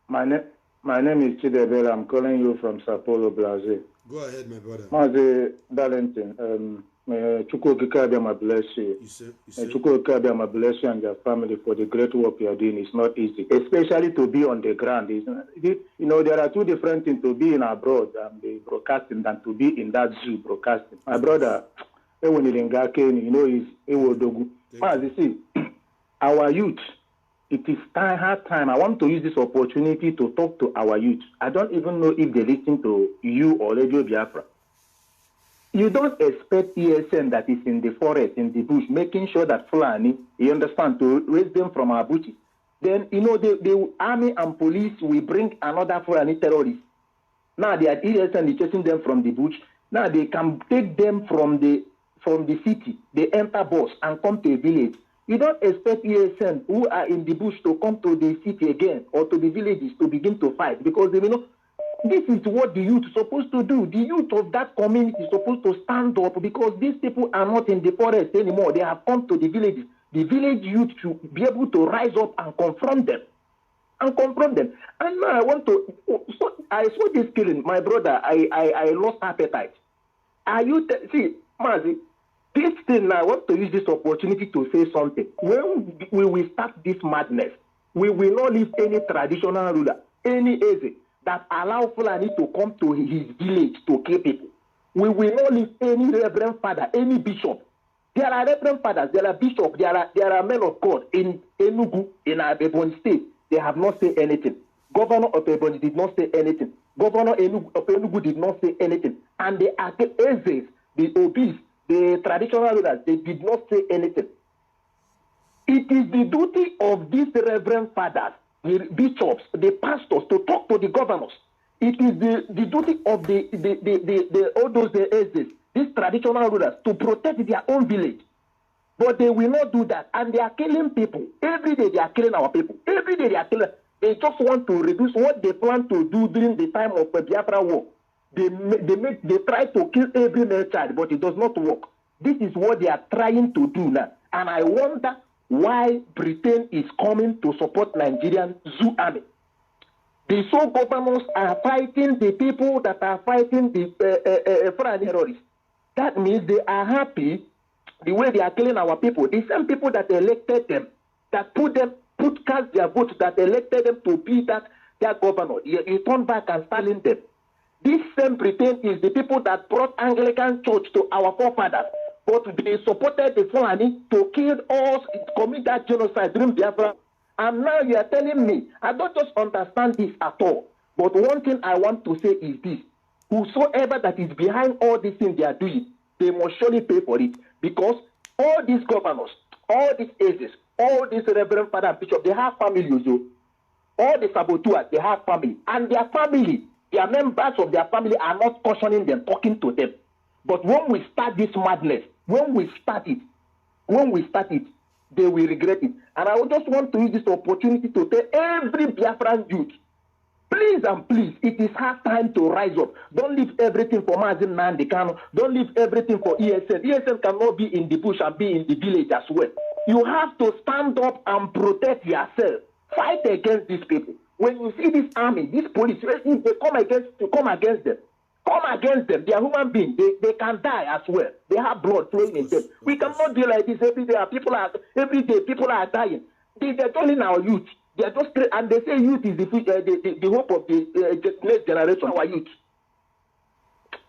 My name is Chidebe. I'm calling you from Sao Paulo, Brazil. Go ahead, my brother. Mazi Darlington, Chukwu bless you. Chukwu bless you and your family for the great work you are doing. It's not easy, especially to be on the ground. There are two different things to be in abroad and the broadcasting than to be in that zoo broadcasting. My brother, is Ewodogu. Mazi, see, our youth. It is hard time. I want to use this opportunity to talk to our youth. I don't even know if they listen to you or Radio Biafra. You don't expect ESN that is in the forest, in the bush, making sure that Fulani, you understand, to raise them from Abuchi. Then, the army and police will bring another Fulani terrorist. Now they are ESN chasing them from the bush. Now they can take them from the city. They enter bus and come to a village. You don't expect ESN who are in the bush to come to the city again or to the villages to begin to fight because they will know this is what the youth is supposed to do. The youth of that community is supposed to stand up because these people are not in the forest anymore. They have come to the villages. The village youth should be able to rise up and confront them. And now I want to. I saw this killing, my brother. I lost appetite. Are you see, Mazi? This thing, I want to use this opportunity to say something. When we will start this madness, we will not leave any traditional ruler, any Eze, that allow Fulani to come to his village to kill people. We will not leave any reverend father, any bishop. There are reverend fathers, there are bishops, there are men of God in Enugu, in Ebonyi state. They have not said anything. Governor of Ebonyi did not say anything. Governor of Enugu did not say anything. And the Ezes, the obese, the traditional rulers, they did not say anything. It is the duty of these reverend fathers, the bishops, the pastors to talk to the governors. It is the duty of all those these traditional rulers to protect their own village. But they will not do that. And they are killing people. Every day they are killing our people. Every day they are killing. They just want to reduce what they plan to do during the time of the Biafra war. They try to kill every male child, but it does not work. This is what they are trying to do now. And I wonder why Britain is coming to support Nigerian zoo army. The sole governors are fighting the people that are fighting the foreign terrorists. That means they are happy the way they are killing our people. The same people that elected them, that cast their votes, that elected them to be their governor. He turned back and stalling them. This same Britain is the people that brought Anglican Church to our forefathers, but they supported the Fulani to kill us, commit that genocide during Biafra. And now you are telling me, I don't just understand this at all. But one thing I want to say is this: whosoever that is behind all these things they are doing, they must surely pay for it. Because all these governors, all these ages, all these reverend father and bishop, they have families. All the saboteurs, they have family, and their family. Their members of their family are not cautioning them, talking to them. But when we start this madness, when we start it, they will regret it. And I just want to use this opportunity to tell every Biafran youth, Please and please, it is hard time to rise up. Don't leave everything for Mazi Nnamdi Kanu. Don't leave everything for ESN. ESN cannot be in the bush and be in the village as well. You have to stand up and protect yourself. Fight against these people. When you see this army, this police, if they come against them. Come against them. They are human beings. They can die as well. They have blood flowing in them. We cannot be like this every day. Every day people are dying. They're telling our youth. They are just, and they say youth is the hope of the next generation. Our youth.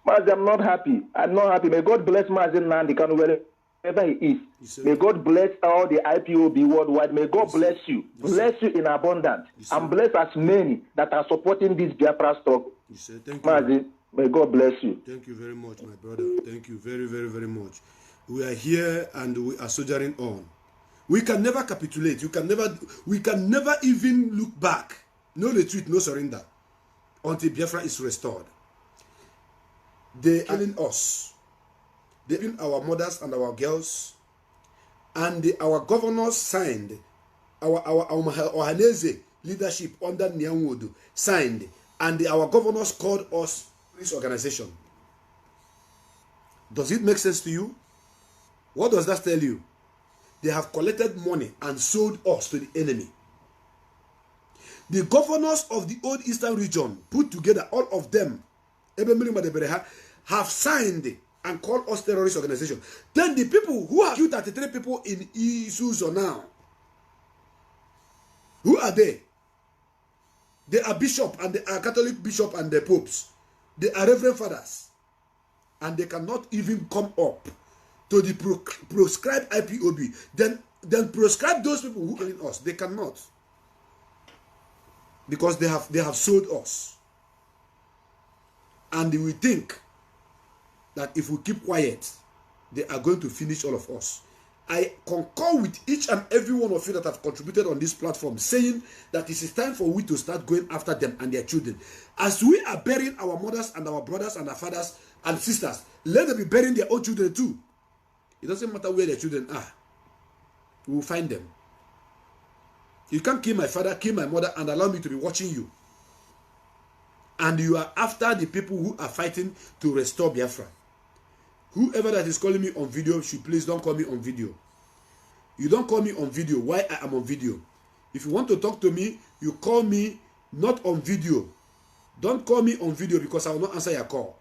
Mazi, I'm not happy. I'm not happy. May God bless Mazi Nnamdi Kanu wherever he is. May God bless all the IPOB worldwide. May God bless you. Bless you in abundance. And bless as many that are supporting this Biafra struggle. Thank you. Mazi, may God bless you. Thank you very much, my brother. Thank you very, very, very much. We are here and we are soldiering on. We can never capitulate. We can never even look back. No retreat, no surrender until Biafra is restored. They are killing us. They killing our mothers and our girls. And our governors signed, our Ohaneze leadership under Nyanwodo signed, and our governors called us this organization. Does it make sense to you? What does that tell you? They have collected money and sold us to the enemy. The governors of the old eastern region put together, all of them, have signed and called us terrorist organization. Then the people who have killed 33 people in Isuzu now, who are they? They are bishop and they are Catholic bishop and the popes. They are reverend fathers. And they cannot even come up to the proscribed IPOB. Then proscribe those people who are killing us. They cannot. Because they have sold us. And we think that if we keep quiet, they are going to finish all of us. I concur with each and every one of you that have contributed on this platform, saying that it is time for we to start going after them and their children. As we are burying our mothers and our brothers and our fathers and sisters, let them be burying their own children too. It doesn't matter where their children are. We will find them. You can't kill my father, kill my mother, and allow me to be watching you. And you are after the people who are fighting to restore Biafra. Whoever that is calling me on video, should please don't call me on video. You don't call me on video. Why I am on video? If you want to talk to me, you call me not on video. Don't call me on video because I will not answer your call.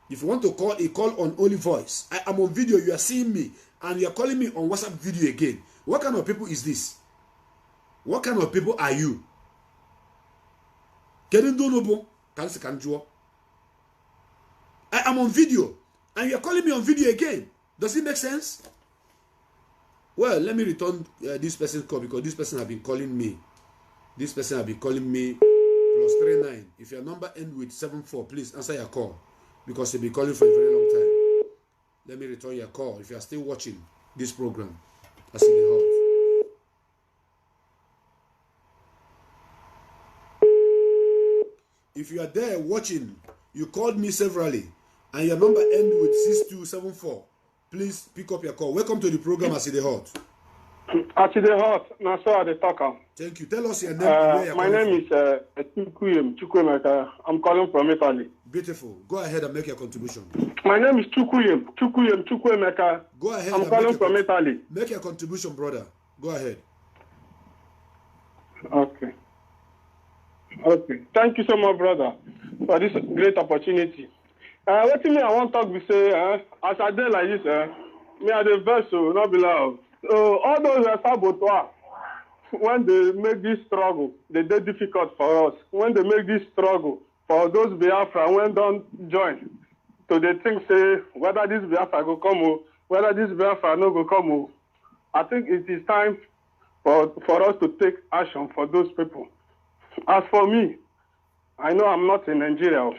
If you want to call, a call on only voice. I am on video. You are seeing me, and you are calling me on WhatsApp video again. What kind of people is this? What kind of people are you? I am on video. And you are calling me on video again. Does it make sense? Well, let me return this person's call because this person has been calling me. This person has been calling me +39. If your number ends with 74, please answer your call because you've been calling for a very long time. Let me return your call if you are still watching this program. I see the heart. If you are there watching, you called me severally, and your number ends with 6274. Please pick up your call. Welcome to the program, Aside Hot. Aside Hot, Naso the talker. Thank you. Tell us your name. My name is Chukwuyem. I'm calling from Italy. Beautiful. Go ahead and make your contribution. My name is Chukwuyem. Chukwuyemeka. Go ahead. I'm calling from Italy. Make your contribution, brother. Go ahead. Okay. Okay. Thank you so much, brother, for this great opportunity. What me I want to talk, we say, as I did like this, me are the best, so not be loud. So all those saboteur, when they make this struggle, they do difficult for us. When they make this struggle for those Biafra, when don't join, so they think say whether this Biafra go come or whether this Biafra no go come or. I think it is time for us to take action for those people. As for me, I know I'm not in Nigeria.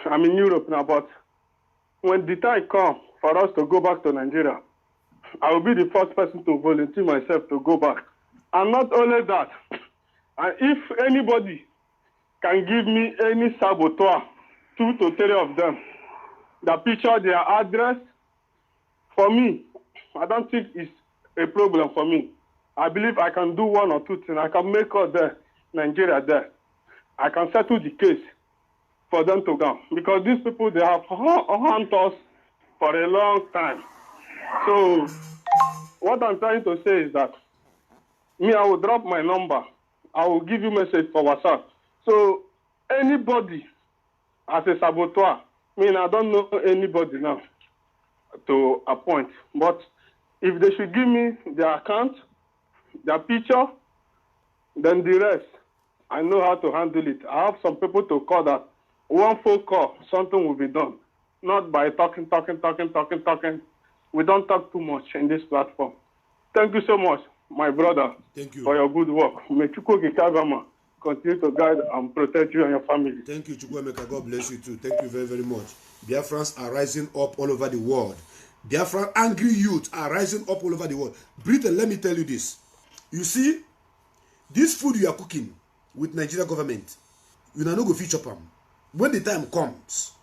I'm in Europe now, but when the time comes for us to go back to Nigeria, I will be the first person to volunteer myself to go back. And not only that, and if anybody can give me any saboteur, 2 to 3 of them, that picture their address, for me, I don't think it's a problem for me. I believe I can do 1 or 2 things. I can make out there, Nigeria there. I can settle the case for them to go. Because these people, they have haunted us for a long time. So what I'm trying to say is that me, I will drop my number. I will give you message for WhatsApp. So anybody as a saboteur, I mean, I don't know anybody now to appoint. But if they should give me their account, their picture, then the rest, I know how to handle it. I have some people to call that one phone call, something will be done. Not by talking. We don't talk too much in this platform. Thank you so much, my brother. Thank you for your good work. May Chukwu continue to guide and protect you and your family. Thank you, Chukwuemeka. God bless you too. Thank you very, very much. Biafrans are rising up all over the world. Biafran angry youth are rising up all over the world. Britain, let me tell you this. You see, this food you are cooking with Nigeria government, you know, no go feature them. When the time comes,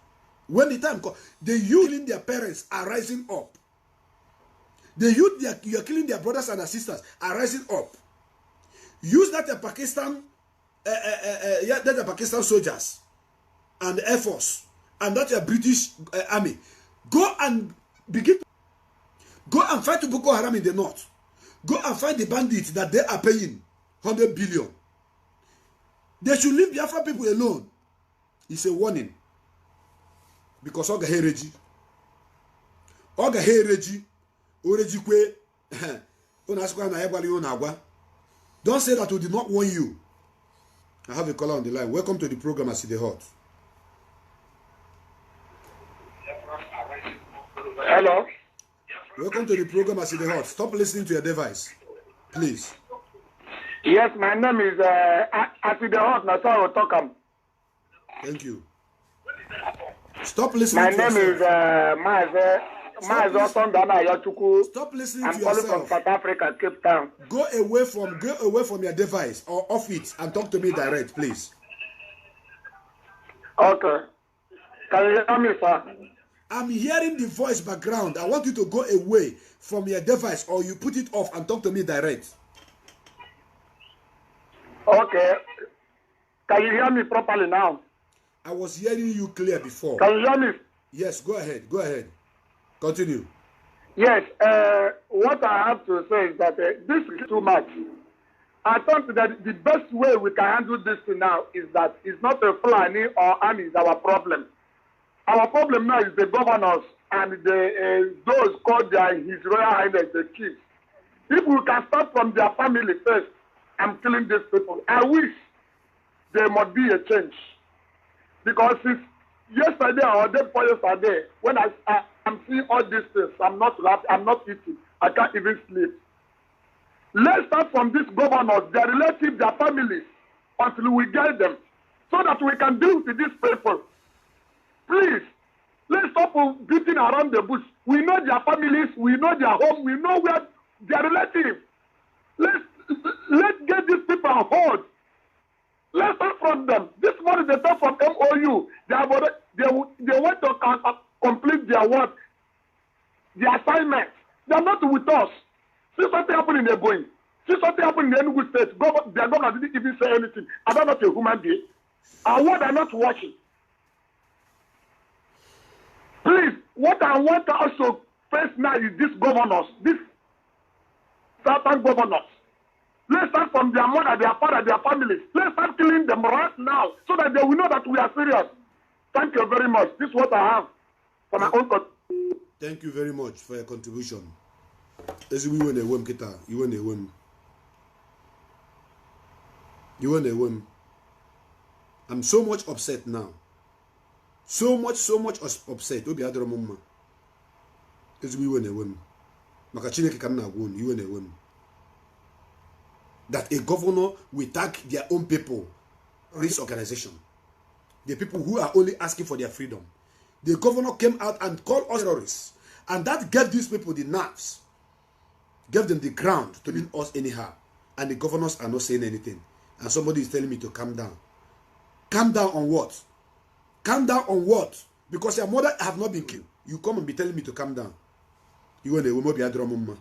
the youth killing their parents are rising up. The youth you are killing their brothers and their sisters are rising up. Use that Pakistan, that Pakistan soldiers and the Air Force and that British army. Go and fight Boko Haram in the north. Go and find the bandits that they are paying 100 billion. They should leave Biafra people alone. It's a warning. Because Oga Hereji, Orejikwe, don't say that we did not warn you. I have a caller on the line. Welcome to the program, I see the hot. Hello. Welcome to the program, I see the hot. Stop listening to your device, please. Yes, my name is I see the hot. That's how I will talk. Thank you. Stop listening to yourself. My name is Stop listening I'm to calling yourself. from South Africa, Cape Town. Go away from your device or off it and talk to me direct, please. Okay. Can you hear me, sir? I'm hearing the voice background. I want you to go away from your device or you put it off and talk to me direct. Okay. Can you hear me properly now? I was hearing you clear before. Can you hear me? Yes, go ahead. Go ahead. Continue. Yes. What I have to say is that this is too much. I think that the best way we can handle this now is that it's not a Fulani or army is our problem. Our problem now is the governors and those called His Royal Highness, the chiefs. If we can start from their family first, I'm killing these people. I wish there must be a change. Because since yesterday or day before yesterday, when I'm seeing all these things, I'm not laughing, I'm not eating, I can't even sleep. Let's start from these governors, their relatives, their families, until we get them, so that we can deal with these people. Please, let's stop beating around the bush. We know their families, we know their home, we know where their relatives. Let's get these people on hold. Let's start from them. This morning they start from MOU. They want to complete their work, their assignment. They're not with us. See something happened in Ebonyi. See something happened in the ENUGU state. Their governor didn't even say anything. I don't know if a human being. Our word are not watching. Please, what I want to also face now is these governors, these certain governors. Let's start from their mother, their father, their families. Let's start killing them right now so that they will know that we are serious. Thank you very much. This is what I have for my own contribution. Thank you very much for your contribution. You win a win, Kita. You win a win. You win a win. I'm so much upset now. So much upset. Obi adoro mumma. You win a win. Makachineke kanna win. You win a win. That a governor will tag their own people, this organization. The people who are only asking for their freedom. The governor came out and called us terrorists. And that gave these people the nerves. Gave them the ground to beat us anyhow. And the governors are not saying anything. And somebody is telling me to calm down. Calm down on what? Calm down on what? Because your mother have not been killed. You come and be telling me to calm down. You want to be a drama.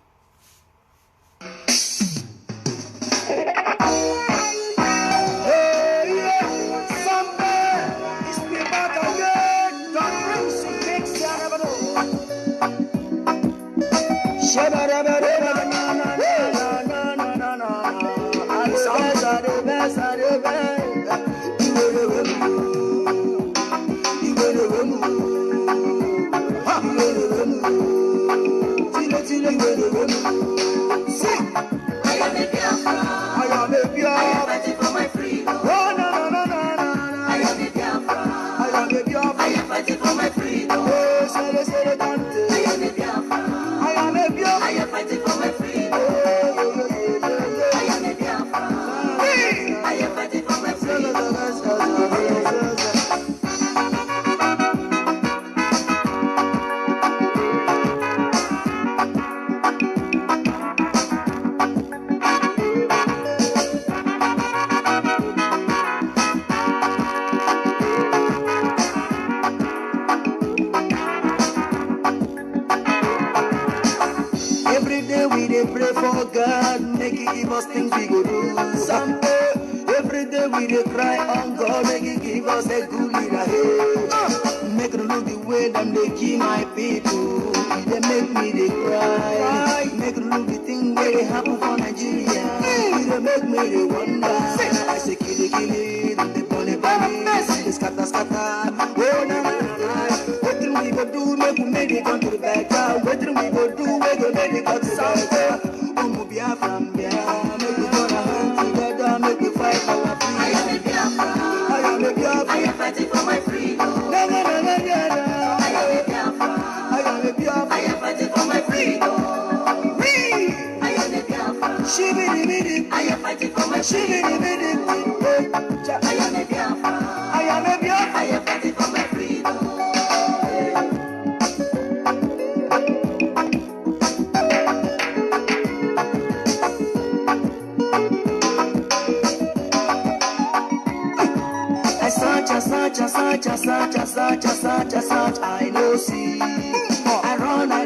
I know see. I run, I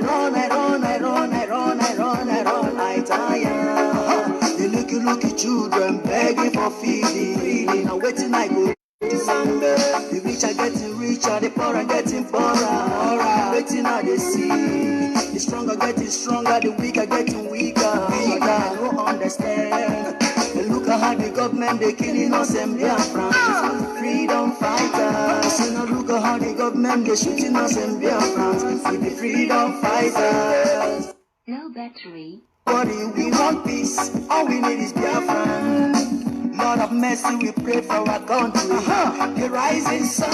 tire. The looky children begging for feeding. Now waiting I go to Sunday. The rich are getting richer, the poor are getting poorer. Waiting I they see. The strong are getting stronger, the weak are getting weaker. I don't understand. Look at how the government they killing us and they are France. Freedom fighters. You know, look at how the government they shooting us and they are France. With the freedom fighters. No battery. Body, we want peace. All we need is Biafran. Lord of mercy, we pray for our country. The rising sun.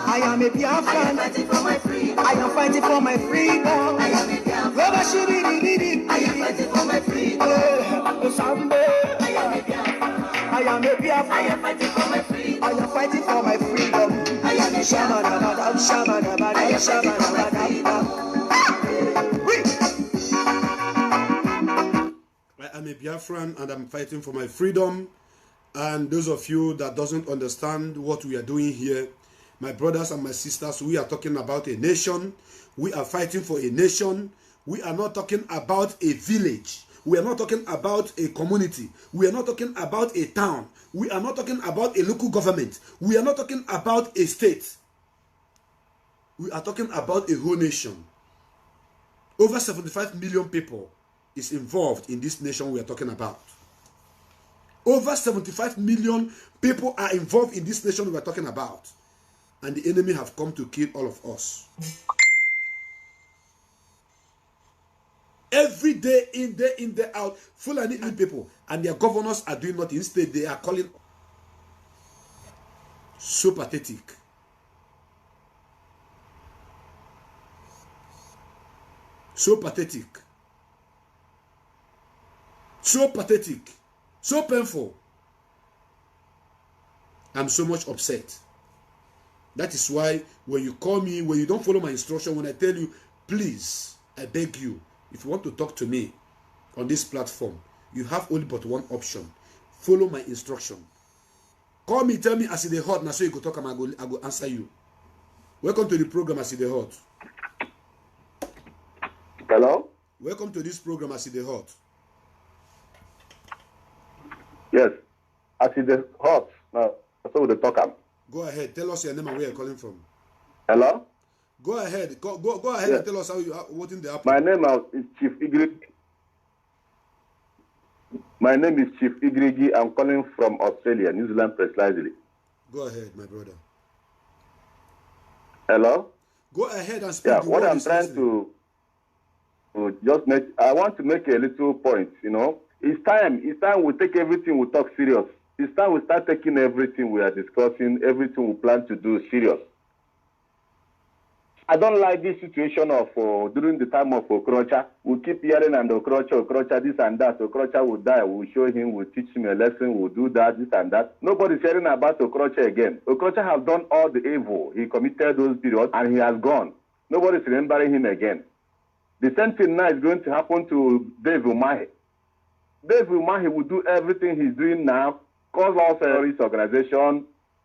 I am a Biafran. I am fighting for my freedom. I am fighting for my freedom. I am a Biafran. I am fighting for my freedom. I am a Biafran. I am a Biafran. I am fighting for my freedom. I am fighting for my freedom. I am a I'm a Biafran and I'm fighting for my freedom. And those of you that doesn't understand what we are doing here, my brothers and my sisters, we are talking about a nation. We are fighting for a nation. We are not talking about a village. We are not talking about a community. We are not talking about a town. We are not talking about a local government. We are not talking about a state. We are talking about a whole nation. Over 75 million people is involved in this nation we are talking about. Over 75 million people are involved in this nation we are talking about. And the enemy have come to kill all of us. Every day in, day out, Fulani people and their governors are doing nothing. Instead, they are calling. So pathetic. So pathetic. So pathetic. So painful. I'm so much upset. That is why when you call me, when you don't follow my instruction, when I tell you, please, I beg you, if you want to talk to me on this platform, you have only but one option. Follow my instruction. Call me, tell me as it is hot, now so you go talk and I go answer you. Welcome to the program as it is hot. Hello? Welcome to this program as it is hot. Yes, as it is hot. Now, so we talk. Go ahead, tell us your name and where you're calling from. Hello? Go ahead. Go ahead and tell us how you are voting the apple. My name is Chief Igrigi. My name is Chief Igrigi. I'm calling from Australia, New Zealand precisely. Go ahead, my brother. Hello? Go ahead and speak. Yeah, what I'm trying to just make, I want to make a little point, you know. It's time we take everything we talk serious. It's time we start taking everything we are discussing, everything we plan to do serious. I don't like this situation of during the time of Okrocha. We keep hearing and Okrocha, this and that. Okrocha will die. We'll show him. We'll teach him a lesson. We'll do that, this and that. Nobody's hearing about Okrocha again. Okrocha has done all the evil. He committed those periods and he has gone. Nobody's remembering him again. The same thing now is going to happen to Dave Umahi. Dave Umahi will do everything he's doing now, cause us a terrorist organization,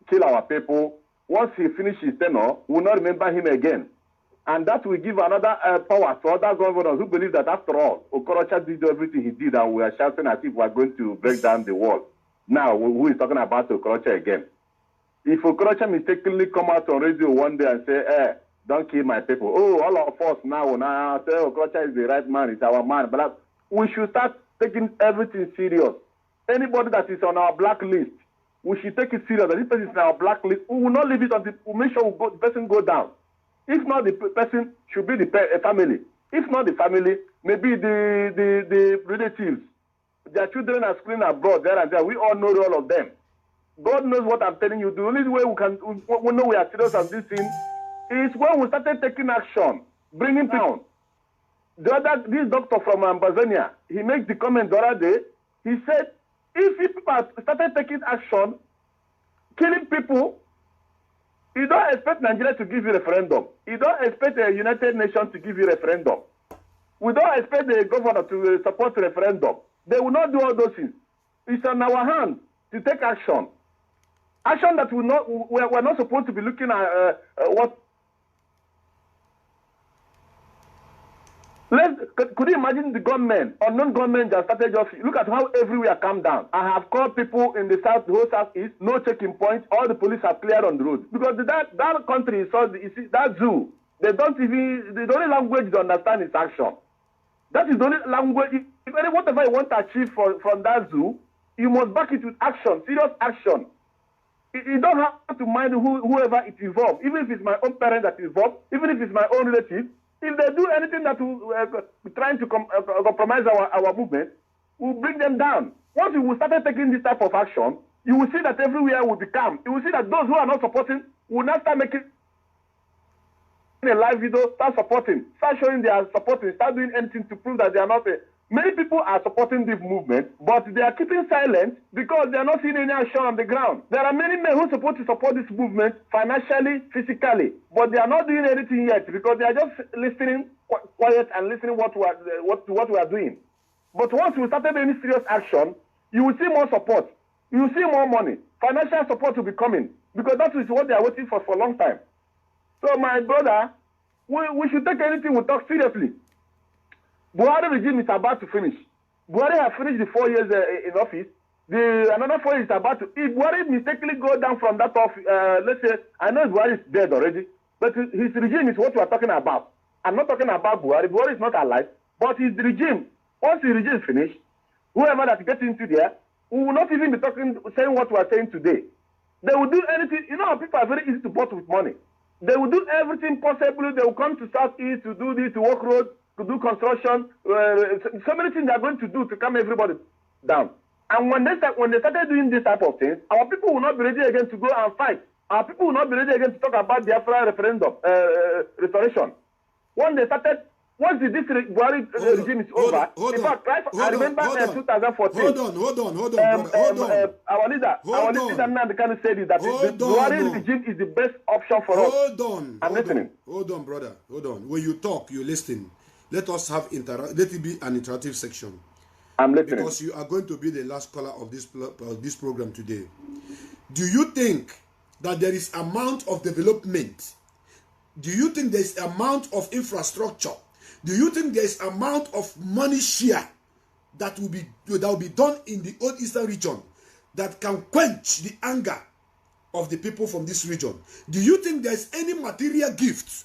kill our people. Once he finishes his tenure, we will not remember him again. And that will give another power to other governors who believe that after all, Okorocha did everything he did and we are shouting as if we are going to break down the wall. Now, who is talking about Okorocha again? If Okorocha mistakenly come out on radio one day and say, don't kill my people. Oh, all of us now say Okorocha is the right man, it's our man. But we should start taking everything serious. Anybody that is on our blacklist, we should take it serious. If person is on our blacklist, we will not leave it until we make sure the person go down. If not, the person should be the family. If not the family, maybe the relatives. Their children are screaming abroad there and there. We all know all of them. God knows what I'm telling you. The only way we know we are serious on this thing is when we started taking action, bringing down. This doctor from Tanzania, he makes the comment the other day. He said, if people started taking action, killing people, you don't expect Nigeria to give you a referendum. You don't expect the United Nations to give you a referendum. We don't expect the governor to support a referendum. They will not do all those things. It's on our hands to take action. Action that we're not supposed to be looking at what. Could you imagine the government or non-government that started just look at how everywhere calmed down? I have called people in the south, the whole southeast, no checking points. All the police are cleared on the road because that country is that zoo. The only language they understand is action. That is the only language. Whatever you want to achieve from that zoo, you must back it with action, serious action. You don't have to mind whoever it involves, even if it's my own parent that is involved, even if it's my own relative. If they do anything that will trying to compromise our movement, we'll bring them down. Once we start taking this type of action, you will see that everywhere will be calm. You will see that those who are not supporting will not start making a live video, start supporting, start showing they are supporting, start doing anything to prove that they are not. Many people are supporting this movement, but they are keeping silent because they are not seeing any action on the ground. There are many men who are supposed to support this movement financially, physically, but they are not doing anything yet because they are just listening quiet and listening what we are doing. But once we started any serious action, you will see more support. You will see more money. Financial support will be coming because that is what they are waiting for a long time. So my brother, we should take anything we talk seriously. Buhari regime is about to finish. Buhari has finished the 4 years in office. Another 4 years is about to. If Buhari mistakenly go down from that office, let's say, I know Buhari is dead already, but his regime is what we are talking about. I'm not talking about Buhari. Buhari is not alive, but his regime, once his regime is finished, whoever that gets into there, we will not even be saying what we are saying today. They will do anything. You know, people are very easy to bought with money. They will do everything possible. They will come to Southeast to do this, to work roads, to do construction, so many things they are going to do to calm everybody down. And when they started doing this type of things, our people will not be ready again to go and fight. Our people will not be ready again to talk about the Biafra referendum, restoration. Once this Buhari regime is over, in fact, I remember 2014. Hold on. Our leader Nnamdi Kanu said it, that the Buhari regime is the best option for us. I'm listening. Hold on, brother. Hold on. When you talk, you listen. Let us have let it be an interactive section. I'm listening. Because you are going to be the last caller of this program today. Do you think that there is amount of development? Do you think there is amount of infrastructure? Do you think there is amount of money share that will be done in the Old Eastern region that can quench the anger of the people from this region? Do you think there is any material gift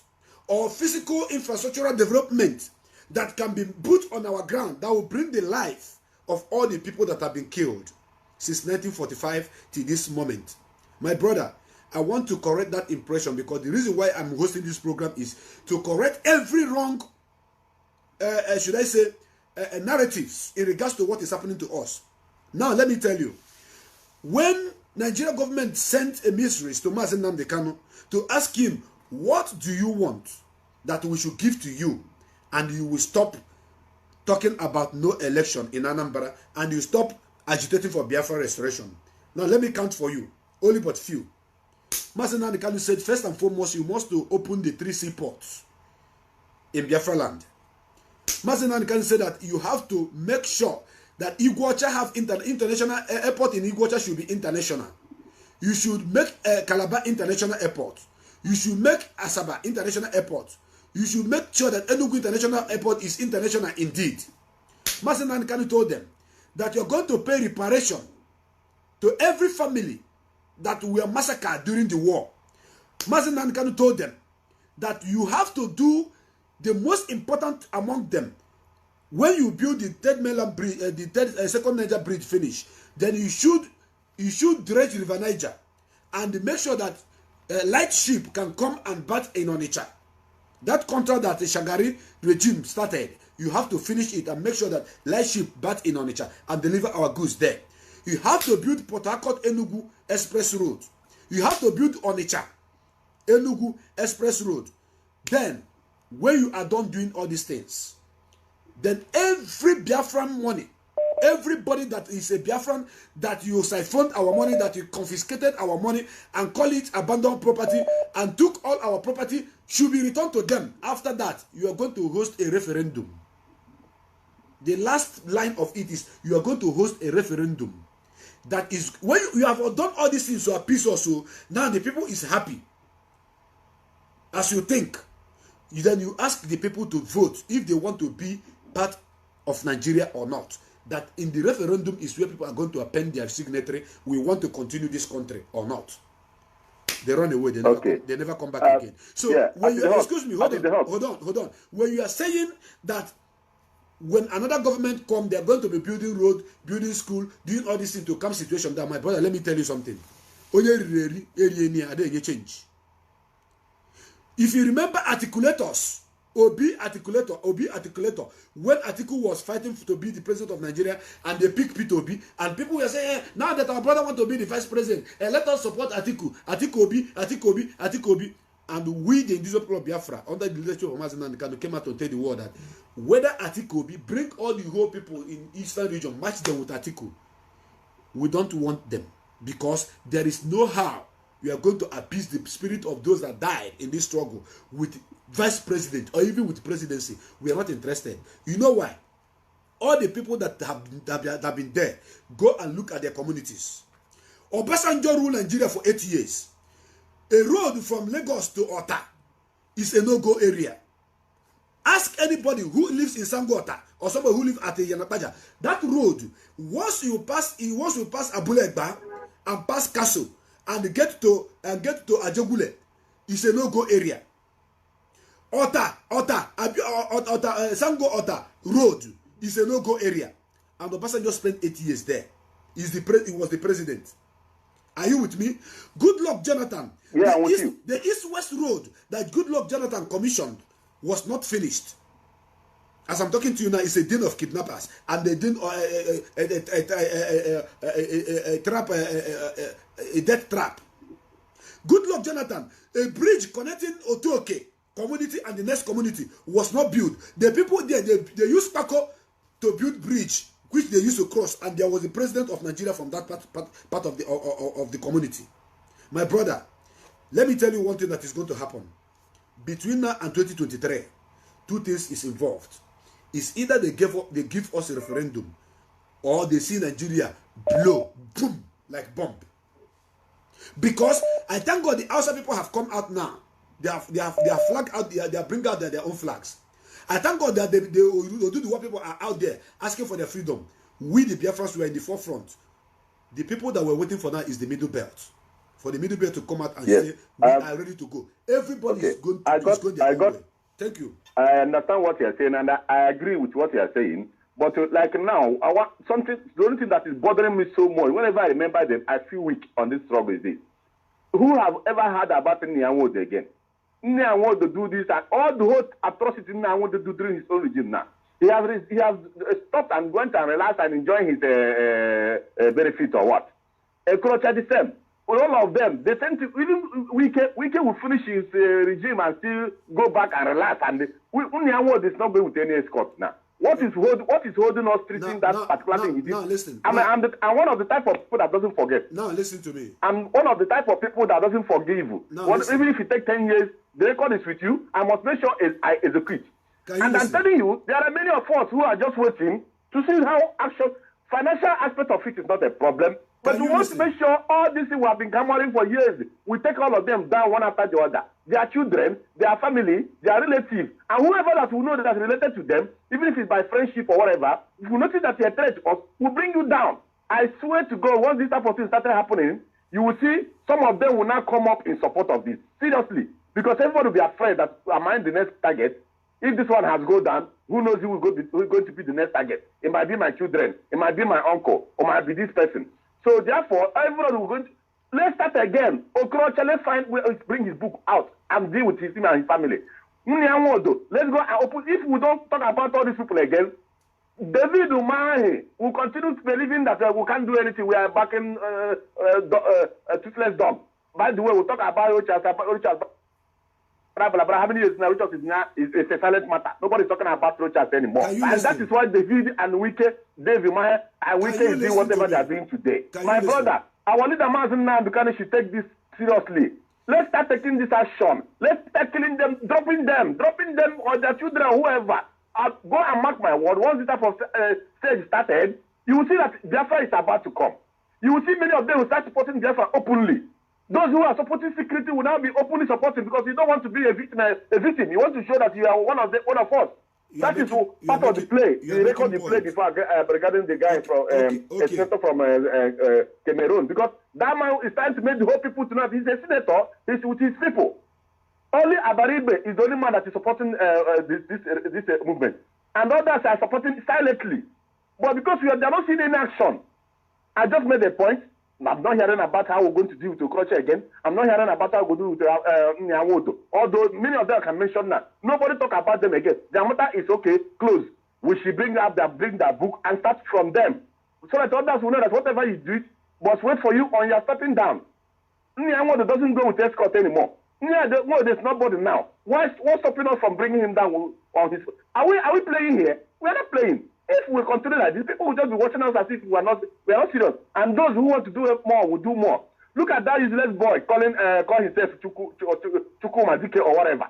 or physical infrastructural development that can be put on our ground that will bring the life of all the people that have been killed since 1945 to this moment. My brother, I want to correct that impression, because the reason why I'm hosting this program is to correct every wrong, should I say, narratives in regards to what is happening to us. Now, let me tell you, when Nigeria government sent emissaries to Mazi Nnamdi Kanu to ask him, what do you want that we should give to you, and you will stop talking about no election in Anambra, and you stop agitating for Biafra restoration. Now, let me count for you, only but few. Mazi Nnamdi Kanu said, first and foremost, you must to open the 3 seaports in Biafra land. Mazi Nnamdi Kanu said that you have to make sure that Iguacha have international airport in Iguacha should be international. You should make Calabar international airport. You should make Asaba international airport. You should make sure that Enugu international airport is international indeed. Mazi Nnamdi Kanu told them that you're going to pay reparation to every family that were massacred during the war. Mazi Nnamdi Kanu told them that you have to do the most important among them. When you build the third mainland bridge, second Niger bridge finish, then you should dredge River Niger and make sure that light ship can come and bat in Onitsha. That contract that the Shagari regime started, you have to finish it and make sure that light ship bat in Onitsha and deliver our goods there. You have to build Port Harcourt Enugu Express Road. You have to build Onitsha Enugu Express Road. Then, when you are done doing all these things, then every Biafran money, everybody that is a Biafran, that you siphoned our money, that you confiscated our money and call it abandoned property and took all our property, should be returned to them. After that, you are going to host a referendum. The last line of it is, you are going to host a referendum. That is, when you have done all these things to appease us, so now the people is happy. As you think, then you ask the people to vote if they want to be part of Nigeria or not. That in the referendum is where people are going to append their signature. We want to continue this country or not. They run away. They never come back again. So yeah, when you, excuse me, hold on. When you are saying that when another government come, they are going to be building road, building school, doing all these things to come situation, that my brother, let me tell you something. Change. If you remember articulators, Obi articulator, when Atiku was fighting to be the president of Nigeria and they picked Peter Obi, and people were saying, hey, now that our brother wants to be the vice president, let us support Atiku Obi. And we, the indigenous people of Biafra, under the leadership of Mazi Nnamdi Kanu, came out to tell the world that whether Atiku Obi bring all the whole people in Eastern region, match them with Atiku, we don't want them, because there is no how we are going to appease the spirit of those that died in this struggle with vice president or even with presidency. We are not interested. You know why? All the people that have been there, go and look at their communities. Obasanjo ruled Nigeria for 8 years. A road from Lagos to Ota is a no-go area. Ask anybody who lives in Sangota or somebody who lives at Yanapaja. That road, once you pass Abulegba and pass Kaso and get to Ajogule, is a no-go area. Sango Ota road is a no-go area. And the person just spent 8 years there. He was the president. Are you with me? Goodluck Jonathan. Yeah, I'm with you. The East-West road that Goodluck Jonathan commissioned was not finished. As I'm talking to you now, it's a den of kidnappers and a den a death trap. Goodluck Jonathan, a bridge connecting Otuoke community and the next community was not built. The people there, they used Paco to build bridge, which they used to cross, and there was the president of Nigeria from that part of the community. My brother, let me tell you one thing that is going to happen. Between now and 2023, 2 things is involved. It's either they give us a referendum, or they see Nigeria blow, boom, like bomb. Because I thank God the outside people have come out now. They have flag out there. They bring out their own flags. I thank God that they do the what people are out there asking for their freedom. We, the Biafrans, were in the forefront. The people that were waiting for now is the middle belt for the middle belt to come out and say, we are ready to go. Everybody is going to their own way. Thank you. I understand what you're saying, and I agree with what you're saying. But like now, the only thing that is bothering me so much, whenever I remember them, I feel weak on this struggle is this. Who have ever heard about Nyanwodo again? Nyanwodo do this, and all the whole atrocity Nyanwodo do during his own regime now. He has stopped and went and relaxed and enjoying his benefits or what? Ekorocha the same. For all of them, they tend to, even Wike will finish his regime and still go back and relax. And Nyanwodo is not going with any escort now. What is holding us treating that particular thing? Now listen. I'm one of the type of people that doesn't forget. Now listen to me. I'm one of the type of people that doesn't forgive. Even if you take 10 years, the record is with you. I must make sure I execute. And I'm telling you, there are many of us who are just waiting to see how financial aspect of it is not a problem. But we want to make sure all these things we have been clamoring for years, we take all of them down one after the other. Their children, their family, their relatives, and whoever that we know that is related to them, even if it's by friendship or whatever, if we notice that you're a threat to us, we'll bring you down. I swear to God, once this type of thing started happening, you will see some of them will now come up in support of this. Seriously. Because everybody will be afraid that am I the next target? If this one has gone down, who knows who is going to be the next target? It might be my children, it might be my uncle, or it might be this person. So therefore, everyone will go to, let's start again. Okorocha, let's bring his book out and deal with him and his family. Let's go and open. If we don't talk about all these people again, David Umahi will continue believing that we can't do anything. We are backing a toothless dog. By the way, we'll talk about Rochas. How many years now? Rochas is a silent matter. Nobody's talking about Rochas anymore. And that is why David and David Umahi and Wike is doing whatever they are doing today. My brother, our leader Mazen Nambikani should take this seriously. Let's start taking this action. Let's start killing them, dropping them or their children or whoever. Go and mark my word. Once this type of stage started, you will see that Biafra is about to come. You will see many of them will start supporting Biafra openly. Those who are supporting security will now be openly supporting because you don't want to be a victim. You want to show that you are one of us. That is part of the play. You record the play before regarding the guy from a senator from Cameroon, because that man is trying to make the whole people to know he's a senator. He's with his people. Only Abaribe is the only man that is supporting this movement, and others are supporting silently. But because they are not seeing any action, I just made a point. I'm not hearing about how we're going to deal with Okorocha again. I'm not hearing about how we're going to deal with Nyanwodo. Although many of them can mention that. Nobody talk about them again. Their matter is okay, close. We should bring their book and start from them. So that others will know that whatever you do, must wait for you on your stepping down. Nyanwodo doesn't go with escort anymore. There's nobody now. What's stopping us from bringing him down on his... Are we playing here? We're not playing. If we continue like this, people will just be watching us as if we are not serious. And those who want to do more will do more. Look at that useless boy call himself Chuku Mazike or whatever.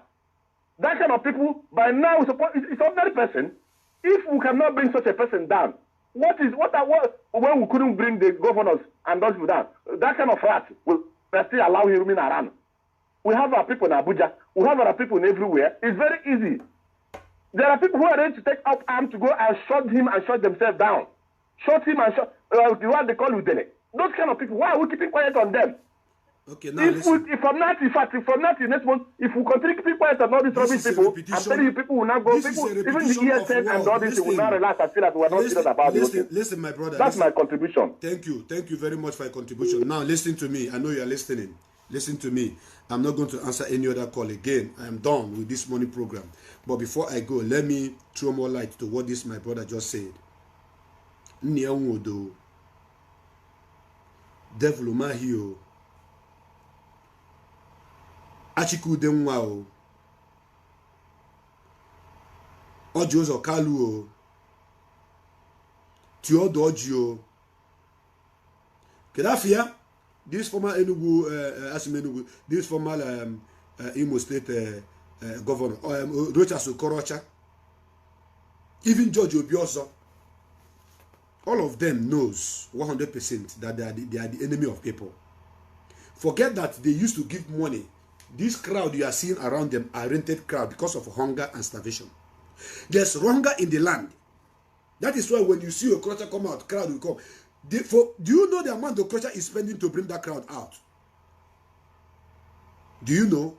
That kind of people, by now, it's an ordinary person. If we cannot bring such a person down, when we couldn't bring the governors and those people down, that kind of rat will still allow him in around. We have our people in Abuja. We have our people in everywhere. It's very easy. There are people who are ready to take up arms to go and shut him and shut themselves down. Shut him and shut what they call Udele. Those kind of people, why are we keeping quiet on them? Okay, now if from now next month, if we continue keeping quiet on all these rubbish people, I'm telling you, people will not go. People, even the ESN and all this, will not relax and feel that we are not serious about it. Listen, my brother. That's my contribution. Thank you very much for your contribution. Now listen to me. I know you are listening. Listen to me. I'm not going to answer any other call again. I am done with this morning program. But before I go, let me throw more light to what my brother just said. Nyanwodo, devil mahio, achiku denwao, ojozo kaluo, tiodo ojo. Kedafia, this former ENUGU, this former Imo State governor, Rochas Okorocha, even George Obioso, all of them knows 100% that they are the enemy of people. Forget that they used to give money. This crowd you are seeing around them are rented crowd because of hunger and starvation. There's hunger in the land. That is why when you see Okorocha come out, crowd will come. Do you know the amount Okorocha is spending to bring that crowd out? Do you know?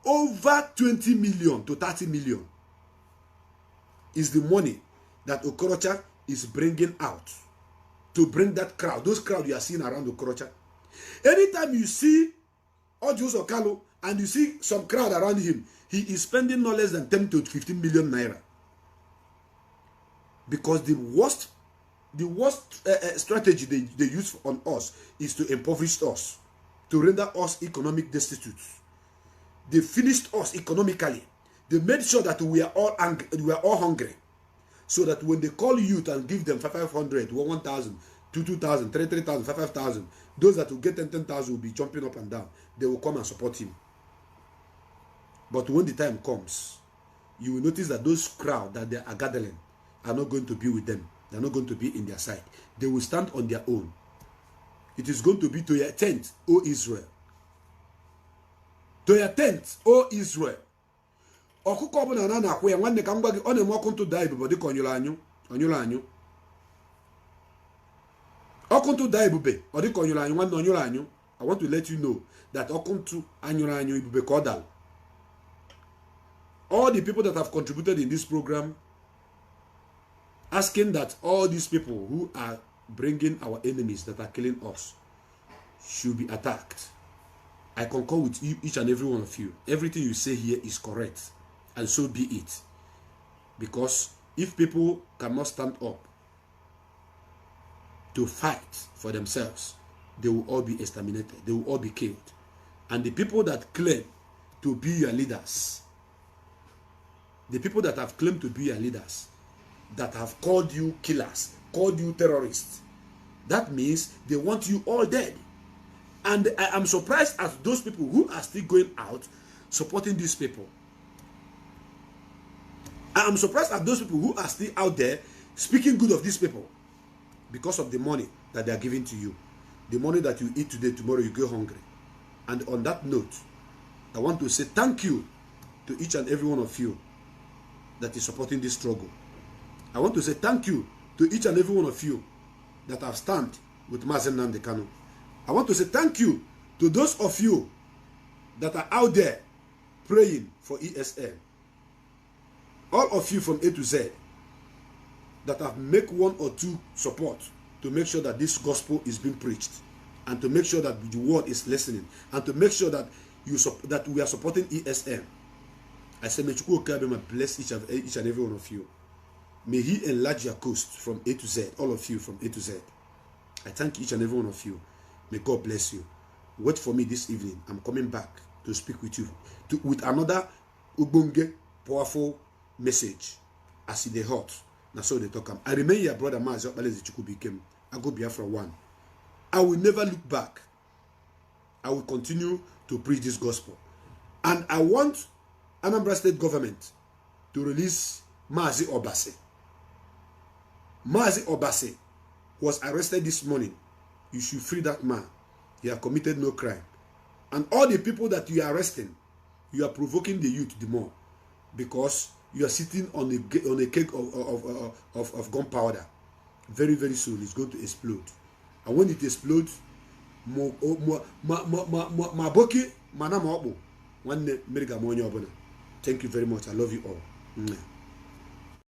Over 20 million to 30 million is the money that Okorocha is bringing out to bring that crowd, those crowd you are seeing around Okorocha. Anytime you see Ojus Okalo and you see some crowd around him, he is spending no less than 10 to 15 million naira. Because the worst strategy they use on us is to impoverish us, to render us economic destitute. They finished us economically. They made sure that we are all hungry. So that when they call youth and give them 500, 1,000, 2,000, 3,000, 5,000, those that will get 10,000 will be jumping up and down. They will come and support him. But when the time comes, you will notice that those crowd that they are gathering are not going to be with them. They are not going to be in their side. They will stand on their own. It is going to be to your tent, O Israel. To your tent, O Israel. Ọkụkọ ọbụla na na-akwụ ya nwanne ka m gwa gị ọ na-eme ọkụ ntụ daa ebube dịka onyụrụ anyụ ọkụ ntụ daa ebube ọ dịka onyụrụ anyụ nwanne onyụrụ anyụ. I want to let you know that ọkụ ntụ anyụrụ anyụ ebube ka ọ dara. All the people that have contributed in this program asking that all these people who are bringing our enemies that are killing us should be attacked. I concur with each and every one of you. Everything you say here is correct. And so be it. Because if people cannot stand up to fight for themselves, they will all be exterminated. They will all be killed. And the people that claim to be your leaders, the people that have claimed to be your leaders, that have called you killers, called you terrorists, that means they want you all dead. And I am surprised at those people who are still going out supporting these people. I am surprised at those people who are still out there speaking good of these people because of the money that they are giving to you. The money that you eat today, tomorrow you go hungry. And on that note, I want to say thank you to each and every one of you that is supporting this struggle. I want to say thank you to each and every one of you that have stand with Mazi Nnamdi Kanu. I want to say thank you to those of you that are out there praying for ESN. All of you from A to Z that have made one or two support to make sure that this gospel is being preached and to make sure that the world is listening and to make sure that that we are supporting ESN. I say, may Chukwu Okabema bless each and every one of you. May he enlarge your coast from A to Z, all of you from A to Z. I thank each and every one of you. May God bless you. Wait for me this evening. I'm coming back to speak with you with another ubunge, powerful message as in the heart. Now so they talk. I remain your brother Mazi Chukwu. I go Biafra 1. I will never look back. I will continue to preach this gospel. And I want Anambra State government to release Mazi Obase. Mazi Obase was arrested this morning. You should free that man. He has committed no crime. And all the people that you are arresting, you are provoking the youth the more. Because you are sitting on a cake of gunpowder. Very, very soon it's going to explode. And when it explodes, thank you very much. I love you all.